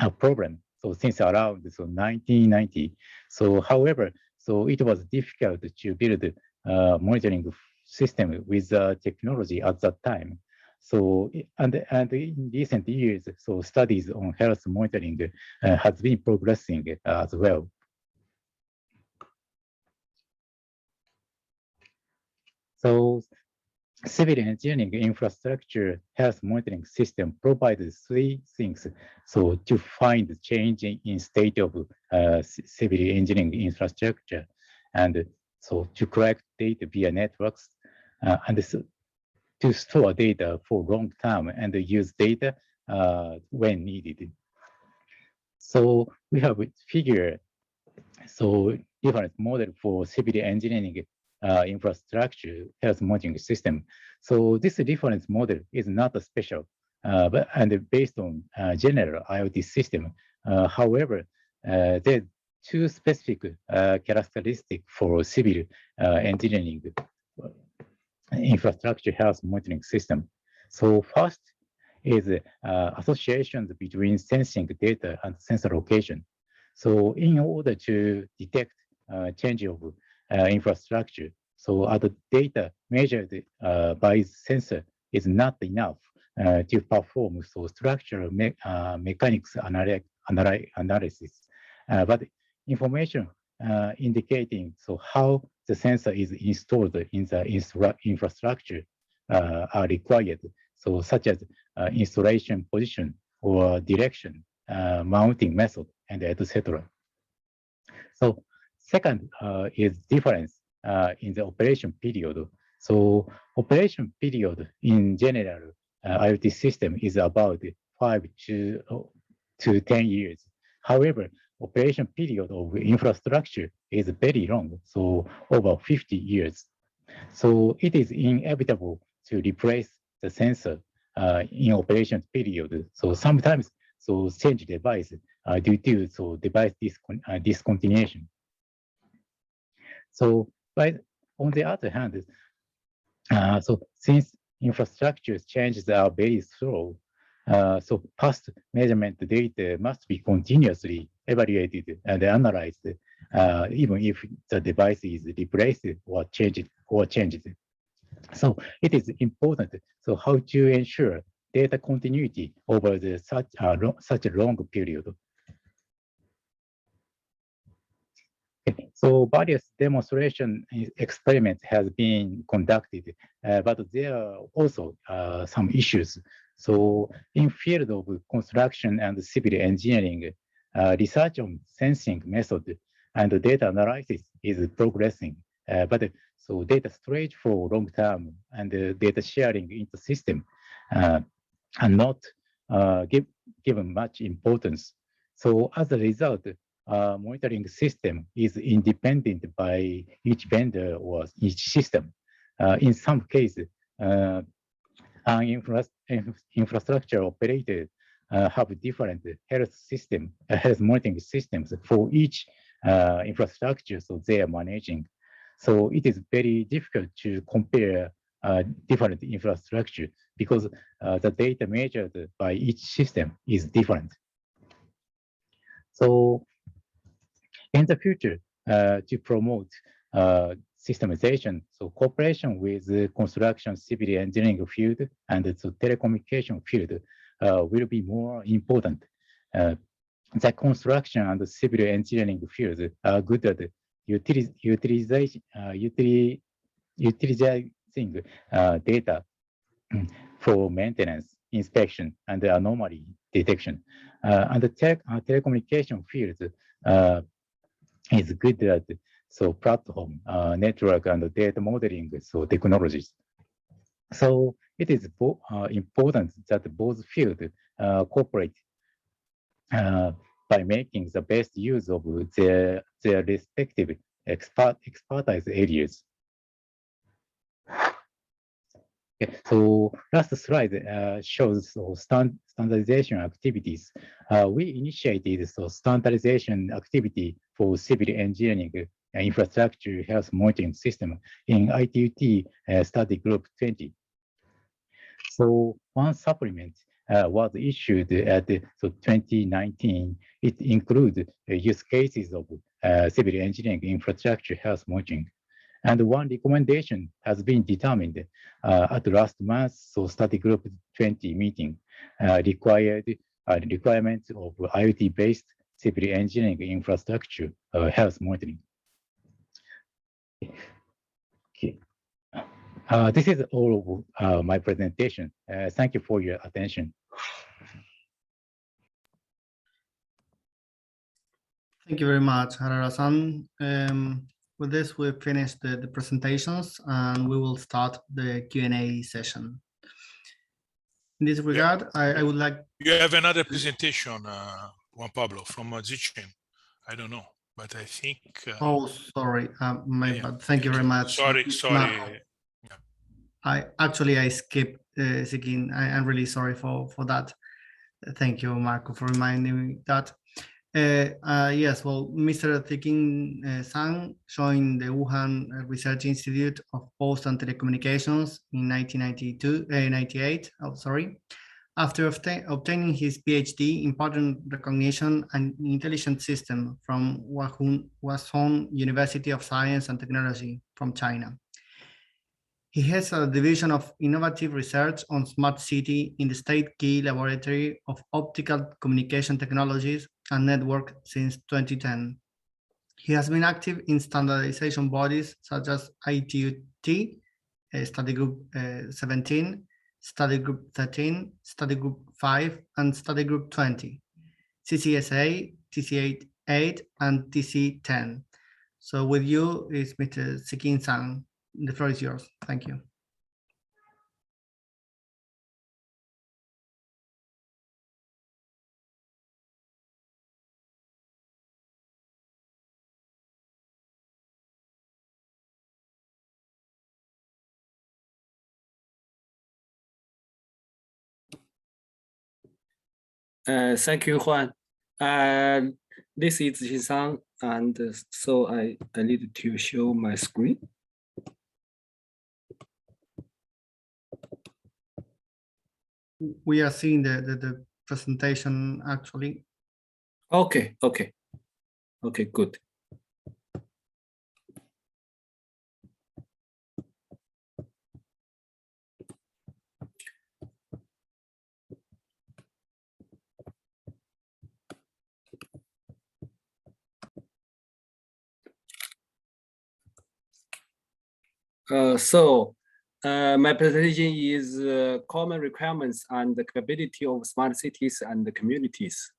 L: a problem. So since around 1990. So however, so it was difficult to build a monitoring system with technology at that time. And in recent years, so studies on health monitoring has been progressing as well. So civil engineering infrastructure health monitoring system provides three things. So to find the change in state of civil engineering infrastructure, and so to collect data via networks, and so to store data for long term and use data when needed. So we have a figure, so different model for civil engineering infrastructure health monitoring system. So this difference model is not a special, and based on general IoT system. However, there's two specific characteristics for civil engineering infrastructure health monitoring system. So first is associations between sensing data and sensor location. So in order to detect change of infrastructure, so the data measured by sensor is not enough to perform so structural mechanics analysis, but information indicating so how the sensor is installed in the infrastructure are required. So such as installation position or direction, mounting method, and etc. So second is difference in the operation period. So operation period in general IoT system is about 5 to 10 years. However, operation period of infrastructure is very long, so over 50 years. So it is inevitable to replace the sensor in operation period. So sometimes so change device due to so device discontinuation. So but on the other hand, so since infrastructure changes are very slow, so past measurement data must be continuously evaluated and analyzed, even if the device is replaced or changed. So it is important. So how to ensure data continuity over such a long period. Okay. So various demonstration experiments has been conducted, but there are also some issues. So in field of construction and civil engineering, research on sensing method and data analysis is progressing, but so data storage for long term and data sharing into system are not given much importance. So as a result, monitoring system is independent by each vendor or each system. In some cases, infrastructure operators have different health monitoring systems for each infrastructure so they are managing. So it is very difficult to compare different infrastructure because the data measured by each system is different. So in the future, to promote systemization, so cooperation with the construction, civil engineering field and the telecommunication field will be more important. The construction and the civil engineering fields are good at utilizing data for maintenance, inspection, and anomaly detection. And the telecommunication fields is good at so platform, network, and data modeling so technologies. So it is important that both fields cooperate by making the best use of their respective expertise areas. Okay, so last slide shows so standardization activities. We initiated so standardization activity for civil engineering infrastructure health monitoring system in ITUT study group 20. So one supplement was issued at 2019. It includes use cases of civil engineering infrastructure health monitoring. And one recommendation has been determined at last month's study group 20 meeting, requirements of IoT-based civil engineering infrastructure health monitoring. Okay. This is all of my presentation. Thank you for your attention.
I: Thank you very much, Harara-san. With this, we've finished the presentations and we will start the Q&A session. In this regard, I would like...
D: You have another presentation, Juan Pablo, from Zichin. I don't know, but I think...
I: oh, sorry, my bad. Thank you very much.
D: Sorry.
I: I skipped Zichin. I'm really sorry for that. Thank you, Marco, for reminding me that. Yes, well, Mr. Ziqing Zhang joined the Wuhan Research Institute of Post and Telecommunications in 1998. Oh, sorry. After obtaining his PhD in pattern recognition and intelligent system from Huazhong University of Science and Technology from China. He has a division of innovative research on smart city in the State Key Laboratory of Optical Communication Technologies and Network since 2010. He has been active in standardization bodies such as IoT, Study Group 17, Study Group 13, Study Group 5, and Study Group 20, CCSA, TC8, and TC10. So with you is Mr. Ziqing Zhang. The floor is yours. Thank you.
M: Thank you, Juan. This is Zichin, and so I need to show my screen.
I: We are seeing the presentation actually.
M: Okay, good. My presentation is common requirements and the capability of smart cities and the communities.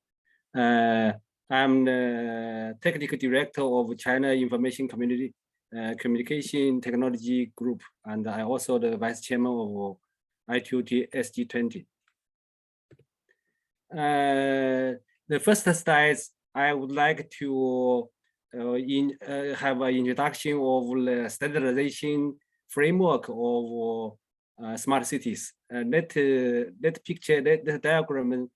M: I'm the technical director of China Information Communication Technology Group, and I also the vice chairman of IoT SG20. The first slide, I would like to have an introduction of the standardization framework of smart cities. That picture, that diagram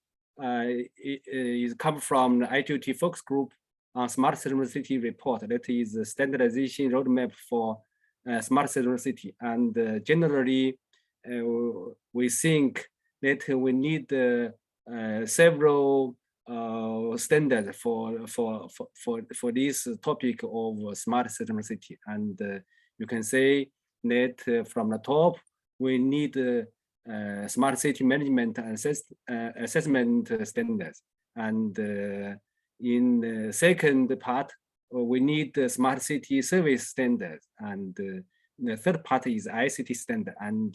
M: is come from the IoT focus group on smart city report. That is the standardization roadmap for smart city. And generally, we think that we need several standards for this topic of smart city. And you can say that from the top, we need smart city management and assessment standards. And in the second part, we need the smart city service standards. And the third part is ICT standard. And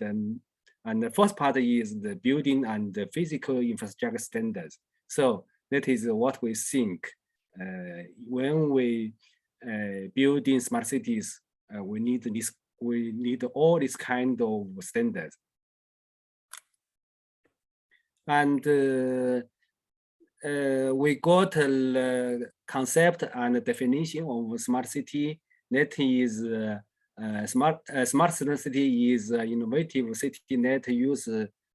M: the fourth part is the building and the physical infrastructure standards. So that is what we think. When we building smart cities, we need all these kind of standards. And we got a concept and a definition of smart city. That is smart city is an innovative city that use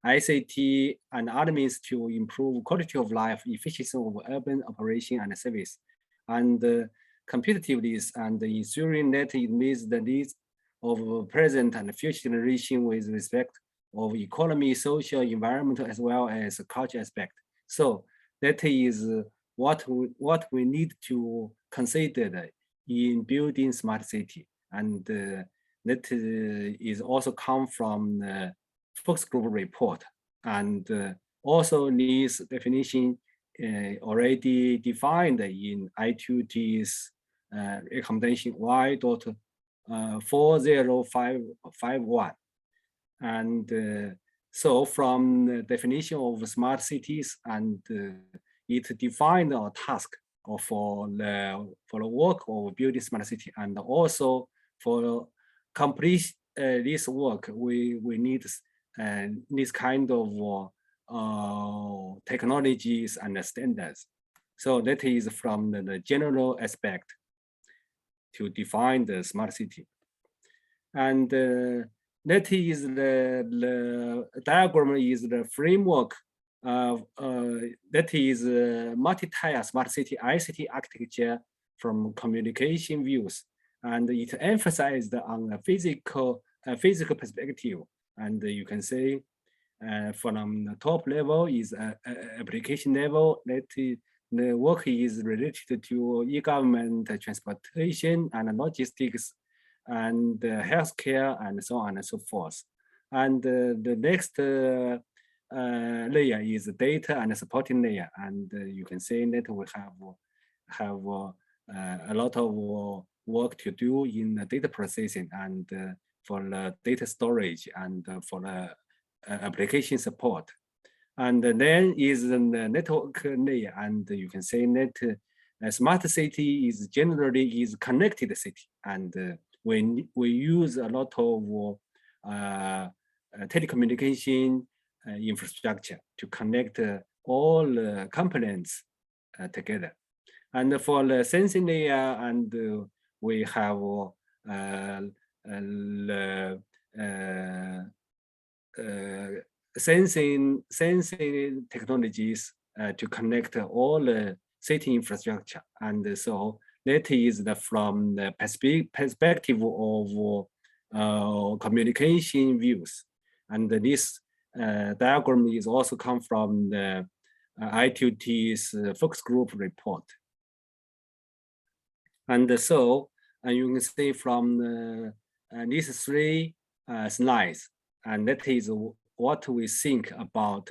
M: ICT and other means to improve quality of life, efficiency of urban operation and service, and competitiveness, and ensuring that it meets the needs of present and future generation with respect of economy, social, environmental, as well as culture aspect. So that is what we need to consider in building smart city. and that is also come from the focus group report, and also this definition already defined in ITUT's recommendation Y.4051. And so from the definition of smart cities, and it defined a task for the work of building smart city, and also for complete this work, we need this kind of technologies and standards. So that is from the general aspect to define the smart city. And that is the diagram is the framework of that is multi-tier smart city ICT architecture from communication views, and it emphasized on a physical perspective. And you can say from the top level is application level, that the work is related to e-government, transportation, and logistics, and healthcare, and so on and so forth. And the next layer is data and supporting layer, and you can say that we have a lot of work to do in the data processing, and for the data storage, and for the application support. And then is the network layer, and you can say that a smart city is generally connected city, and when we use a lot of telecommunication infrastructure to connect all components together. And for the sensing layer, and we have sensing technologies to connect all the city infrastructure. And so that is from the perspective of communication views. And this diagram is also come from the ITUT's focus group report. And so you can see from these three slides, and that is what we think about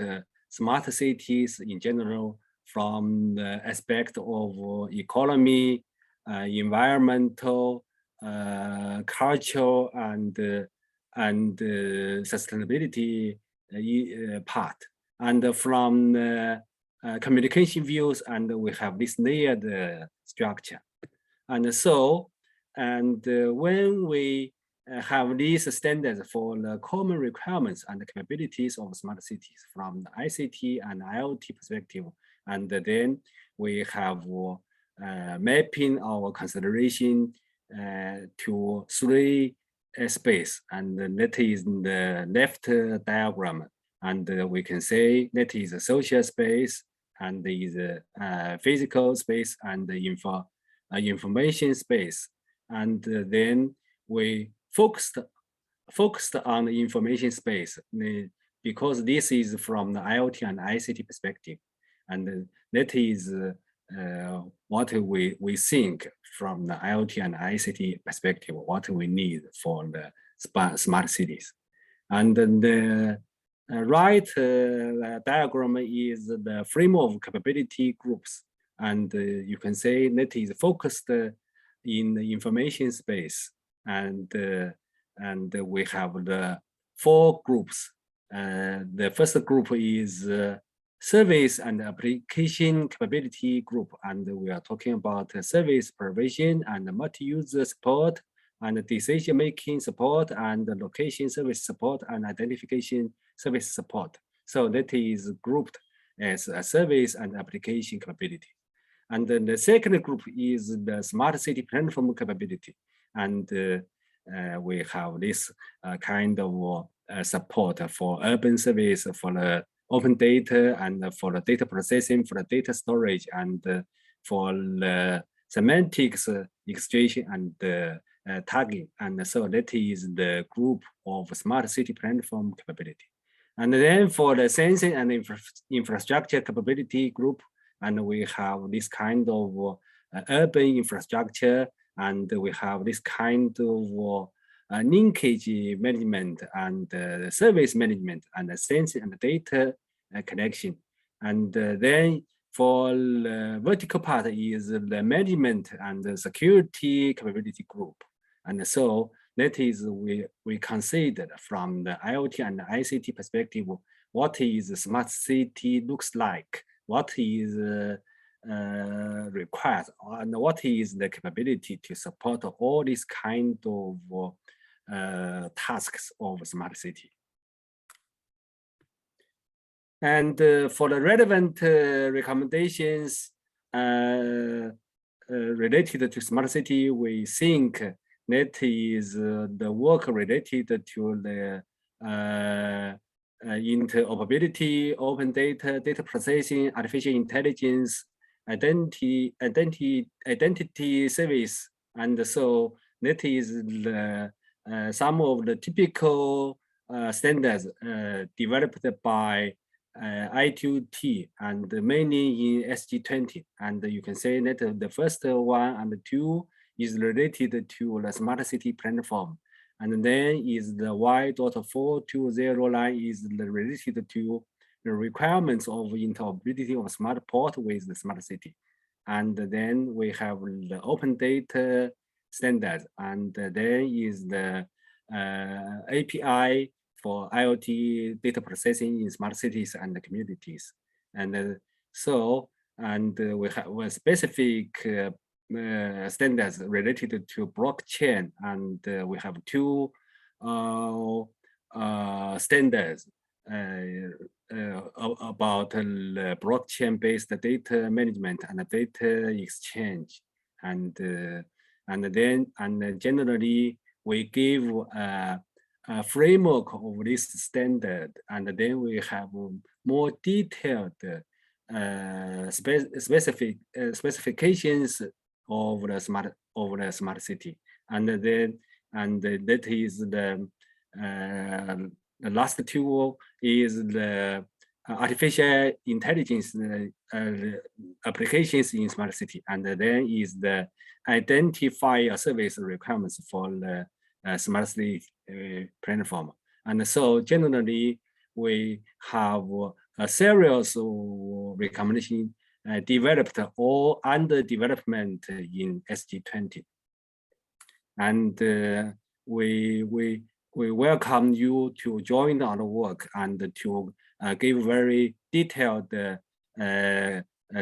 M: smart cities in general, from the aspect of economy, environmental, cultural, and sustainability part. And from the communication views, and we have this layered structure. And so, and when we have these standards for the common requirements and capabilities of smart cities from the ICT and IoT perspective, and then we have mapping our consideration to three space, and that is in the left diagram. And we can say that is a social space, and is a physical space, and the information space. And then we focused on the information space, because this is from the IoT and ICT perspective. And that is what we think from the IoT and ICT perspective, what we need for the smart cities. And then the right diagram is the framework of capability groups. And you can say that is focused in the information space. And we have the 4 groups. The first group is service and application capability group, and we are talking about service provision and multi-user support, and decision-making support, and location service support, and identification service support. So that is grouped as a service and application capability. And then the second group is the smart city platform capability. And we have this kind of support for urban service, for the open data, and for the data processing, for the data storage, and for the semantics exchange and tagging. And so that is the group of smart city platform capability. And then for the sensing and infrastructure capability group, and we have this kind of urban infrastructure and we have this kind of linkage management and service management and the sensing and data connection. And then for the vertical part is the management and the security capability group. And so that is we considered from the IoT and ICT perspective, what is a smart city looks like, what is required, and what is the capability to support all these kind of tasks of smart city. And for the relevant recommendations related to smart city, we think that is the work related to the interoperability, open data, data processing, artificial intelligence, identity service, and so that is the, some of the typical standards developed by IoT and mainly in SG20. And you can say that the first one and the two is related to the smart city platform. And then is the Y.420 line is related to the requirements of interoperability of smart port with the smart city. And then we have the open data standards, and then is the API for IoT data processing in smart cities and the communities. And we have a specific standards related to blockchain, and we have two standards about blockchain-based data management and data exchange, and generally we give a framework of this standard, and then we have more detailed specifications of the smart city, and that is the last tool is the artificial intelligence applications in smart city, and then is the identify service requirements for the smart city platform. And so generally we have a series of recommendations developed or under development in SG20. And we welcome you to join our work and to give very detailed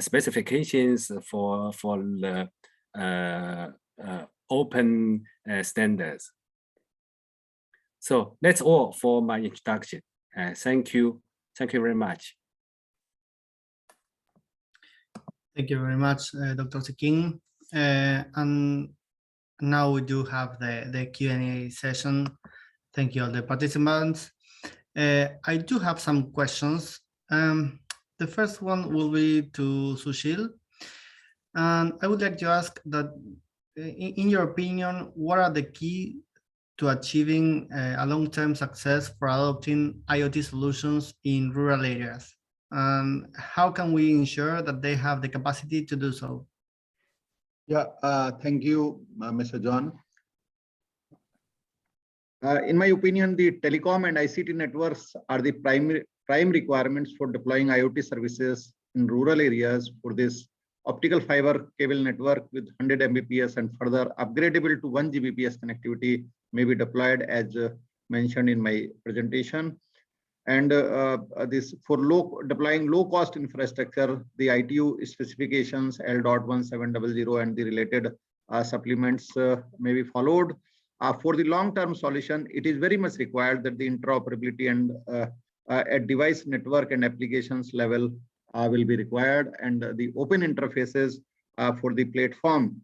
M: specifications for the open standards. So that's all for my introduction. Thank you. Thank you very much.
I: Thank you very much, Dr. Siking. And now we do have the Q&A session. Thank you all the participants. I do have some questions. The first one will be to Sushil. And I would like to ask that, in your opinion, what are the key to achieving a long-term success for adopting IoT solutions in rural areas? And how can we ensure that they have the capacity to do so?
J: Yeah, thank you, Mr. John. In my opinion, the telecom and ICT networks are the prime requirements for deploying IoT services in rural areas. For this, optical fiber cable network with 100 Mbps and further upgradable to 1 Gbps connectivity may be deployed as mentioned in my presentation. And this for deploying low-cost infrastructure, the ITU specifications L.1700 and the related supplements may be followed. For the long-term solution, it is very much required that the interoperability and at device network and applications level will be required, and the open interfaces for the platform.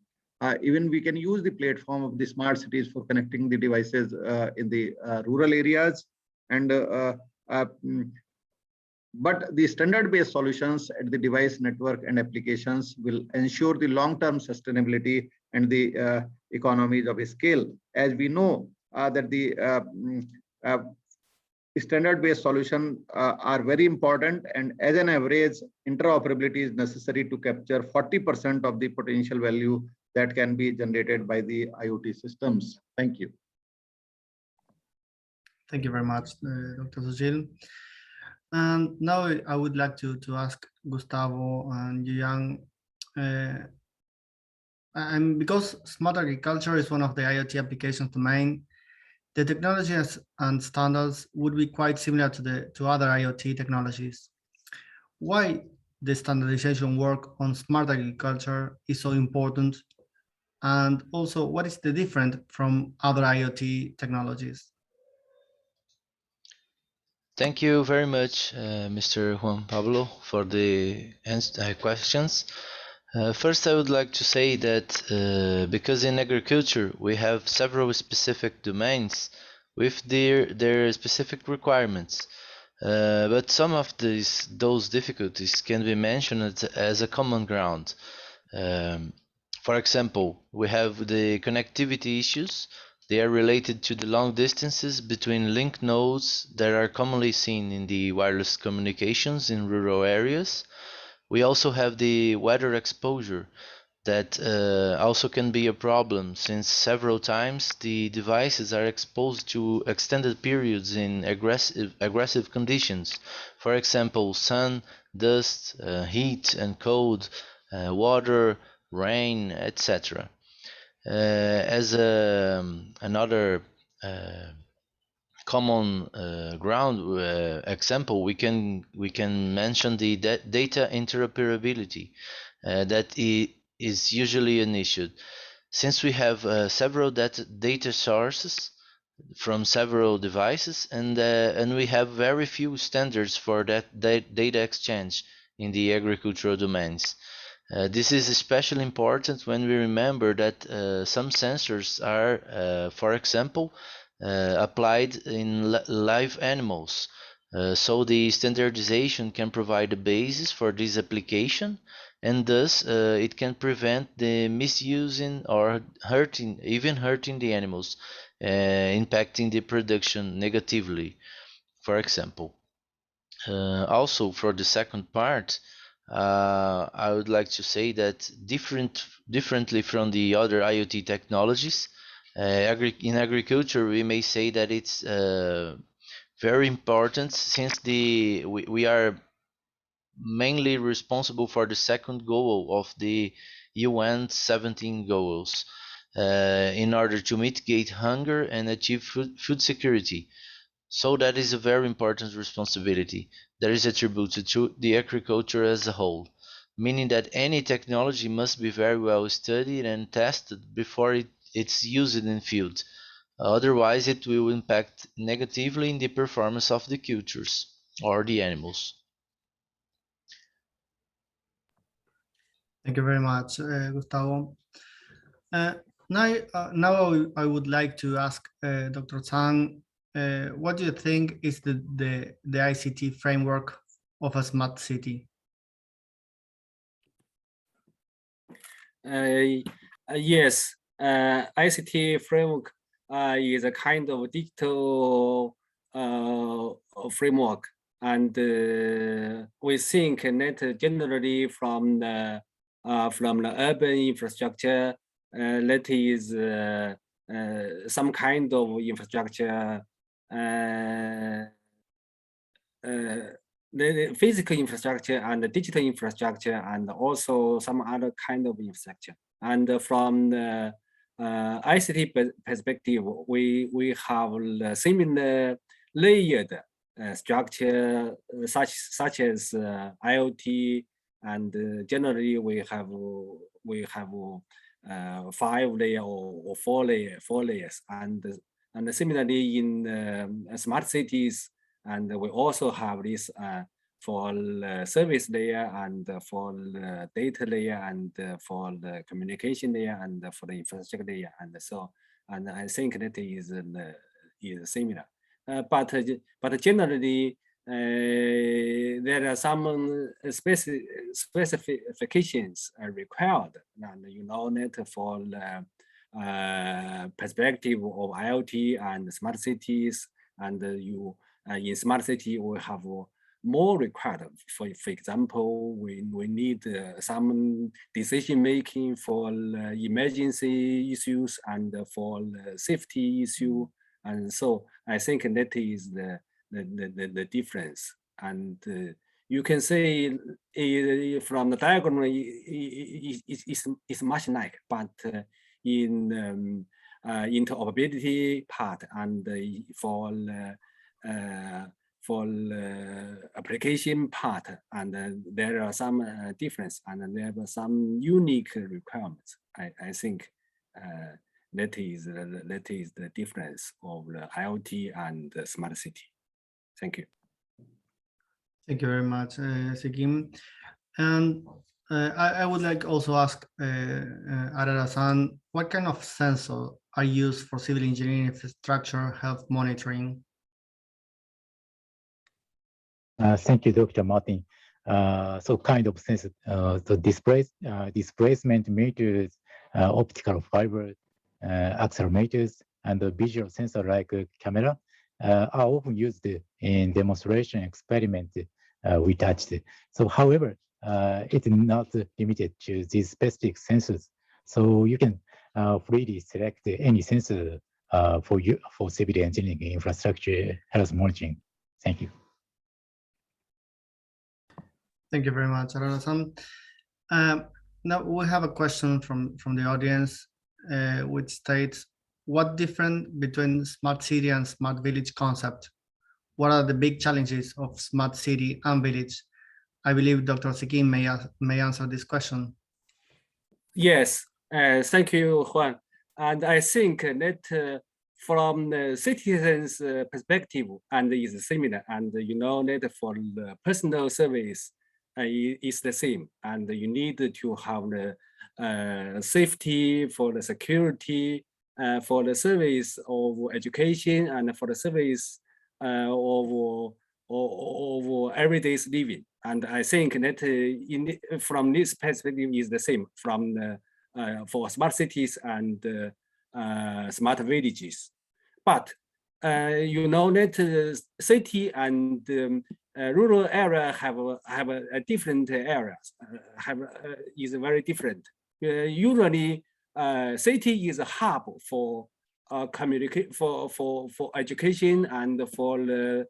J: Even we can use the platform of the smart cities for connecting the devices in the rural areas, and but the standard-based solutions at the device network and applications will ensure the long-term sustainability and the economies of scale. As we know that the standard-based solutions are very important, and as an average, interoperability is necessary to capture 40% of the potential value that can be generated by the IoT systems. Thank you.
I: Thank you very much, Dr. Sujil. And now I would like to ask Gustavo and Yang, and because smart agriculture is one of the IoT applications domain, the technologies and standards would be quite similar to other IoT technologies. Why the standardization work on smart agriculture is so important? And also, what is the different from other IoT technologies?
N: Thank you very much, Mr. Juan Pablo, for the questions. First, I would like to say that because in agriculture we have several specific domains with their specific requirements, but some of those difficulties can be mentioned as a common ground. For example, we have the connectivity issues. They are related to the long distances between link nodes that are commonly seen in the wireless communications in rural areas. We also have the weather exposure that also can be a problem, since several times the devices are exposed to extended periods in aggressive conditions. For example, sun, dust, heat and cold, water, rain, etc. As another common ground example, we can mention the data interoperability that is usually an issue, since we have several data sources from several devices, and we have very few standards for that data exchange in the agricultural domains. This is especially important when we remember that some sensors are, for example, applied in live animals. So the standardization can provide a basis for this application, and thus it can prevent the misusing or even hurting the animals, impacting the production negatively, for example. Also, for the second part, I would like to say that differently from the other IoT technologies, in agriculture we may say that it's very important, since we are mainly responsible for the second goal of the UN 17 goals, in order to mitigate hunger and achieve food security. So that is a very important responsibility that is attributed to the agriculture as a whole, meaning that any technology must be very well studied and tested before it's used in field. Otherwise, it will impact negatively in the performance of the cultures or the animals.
I: Thank you very much, Gustavo. Now I would like to ask Dr. Zhang, what do you think is the ICT framework of a smart city?
M: Yes, ICT framework is a kind of digital framework, and we think that generally from the urban infrastructure, that is some kind of infrastructure, the physical infrastructure and the digital infrastructure, and also some other kind of infrastructure. And from the ICT perspective, we have a similar layered structure such as IoT, and generally we have 5 layers or 4 layers, and similarly in smart cities, and we also have this for the service layer, and for the data layer, and for the communication layer, and for the infrastructure layer, and so, and I think that is similar. But generally, there are some specifications required, and you know that for the perspective of IoT and smart cities, and in smart city we have more required. For example, we need some decision making for emergency issues and for safety issue, and so I think that is the difference. And you can say from the diagram it's much like, but in interoperability part and for application part, and there are some difference, and there are some unique requirements. I think that is the difference of the IoT and the smart city. Thank you.
I: Thank you very much, Sikim. And I would like also ask Arara-san, what kind of sensor are used for civil engineering infrastructure health monitoring?
L: Thank you, Dr. Martin. So kind of sensor, the displacement meters, optical fiber, accelerometers, and the visual sensor like camera are often used in demonstration experiment we touched. So however, it's not limited to these specific sensors. So you can freely select any sensor for civil engineering infrastructure health monitoring. Thank you.
I: Thank you very much, Arara-san. Now we have a question from the audience, which states, what difference between smart city and smart village concept? What are the big challenges of smart city and village? I believe Dr. Sikim may answer this question.
M: Yes, thank you, Juan. And I think that from the citizens' perspective, and is similar, and you know that for the personal service, is the same, and you need to have the safety, for the security, for the service of education, and for the service of everyday living. And I think that from this perspective is the same from for smart cities and smart villages. But you know that city and rural area have a different areas, is very different. Usually, city is a hub for communicate for education and for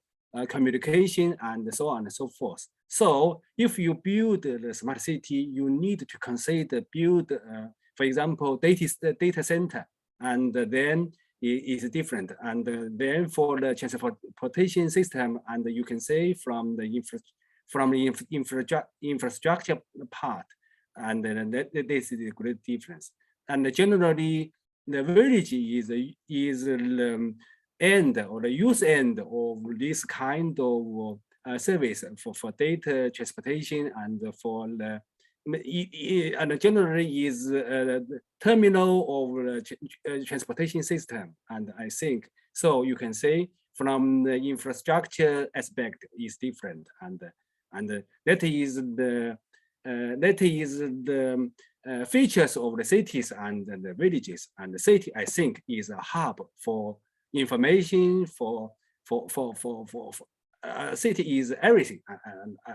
M: communication and so on and so forth. So if you build the smart city, you need to consider build, for example, data center, and then it is different. And then for the transportation system, and you can say from the infrastructure part, and then this is a great difference. And generally, the village is end or the use end of this kind of service for data transportation and for the and generally is the terminal of the transportation system. And I think so you can say from the infrastructure aspect is different, and that is the features of the cities and the villages. And the city, I think, is a hub for information, for city is everything,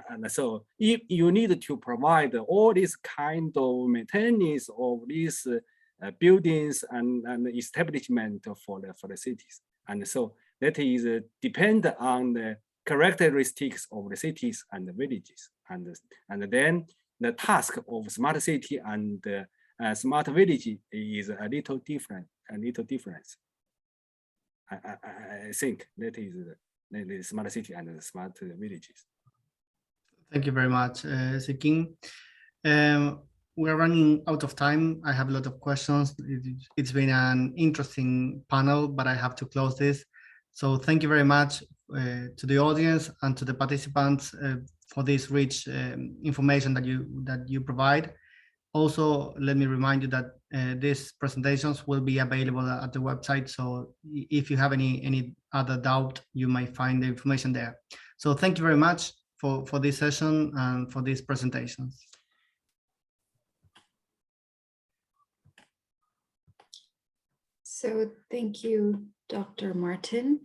M: and so if you need to provide all this kind of maintenance of these buildings and establishment for the cities, and so that is depend on the characteristics of the cities and the villages, and then the task of smart city and smart village is a little different, I think that is the smart city and the smart villages.
I: Thank you very much, Sikim. We're running out of time. I have a lot of questions. It's been an interesting panel, but I have to close this. So thank you very much to the audience and to the participants for this rich information that you provide. Also, let me remind you that these presentations will be available at the website. So if you have any other doubt, you might find the information there. So thank you very much for this session and for these presentations.
A: So thank you, Dr. Martin.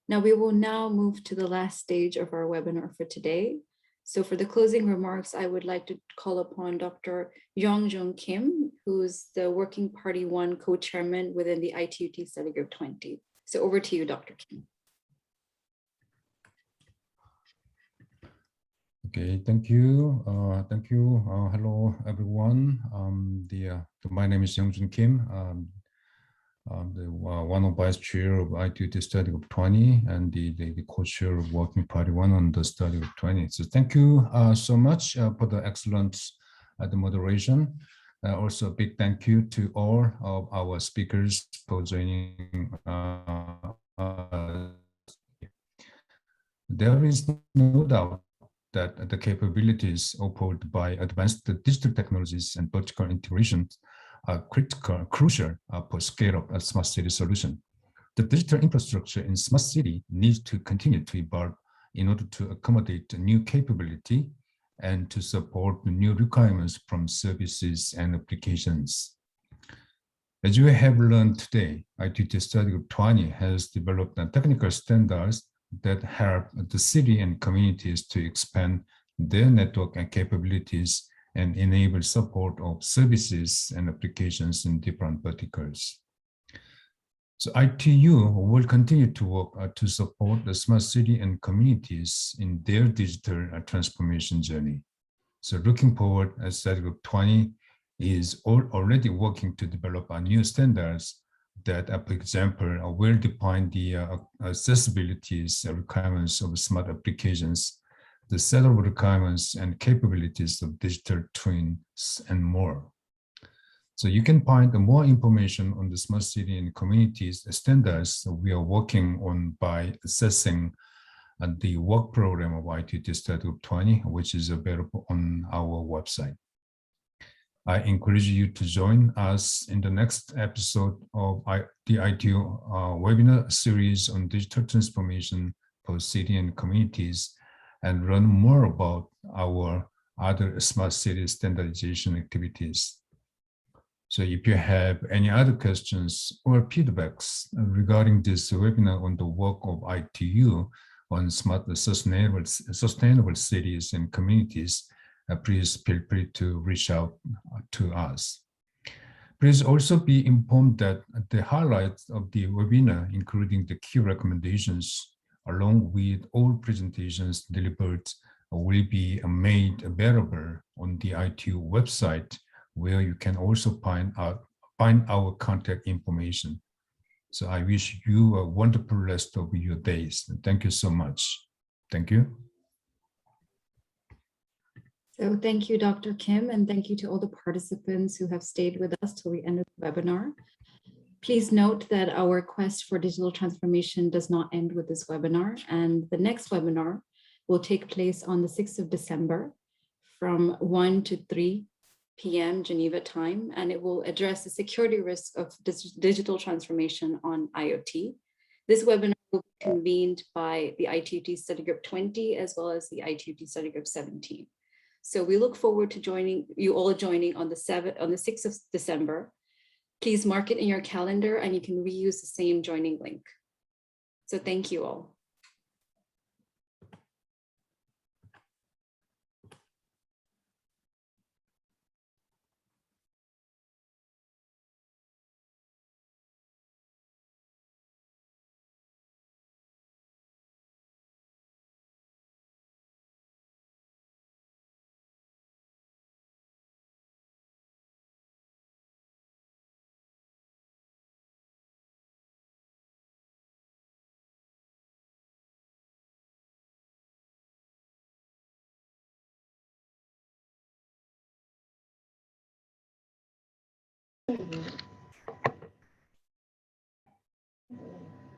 A: Now we will now move to the last stage of our webinar for today. So for the closing remarks, I would like to call upon Dr. Yongjung Kim, who's the Working Party 1 co-chairman within the ITUT Study Group 20. So over to you, Dr. Kim.
O: Okay, thank you. Hello, everyone. My name is Yongjung Kim. I'm the one of vice chair of ITUT Study Group 20 and the co-chair of Working Party 1 on the Study Group 20. So thank you so much for the excellent the moderation. Also a big thank you to all of our speakers for joining us. There is no doubt that the capabilities offered by advanced digital technologies and vertical integration are crucial for scale-up a smart city solution. The digital infrastructure in smart city needs to continue to evolve in order to accommodate new capability and to support the new requirements from services and applications. As you have learned today, ITUT Study Group 20 has developed technical standards that help the city and communities to expand their network and capabilities and enable support of services and applications in different verticals. So ITU will continue to work to support the smart city and communities in their digital transformation journey. So looking forward, as Study Group 20 is already working to develop new standards that, for example, will define the accessibility requirements of smart applications, the set of requirements and capabilities of digital twins, and more. So you can find more information on the smart city and communities standards we are working on by accessing the work program of ITUT Study Group 20, which is available on our website. I encourage you to join us in the next episode of the ITU webinar series on digital transformation for city and communities, and learn more about our other smart city standardization activities. So if you have any other questions or feedbacks regarding this webinar on the work of ITU on smart sustainable cities and communities, please feel free to reach out to us. Please also be informed that the highlights of the webinar, including the key recommendations, along with all presentations delivered, will be made available on the ITU website, where you can also find our contact information. So I wish you a wonderful rest of your days. Thank you so much. Thank you.
A: So thank you, Dr. Kim, and thank you to all the participants who have stayed with us till the end of the webinar. Please note that our quest for digital transformation does not end with this webinar, and the next webinar will take place on the 6th of December from 1 to 3 p.m. Geneva time, and it will address the security risk of digital transformation on IoT. This webinar will be convened by the ITUT Study Group 20 as well as the ITUT Study Group 17. So we look forward to you all joining on the 6th of December. Please mark it in your calendar and you can reuse the same joining link. So thank you all.